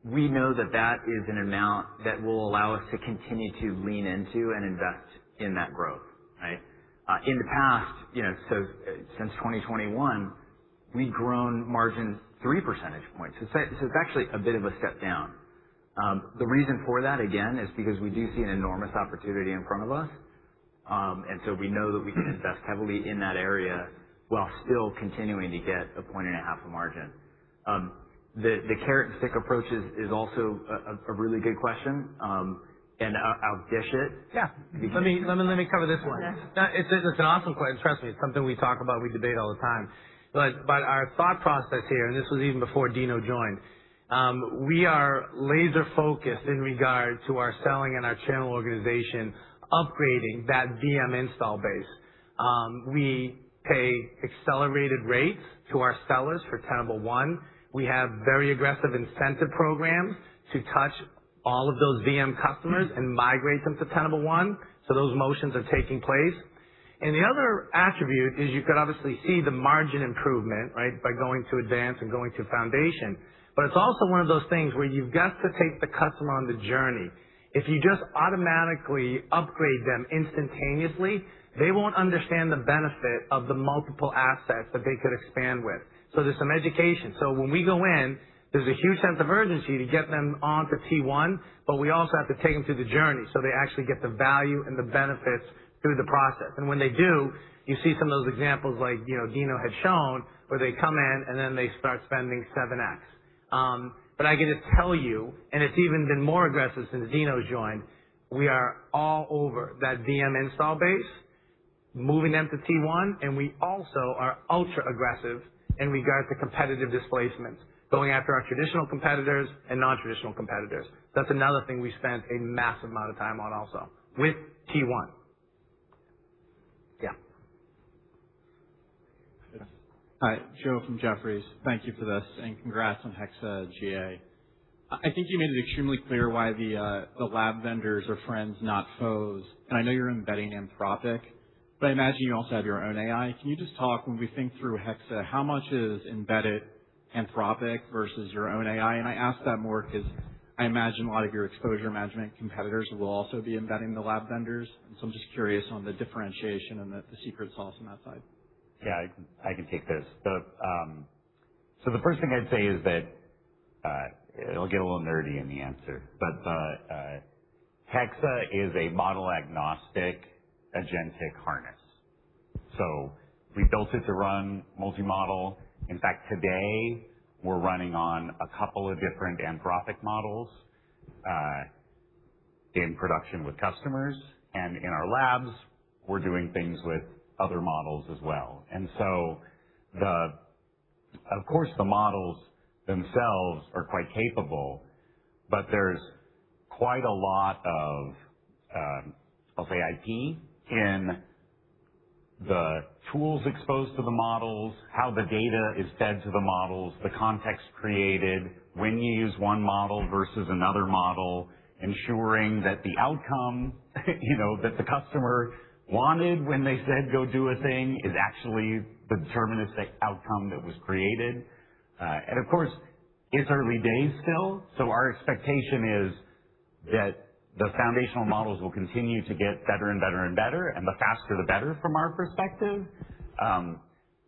we know that that is an amount that will allow us to continue to lean into and invest in that growth, right? In the past, since 2021, we've grown margin 3 percentage points. So it's actually a bit of a step down. The reason for that, again, is because we do see an enormous opportunity in front of us. And so we know that we can invest heavily in that area while still continuing to get 1.5 points of margin. The carrot and stick approach is also a really good question. And I'll dish it. Yeah. Let me cover this one. It's an awesome question. Trust me, it's something we talk about, we debate all the time. But our thought process here, and this was even before Dino joined, we are laser focused in regard to our selling and our channel organization upgrading that VM install base. We pay accelerated rates to our sellers for Tenable One. We have very aggressive incentive programs to touch all of those VM customers and migrate them to Tenable One. So those motions are taking place. And the other attribute is you could obviously see the margin improvement, right, by going to advanced and going to foundation. But it's also one of those things where you've got to take the customer on the journey. If you just automatically upgrade them instantaneously, they won't understand the benefit of the multiple assets that they could expand with. So there's some education. So when we go in, there's a huge sense of urgency to get them onto T1, but we also have to take them through the journey so they actually get the value and the benefits through the process. And when they do, you see some of those examples like, Dino had shown, where they come in and then they start spending 7x. But I can just tell you, and it's even been more aggressive since Dino's joined, we are all over that VM install base, moving them to T1, and we also are ultra aggressive in regard to competitive displacements, going after our traditional competitors and non-traditional competitors. That's another thing we spent a massive amount of time on also, with T1. Yeah. Hi, Joe from Jefferies. Thank you for this, and congrats on Hexa GA. I think you made it extremely clear why the lab vendors are friends, not foes. And I know you're embedding Anthropic, but I imagine you also have your own AI. Can you just talk, when we think through Hexa, how much is embedded Anthropic versus your own AI? And I ask that more because I imagine a lot of your exposure management competitors will also be embedding the lab vendors. And so I'm just curious on the differentiation and the secret sauce on that side. Yeah, I can take this. So the first thing I'd say is that it'll get a little nerdy in the answer, but Hexa is a model agnostic agentic harness. So we built it to run multi-model. In fact, today we're running on a couple of different Anthropic models in production with customers, and in our labs we're doing things with other models as well. And so of course the models themselves are quite capable, but there's quite a lot of I'll say IP in the tools exposed to the models, how the data is fed to the models, the context created, when you use one model versus another model, ensuring that the outcome, that the customer wanted when they said go do a thing is actually the deterministic outcome that was created. And of course, it's early days still, so our expectation is that the foundational models will continue to get better and better and better, and the faster the better from our perspective.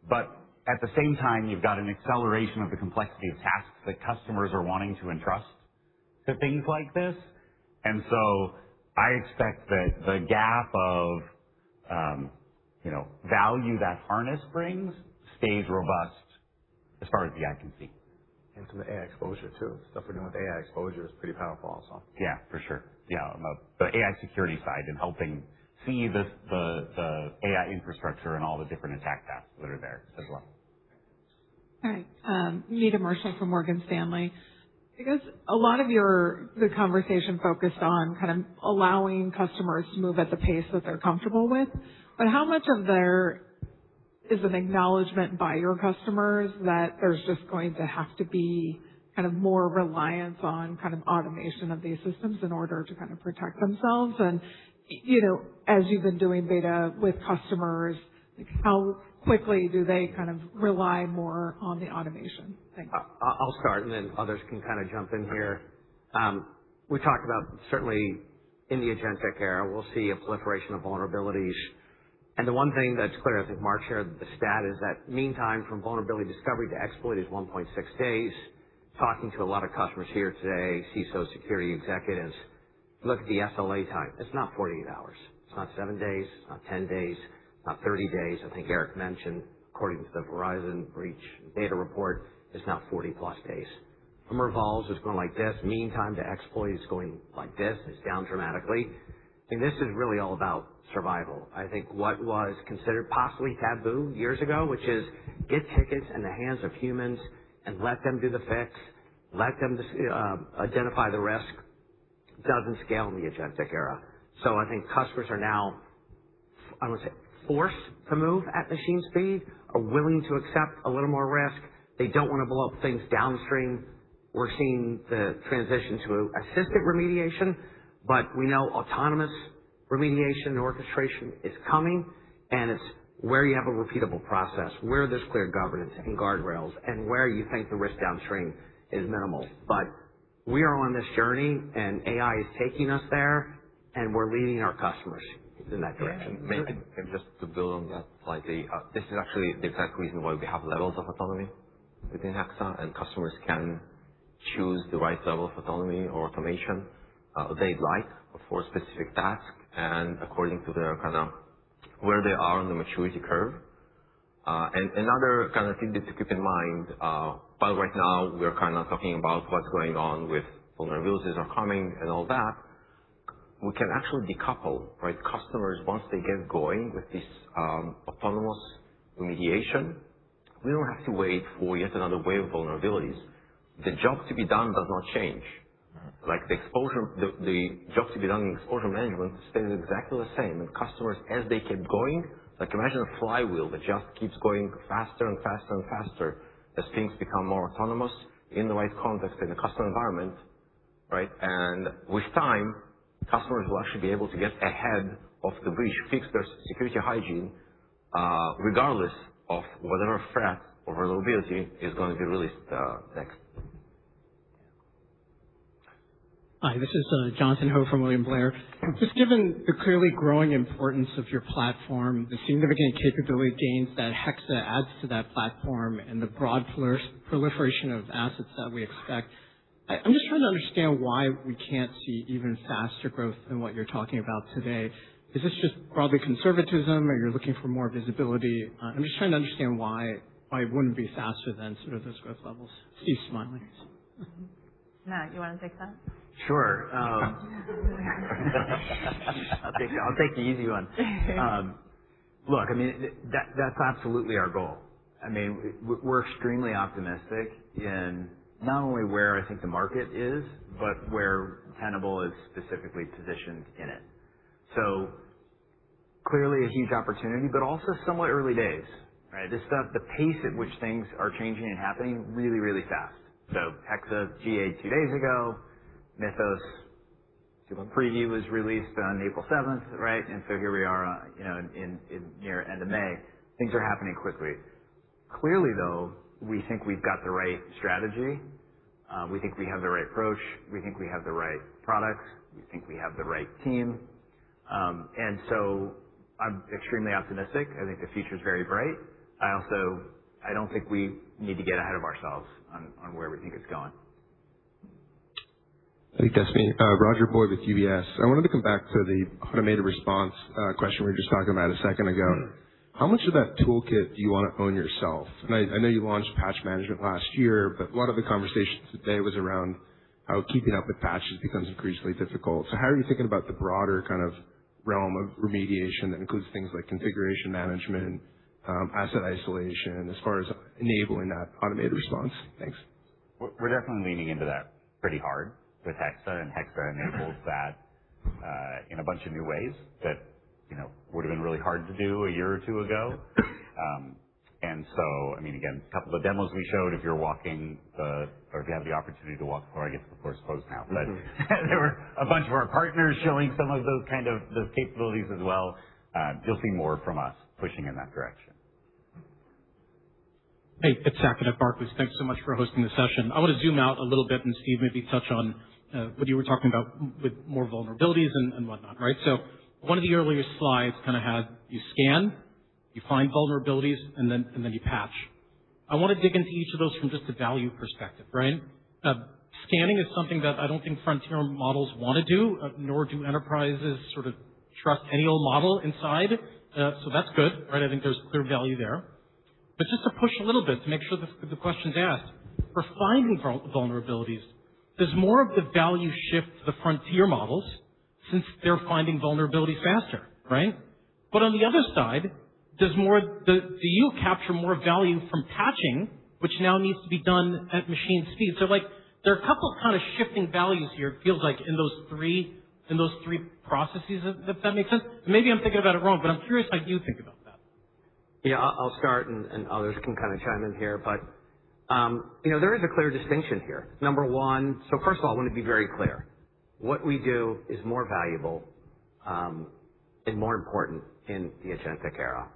But at the same time, you've got an acceleration of the complexity of tasks that customers are wanting to entrust to things like this. And so I expect that the gap of value that harness brings stays robust as far as the eye can see. And some AI exposure too. Stuff we're doing with AI exposure is pretty powerful also. Yeah, for sure. Yeah, the AI security side and helping see the AI infrastructure and all the different attack paths that are there as well. Hi, Nita Marshall from Morgan Stanley. Because a lot of the conversation focused on kind of allowing customers to move at the pace that they're comfortable with, but how much of their is an acknowledgement by your customers that there's just going to have to be kind of more reliance on kind of automation of these systems in order to kind of protect themselves. And, as you've been doing beta with customers, like how quickly do they kind of rely more on the automation? Thanks. I'll start, and then others can kind of jump in here. We talked about certainly in the agentic era, we'll see a proliferation of vulnerabilities. And the one thing that's clear, I think Mark shared the stat, is that mean time from vulnerability discovery to exploit is 1.6 days. Talking to a lot of customers here today, CISO security executives, look at the SLA time. It's not 48 hours. It's not 7 days. It's not 10 days. It's not 30 days. I think Eric mentioned, according to the Verizon breach data report, it's now 40-plus days. Number of vols is going like this. Mean time to exploit is going like this. It's down dramatically. And this is really all about survival. I think what was considered possibly taboo years ago, which is get tickets in the hands of humans and let them do the fix, let them identify the risk, doesn't scale in the agentic era. So I think customers are now, I would say, forced to move at machine speed, are willing to accept a little more risk. They don't want to blow up things downstream. We're seeing the transition to assisted remediation, but we know autonomous remediation and orchestration is coming, and it's where you have a repeatable process, where there's clear governance and guardrails, and where you think the risk downstream is minimal. But we are on this journey, and AI is taking us there, and we're leading our customers in that direction. Maybe just to build on that slightly, this is actually the exact reason why we have levels of autonomy within Hexa, and customers can choose the right level of autonomy or automation they'd like for a specific task, and according to their kind of where they are on the maturity curve. And another kind of thing to keep in mind, while right now we're kind of talking about what's going on with vulnerabilities are coming and all that, we can actually decouple, right? Customers, once they get going with this autonomous remediation, we don't have to wait for yet another wave of vulnerabilities. The job to be done does not change. Like the job to be done in exposure management stays exactly the same. And customers, as they keep going, like imagine a flywheel that just keeps going faster and faster and faster as things become more autonomous in the right context in the customer environment, right? And with time, customers will actually be able to get ahead of the breach, fix their security hygiene, regardless of whatever threat or vulnerability is going to be released next. Hi, this is Jonathan Ho from William Blair. Just given the clearly growing importance of your platform, the significant capability gains that Hexa adds to that platform, and the broad proliferation of assets that we expect, I'm just trying to understand why we can't see even faster growth than what you're talking about today. Is this just broadly conservatism, or you're looking for more visibility? I'm just trying to understand why it wouldn't be faster than sort of those growth levels. Steve's smiling. Matt, you want to take that? Sure. I'll take the easy one. Look, I mean, that's absolutely our goal. I mean, we're extremely optimistic in not only where I think the market is, but where Tenable is specifically positioned in it. So clearly a huge opportunity, but also somewhat early days, right? This stuff, the pace at which things are changing and happening really, really fast. So Hexa GA 2 days ago, Mythos preview was released on April 7th, right? And so here we are, in near end of May. Things are happening quickly. Clearly, though, we think we've got the right strategy. We think we have the right approach. We think we have the right products. We think we have the right team. And so I'm extremely optimistic. I think the future is very bright. I don't think we need to get ahead of ourselves on where we think it's going. I think that's me. Roger Boyd with UBS. I wanted to come back to the automated response question we were just talking about a second ago. How much of that toolkit do you want to own yourself? And I know you launched patch management last year, but a lot of the conversation today was around how keeping up with patches becomes increasingly difficult. So how are you thinking about the broader kind of realm of remediation that includes things like configuration management, asset isolation, as far as enabling that automated response? Thanks. We're definitely leaning into that pretty hard with Hexa, and Hexa enables that in a bunch of new ways that would have been really hard to do a year or two ago. Again, a couple of demos we showed, if you're walking or if you have the opportunity to walk the floor, I guess the floor's closed now. But there were a bunch of our partners showing some of those those capabilities as well. You'll see more from us pushing in that direction. Hey, it's Sackett at Barclays. Thanks so much for hosting the session. I want to zoom out a little bit and Steve maybe touch on what you were talking about with more vulnerabilities and whatnot, right? So one of the earlier slides kind of had you scan, you find vulnerabilities, and then you patch. I want to dig into each of those from just a value perspective, right? Scanning is something that I don't think frontier models want to do, nor do enterprises sort of trust any old model inside. So that's good, right? I think there's clear value there. But just to push a little bit to make sure the question's asked, for finding vulnerabilities, does more of the value shift to the frontier models since they're finding vulnerabilities faster, right? But on the other side, do you capture more value from patching, which now needs to be done at machine speed? So there are a couple kind of shifting values here, it feels like, in those three processes, if that makes sense. Maybe I'm thinking about it wrong, but I'm curious how you think about that. Yeah, I'll start and others can kind of chime in here. But, there is a clear distinction here. Number one, so first of all, I want to be very clear. What we do is more valuable and more important in the agentic era.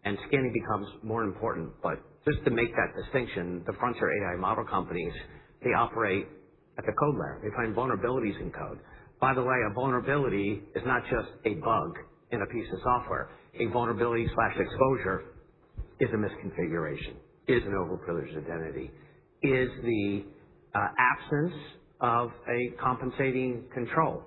And scanning becomes more important. But just to make that distinction, the frontier AI model companies, they operate at the code layer. They find vulnerabilities in code. By the way, a vulnerability is not just a bug in a piece of software. A vulnerability/exposure is a misconfiguration, is an overprivileged identity, is the absence of a compensating control.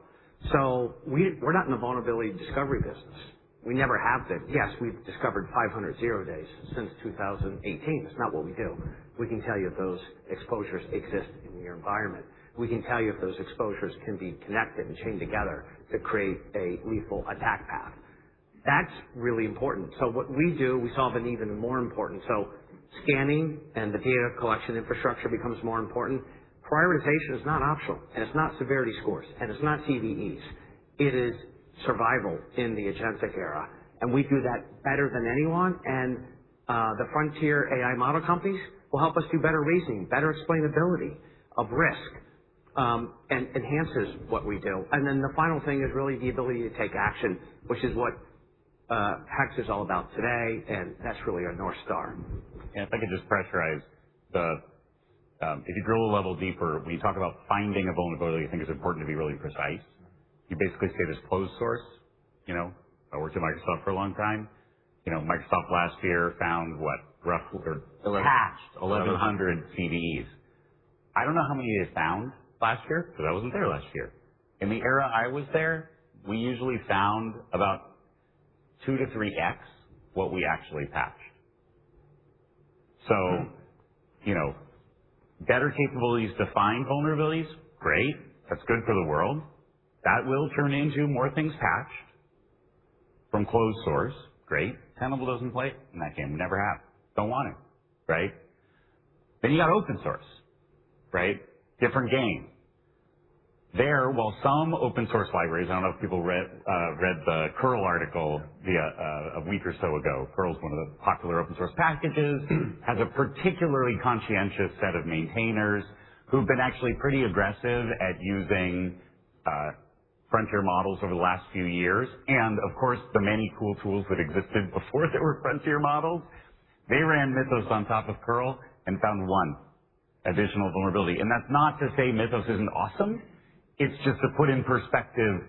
So we're not in the vulnerability discovery business. We never have been. Yes, we've discovered 500 zero days since 2018. That's not what we do. We can tell you if those exposures exist in your environment. We can tell you if those exposures can be connected and chained together to create a lethal attack path. That's really important. So what we do, we solve an even more important. So scanning and the data collection infrastructure becomes more important. Prioritization is not optional, and it's not severity scores, and it's not CVEs. It is survival in the agentic era. And we do that better than anyone. And the frontier AI model companies will help us do better reasoning, better explainability of risk, and enhances what we do. And then the final thing is really the ability to take action, which is what Hex is all about today, and that's really our North Star. And if I could just pressurize if you drill a level deeper, when you talk about finding a vulnerability, I think it's important to be really precise. You basically say this closed source. I worked at Microsoft for a long time. Microsoft last year found patched 1,100 CVEs. I don't know how many they found last year because I wasn't there last year. In the era I was there, we usually found about 2 to 3x what we actually patched. So, better capabilities to find vulnerabilities, great. That's good for the world. That will turn into more things patched from closed source. Great. Tenable doesn't play in that game. We never have. Don't want to. Right? Then you got open source. Right? Different game. There, while some open source libraries, I don't know if people read the curl article a week or so ago. Curl's one of the popular open source packages, has a particularly conscientious set of maintainers who've been actually pretty aggressive at using frontier models over the last few years, and of course the many cool tools that existed before there were frontier models. They ran Mythos on top of curl and found one additional vulnerability. And that's not to say Mythos isn't awesome. It's just to put in perspective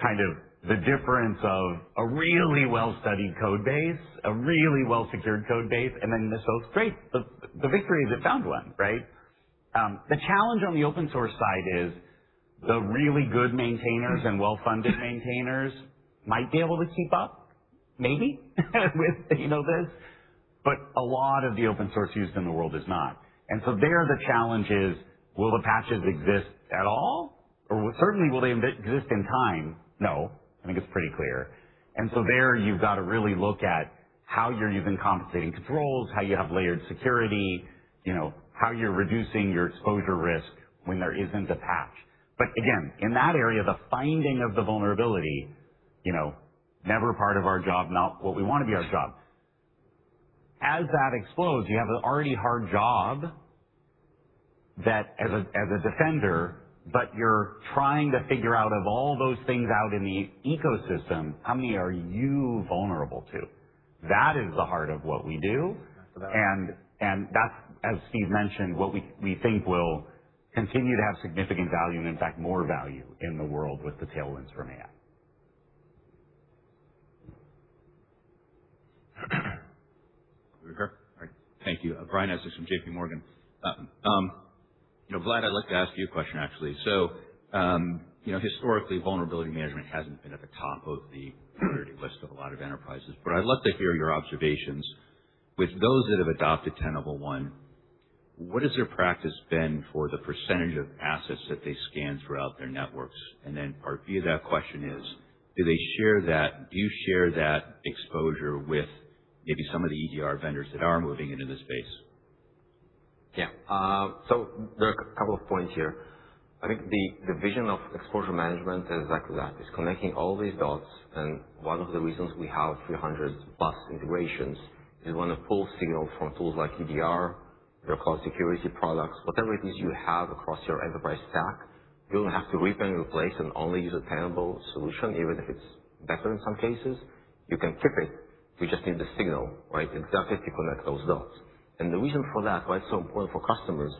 kind of the difference of a really well-studied code base, a really well-secured code base, and then Mythos, great. The victory is it found one, right? The challenge on the open source side is the really good maintainers and well-funded maintainers might be able to keep up, maybe, with this, but a lot of the open source used in the world is not. And so there the challenge is, will the patches exist at all? Or certainly will they exist in time? No, I think it's pretty clear. And so there you've got to really look at how you're using compensating controls, how you have layered security, how you're reducing your exposure risk when there isn't a patch. But again, in that area, the finding of the vulnerability, never part of our job, not what we want to be our job. As that explodes, you have an already hard job that as a defender, but you're trying to figure out of all those things out in the ecosystem, how many are you vulnerable to? That is the heart of what we do. And that's, as Steve mentioned, what we think will continue to have significant value and in fact more value in the world with the tailwinds from AI. All right. Thank you. Brian Essex from JP Morgan. Vlad, I'd like to ask you a question, actually. So, historically, vulnerability management hasn't been at the top of the priority list of a lot of enterprises, but I'd love to hear your observations. With those that have adopted Tenable One, what has their practice been for the percentage of assets that they scan throughout their networks? And then part B of that question is, do you share that exposure with maybe some of the EDR vendors that are moving into this space? Yeah. So there are a couple of points here. I think the vision of exposure management is exactly that. It's connecting all these dots, and one of the reasons we have 300 plus integrations is when to pull signals from tools like EDR, your cloud security products, whatever it is you have across your enterprise stack. You don't have to rip and replace and only use a Tenable solution, even if it's better in some cases. You can keep it. You just need the signal, right? Exactly to connect those dots. And the reason for that, why it's so important for customers,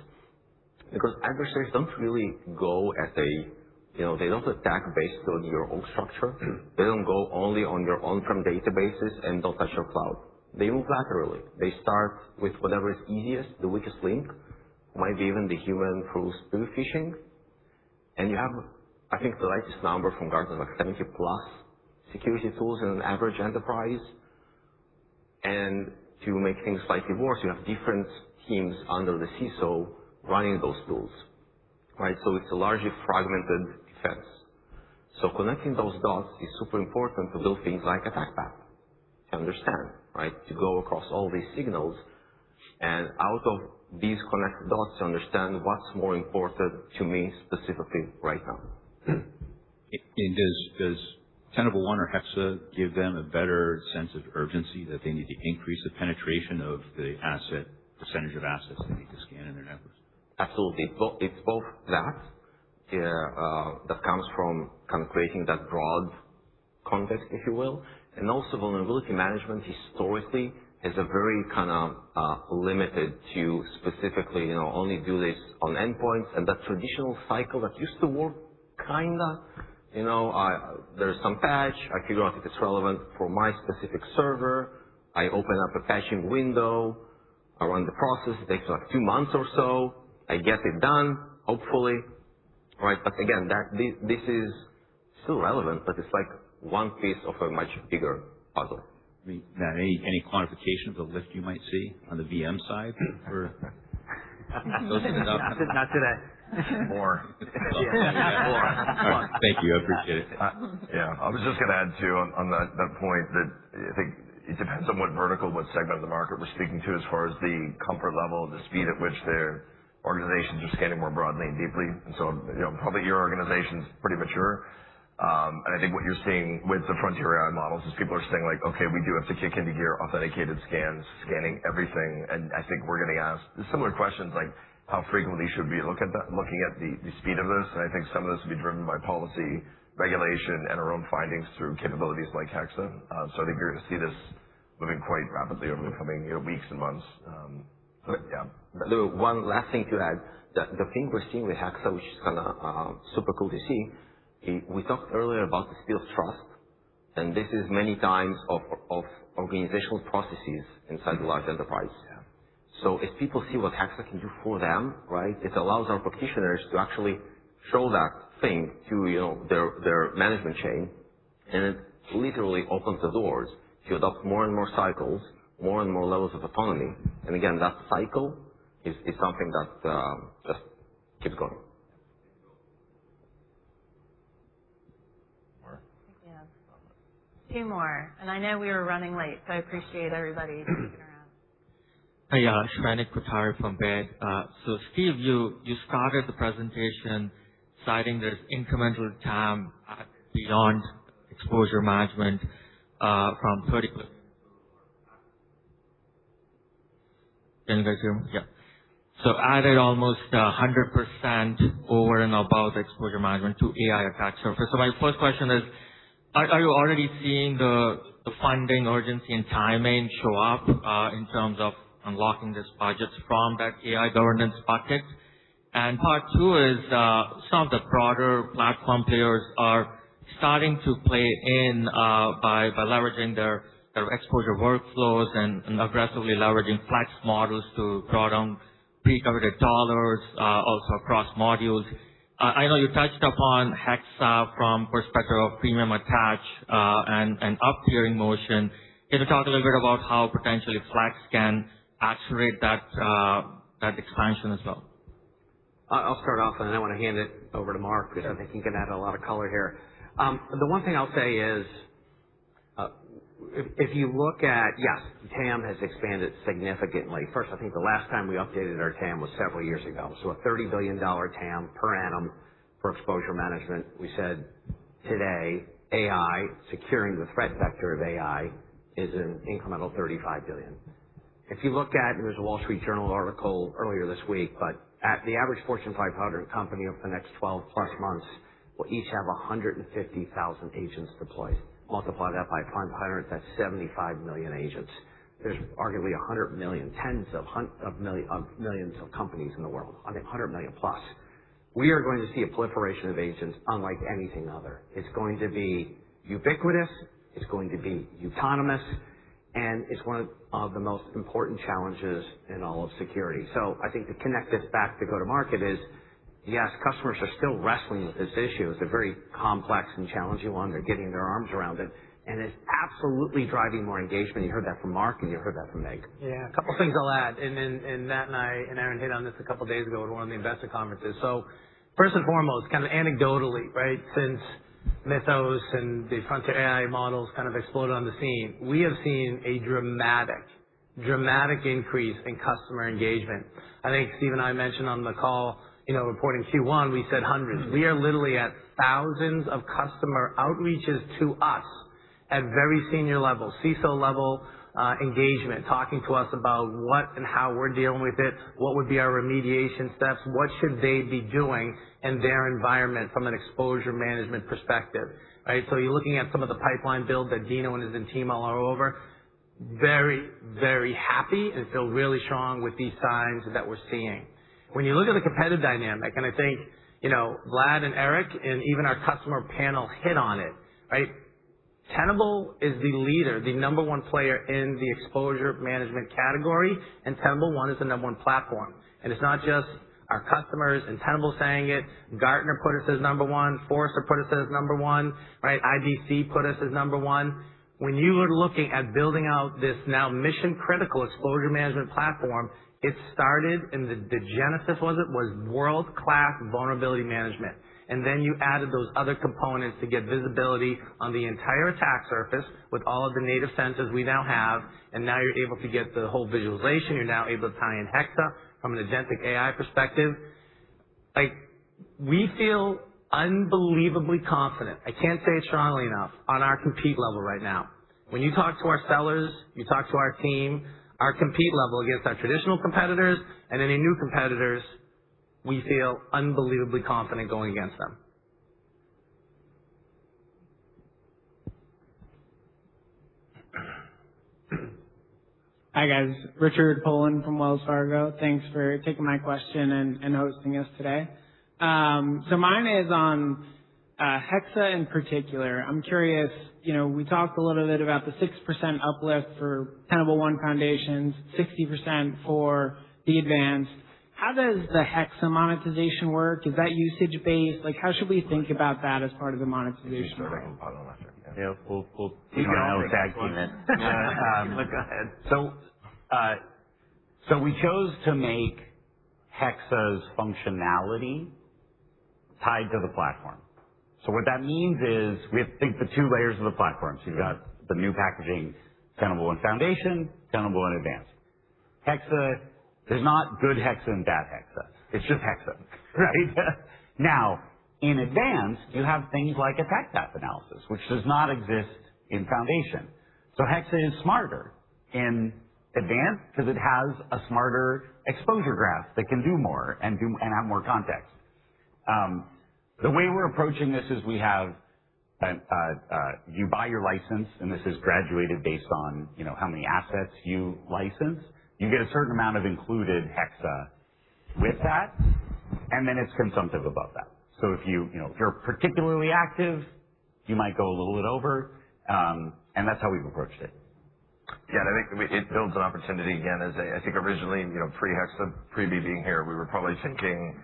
because adversaries don't really go at they don't attack based on your org structure. They don't go only on your on-prem databases and don't touch your cloud. They move laterally. They start with whatever is easiest, the weakest link, might be even the human through spear phishing. And you have, I think the latest number from Gartner, like 70 plus security tools in an average enterprise. And to make things slightly worse, you have different teams under the CISO running those tools, right? So it's a largely fragmented defense. So connecting those dots is super important to build things like attack path, to understand, right? To go across all these signals and out of these connected dots to understand what's more important to me specifically right now. And does Tenable One or Hexa give them a better sense of urgency that they need to increase the penetration of the percentage of assets they need to scan in their networks? Absolutely. It's both that comes from kind of creating that broad context, if you will, and also vulnerability management historically is a very kind of limited to specifically, only do this on endpoints, and that traditional cycle that used to work kinda. There's some patch. I figure out if it's relevant for my specific server. I open up a patching window. I run the process. It takes like 2 months or so. I get it done, hopefully. Right? But again, this is still relevant, but it's like one piece of a much bigger puzzle. Matt, any quantification of the lift you might see on the VM side for those that adopt? Not today. More. More. All right. Thank you. I appreciate it. Yeah. I was just going to add, too, on that point that I think it depends on what vertical, what segment of the market we're speaking to as far as the comfort level, the speed at which their organizations are scanning more broadly and deeply. And so, probably your organization's pretty mature. And I think what you're seeing with the frontier AI models is people are saying like, okay, we do have to kick into gear authenticated scans, scanning everything. And I think we're getting asked similar questions like, how frequently should we looking at the speed of this? And I think some of this will be driven by policy, regulation, and our own findings through capabilities like Hexa. So I think you're going to see this moving quite rapidly over the coming weeks and months. Yeah. The one last thing to add, the thing we're seeing with Hexa, which is kind of super cool to see, we talked earlier about the speed of trust, and this is many times of organizational processes inside the large enterprise. So if people see what Hexa can do for them, right, it allows our practitioners to actually show that thing to their management chain, and it literally opens the doors to adopt more and more cycles, more and more levels of autonomy. And again, that cycle is something that just keeps going. Two more, and I know we were running late, so I appreciate everybody sticking around. Hi, Shrenik Kothari from Baird. So Steve, you started the presentation citing there's incremental TAM beyond exposure management. from 30%. Can you guys hear me? Yeah. So added almost 100% over and above the exposure management to AI attack surface. So my first question is, are you already seeing the funding urgency and timing show up in terms of unlocking these budgets from that AI governance bucket? And part two is some of the broader platform players are starting to play in by leveraging their exposure workflows and aggressively leveraging flex models to draw down pre-coveted dollars, also across modules. I know you touched upon Hexa from perspective of premium attach and up-tiering motion. Can you talk a little bit about how potentially Flex can accelerate that expansion as well? I'll start off, and then I want to hand it over to Mark because I think he can add a lot of color here. The one thing I'll say is, if you look at, yes, TAM has expanded significantly. First, I think the last time we updated our TAM was several years ago. So a $30 billion TAM per annum for exposure management. We said today, AI, securing the threat vector of AI, is an incremental $35 billion. If you look at, there was a Wall Street Journal article earlier this week, but at the average Fortune 500 company over the next 12 plus months will each have 150,000 agents deployed. Multiply that by 500, that's 75 million agents. There's arguably 100 million, tens of millions of companies in the world. I think 100 million plus. We are going to see a proliferation of agents unlike anything other. It's going to be ubiquitous, it's going to be autonomous, and it's one of the most important challenges in all of security. So I think to connect this back to go-to-market is, yes, customers are still wrestling with this issue. It's a very complex and challenging one. They're getting their arms around it, and it's absolutely driving more engagement. You heard that from Mark, and you heard that from Meg. Yeah, a couple things I'll add, and Matt and I and Aaron hit on this a couple days ago at one of the investor conferences. So first and foremost, kind of anecdotally, right, since Mythos and the frontier AI models kind of exploded on the scene, we have seen a dramatic increase in customer engagement. I think Steve and I mentioned on the call, reporting Q1, we said hundreds. We are literally at thousands of customer outreaches to us at very senior levels, CISO level engagement, talking to us about what and how we're dealing with it, what would be our remediation steps, what should they be doing in their environment from an exposure management perspective, right? So you're looking at some of the pipeline build that Dino and his team all are over. Very, very happy and feel really strong with these signs that we're seeing. When you look at the competitive dynamic, and I think, Vlad and Eric and even our customer panel hit on it, right? Tenable is the leader, the number one player in the exposure management category, and Tenable One is the number one platform. And it's not just our customers and Tenable saying it. Gartner put us as number one. Forrester put us as number one, right? IDC put us as number one. When you are looking at building out this now mission-critical exposure management platform, it started in the genesis was world-class vulnerability management. And then you added those other components to get visibility on the entire attack surface with all of the native sensors we now have. And now you're able to get the whole visualization. You're now able to tie in Hexa from an agentic AI perspective. Like, we feel unbelievably confident. I can't say it strongly enough on our compete level right now. When you talk to our sellers, you talk to our team, our compete level against our traditional competitors and any new competitors, we feel unbelievably confident going against them. Hi, guys. Richard Poland from Wells Fargo. Thanks for taking my question and hosting us today. So mine is on Hexa in particular. I'm curious, we talked a little bit about the 6% uplift for Tenable One Foundations, 60% for the Advanced. How does the Hexa monetization work? Is that usage-based? Like, how should we think about that as part of the monetization? Yeah, we'll tag team it. Go ahead. So we chose to make Hexa's functionality tied to the platform. So what that means is we have to think the two layers of the platform. So you've got the new packaging, Tenable One Foundation, Tenable One Advanced. Hexa, there's not good Hexa and bad Hexa. It's just Hexa, right? Now, in Advanced, you have things like attack path analysis, which does not exist in Foundation. So Hexa is smarter in Advanced because it has a smarter exposure graph that can do more and have more context. The way we're approaching this is we have you buy your license, and this is graduated based on how many assets you license. You get a certain amount of included Hexa with that, and then it's consumptive above that. So if you're particularly active, you might go a little bit over, and that's how we've approached it. Yeah, and I think it builds an opportunity again. I think originally, pre-Hexa, pre-me being here, we were probably thinking,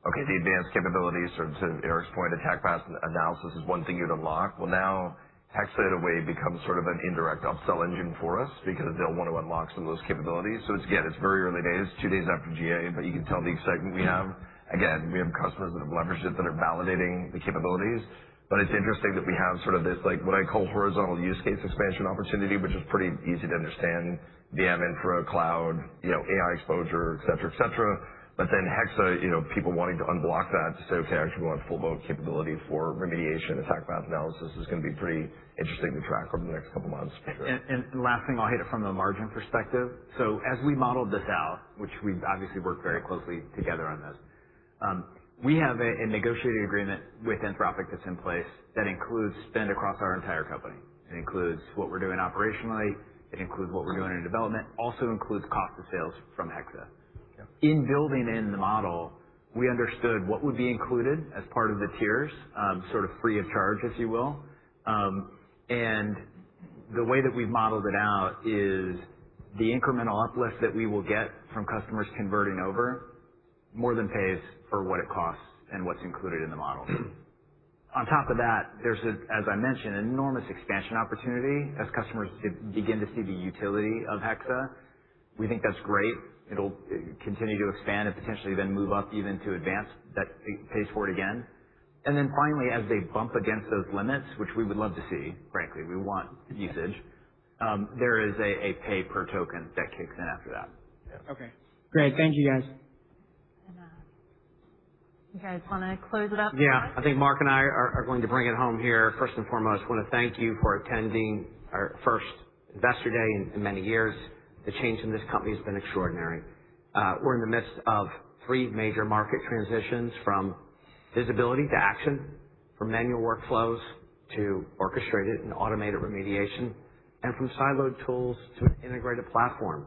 okay, the advanced capabilities, or to Eric's point, attack path analysis is one thing you'd unlock. Well, now Hexa in a way becomes sort of an indirect upsell engine for us because they'll want to unlock some of those capabilities. So it's very early days, 2 days after GA, but you can tell the excitement we have. Again, we have customers that have leveraged it, that are validating the capabilities. But it's interesting that we have sort of this, what I call horizontal use case expansion opportunity, which is pretty easy to understand. VM, infra, cloud, AI exposure, et cetera. But then Hexa, people wanting to unblock that to say, okay, I actually want full boat capability for remediation, attack path analysis is going to be pretty interesting to track over the next couple months. For sure. And last thing, I'll hit it from a margin perspective. So as we modeled this out, which we've obviously worked very closely together on this, we have a negotiated agreement with Anthropic that's in place that includes spend across our entire company. It includes what we're doing operationally. It includes what we're doing in development. Also includes cost of sales from Hexa. Yeah. In building in the model, we understood what would be included as part of the tiers, sort of free of charge, if you will. And the way that we've modeled it out is the incremental uplift that we will get from customers converting over more than pays for what it costs and what's included in the model. On top of that, there's, as I mentioned, an enormous expansion opportunity as customers begin to see the utility of Hexa. We think that's great. It'll continue to expand and potentially then move up even to advanced. That pays for it again. And then finally, as they bump against those limits, which we would love to see, frankly, we want usage, there is a pay per token that kicks in after that. Yeah. Okay. Great. Thank you, guys. You guys want to close it up? Yeah. I think Mark and I are going to bring it home here. First and foremost, I want to thank you for attending our first Investor Day in many years. The change in this company has been extraordinary. We're in the midst of 3 major market transitions, from visibility to action, from manual workflows to orchestrated and automated remediation, and from siloed tools to an integrated platform,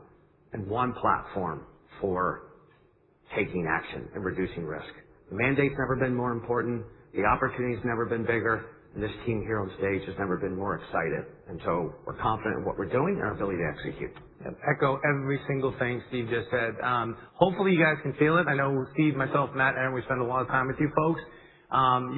and one platform for taking action and reducing risk. The mandate's never been more important. The opportunity's never been bigger. And this team here on stage has never been more excited. And so we're confident in what we're doing and our ability to execute. Yep. Echo every single thing Steve just said. Hopefully you guys can feel it. I know Steve, myself, Matt, Aaron, we spend a lot of time with you folks.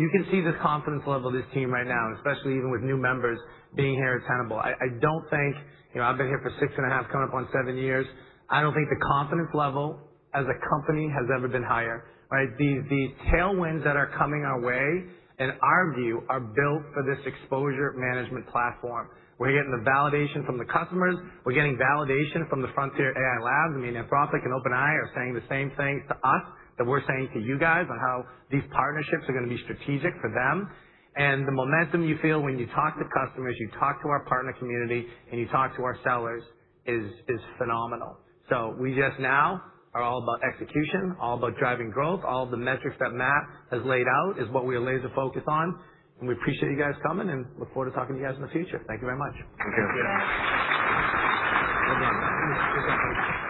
You can see this confidence level of this team right now, especially even with new members being here at Tenable. I don't think, I've been here for 6.5, coming up on 7 years. I don't think the confidence level as a company has ever been higher. Right? These tailwinds that are coming our way, in our view, are built for this exposure management platform. We're getting the validation from the customers. We're getting validation from the frontier AI labs. I mean, Anthropic and OpenAI are saying the same things to us that we're saying to you guys on how these partnerships are going to be strategic for them. And the momentum you feel when you talk to customers, you talk to our partner community, and you talk to our sellers is phenomenal. So we just now are all about execution, all about driving growth. All of the metrics that Matt has laid out is what we are laser focused on. And we appreciate you guys coming and look forward to talking to you guys in the future. Thank you very much. Thank you. Well done.